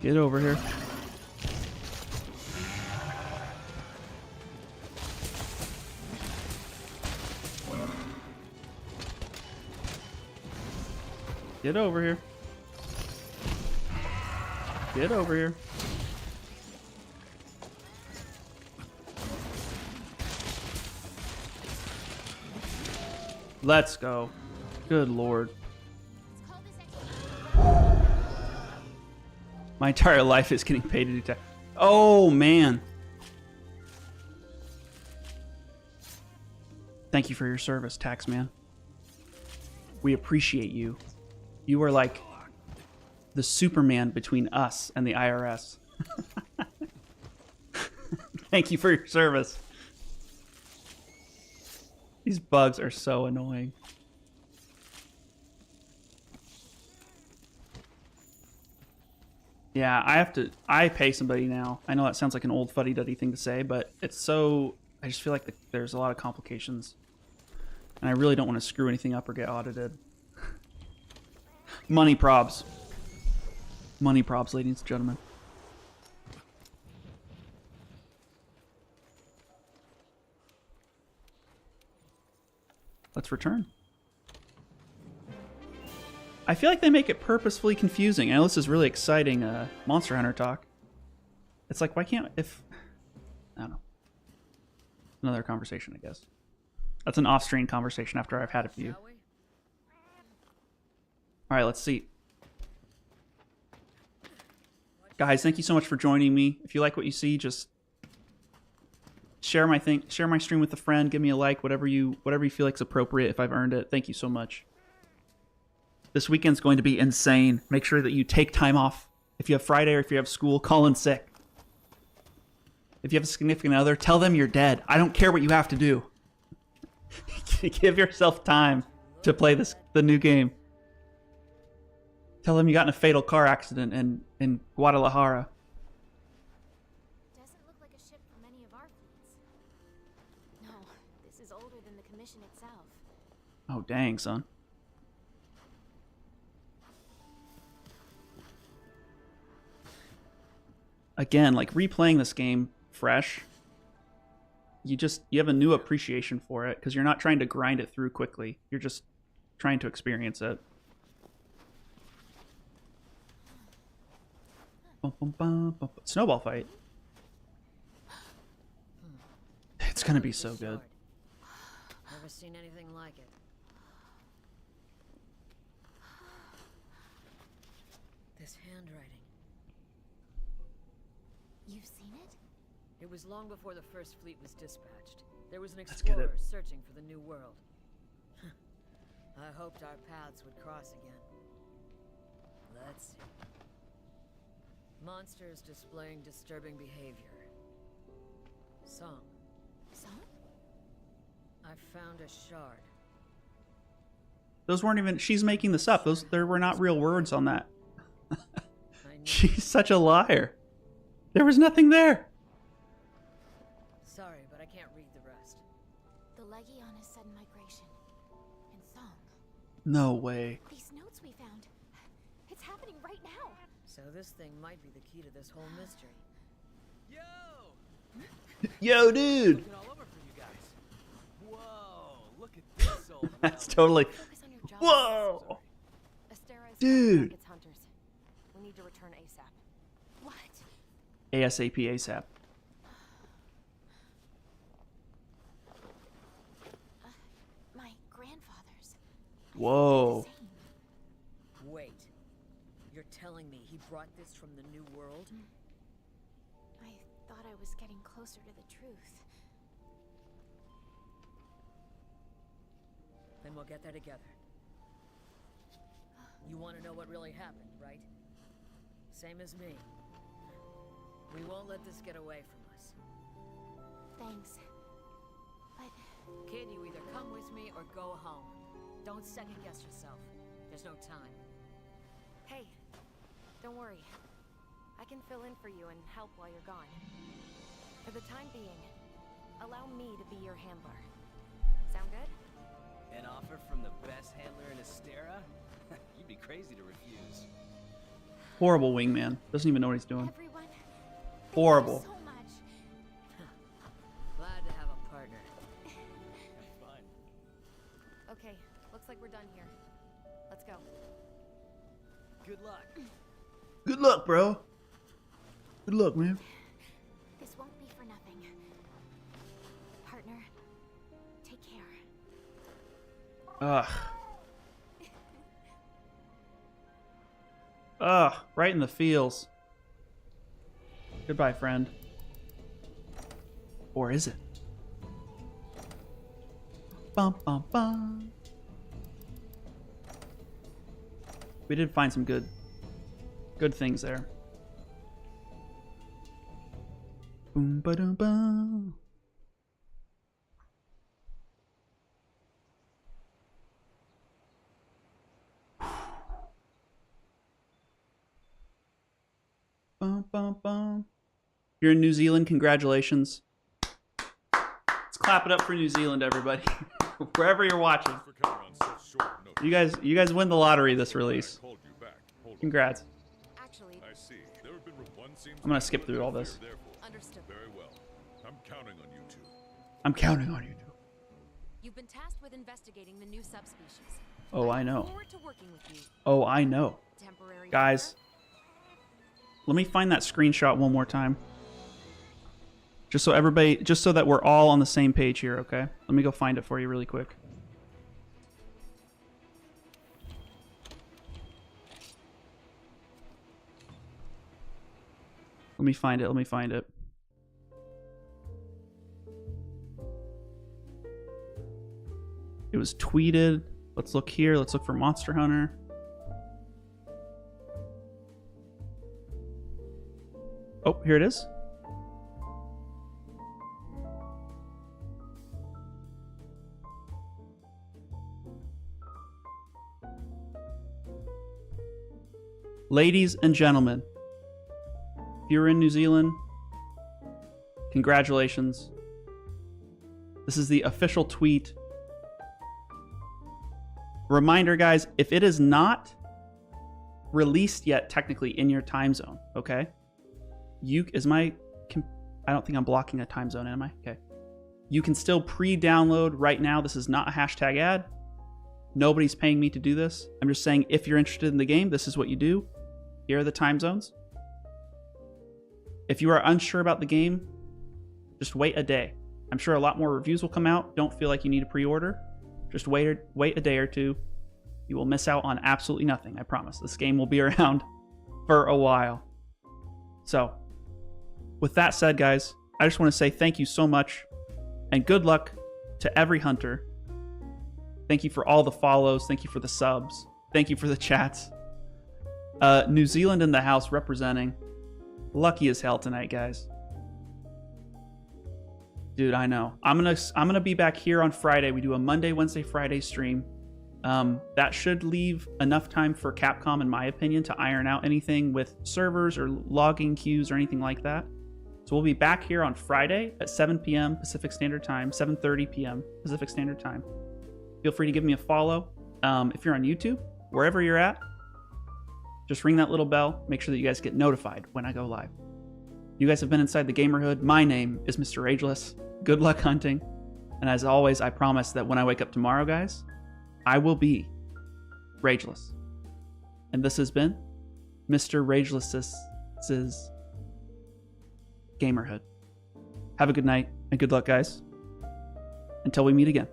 Get over here. Get over here. Get over here. Let's go. Good lord. My entire life is getting paid to do tax. Oh, man. Thank you for your service, Taxman. We appreciate you. You are like the Superman between us and the IRS. Thank you for your service. These bugs are so annoying. Yeah, I pay somebody now. I know that sounds like an old fuddy-duddy thing to say, but it's so, I just feel like there's a lot of complications. And I really don't want to screw anything up or get audited. Money probs. Money probs, ladies and gentlemen. Let's return. I feel like they make it purposefully confusing. I know this is really exciting Monster Hunter talk. It's like, why can't, if... I don't know. Another conversation, I guess. That's an off-screen conversation after I've had a few. Alright, let's see. Guys, thank you so much for joining me. If you like what you see, just share my stream with a friend, give me a like, whatever you feel like is appropriate if I've earned it. Thank you so much. This weekend's going to be insane. Make sure that you take time off. If you have Friday or if you have school, call in sick. If you have a significant other, tell them you're dead. I don't care what you have to do. Give yourself time to play the new game. Tell them you got in a fatal car accident in Guadalajara. Doesn't look like a ship from any of our fleets. No, this is older than the commission itself. Oh, dang, son. Again, like replaying this game fresh, you have a new appreciation for it because you're not trying to grind it through quickly. You're just trying to experience it. Snowball fight. It's gonna be so good. Never seen anything like it. This handwriting. You've seen it? It was long before the first fleet was dispatched. There was an explorer searching for the new world. I hoped our paths would cross again. Let's see. Monsters displaying disturbing behavior. Song. Song? I found a shard. Those weren't even... She's making this up. There were not real words on that. She's such a liar. There was nothing there. Sorry, but I can't read the rest. The Legion is sudden migration. And Song. No way. These notes we found. It's happening right now. So this thing might be the key to this whole mystery. Yo, dude. Looking all over for you guys. Whoa, look at this old That's totally... Focus on your job. Whoa. Astera is Dude. its hunters. We need to return ASAP. What? ASAP ASAP. My grandfather's. Whoa. Wait. You're telling me he brought this from the new world? I thought I was getting closer to the truth. Then we'll get there together. You want to know what really happened, right? Same as me. We won't let this get away from us. Thanks. But... Kid, you either come with me or go home. Don't second guess yourself. There's no time. Hey, don't worry. I can fill in for you and help while you're gone. For the time being, allow me to be your handler. Sound good? An offer from the best handler in Astera? You'd be crazy to refuse. Horrible wingman. Doesn't even know what he's doing. Everyone, Horrible. thank you so much. Glad to have a partner. Have fun. Okay, looks like we're done here. Let's go. Good luck. Good luck, bro. Good luck, man. This won't be for nothing. Partner, take care. Ugh. Ugh, right in the feels. Goodbye, friend. Or is it? Bum, bum, bum. We did find some good things there. Boom, ba dum, bum. Bum, bum, bum. You're in New Zealand, congratulations. Let's clap it up for New Zealand, everybody. Wherever you're watching. You guys win the lottery this release. Congrats. Actually, I'm gonna skip through all this. understood. Very well. I'm counting on you two. I'm counting on you too. You've been tasked with investigating the new subspecies. Oh, I look know. forward to working with you. Oh, I know. Temporary Guys, let me find that screenshot one more time. Just so that we're all on the same page here, okay? Let me go find it for you really quick. Let me find it. It was tweeted. Let's look here. Let's look for Monster Hunter. Oh, here it is. Ladies and gentlemen, if you're in New Zealand, congratulations. This is the official tweet. Reminder, guys, if it is not released yet technically in your time zone, okay? I don't think I'm blocking a time zone, am I? Okay. You can still pre-download right now. This is not a hashtag ad. Nobody's paying me to do this. I'm just saying if you're interested in the game, this is what you do. Here are the time zones. If you are unsure about the game, just wait a day. I'm sure a lot more reviews will come out. Don't feel like you need to pre-order. Just wait a day or two. You will miss out on absolutely nothing, I promise. This game will be around for a while. So, with that said, guys, I just want to say thank you so much and good luck to every hunter. Thank you for all the follows. Thank you for the subs. Thank you for the chats. New Zealand in the house representing. Lucky as hell tonight, guys. Dude, I know. I'm gonna be back here on Friday. We do a Monday, Wednesday, Friday stream. That should leave enough time for Capcom, in my opinion, to iron out anything with servers or logging queues or anything like that. So we'll be back here on Friday at 7 p.m. Pacific Standard Time, 7:30 p.m. Pacific Standard Time. Feel free to give me a follow. If you're on YouTube, wherever you're at, just ring that little bell. Make sure that you guys get notified when I go live. You guys have been inside the Gamerhood. My name is MrRageless. Good luck hunting. And as always, I promise that when I wake up tomorrow, guys, I will be Rageless. And this has been MrRageless's Gamerhood. Have a good night and good luck, guys. Until we meet again.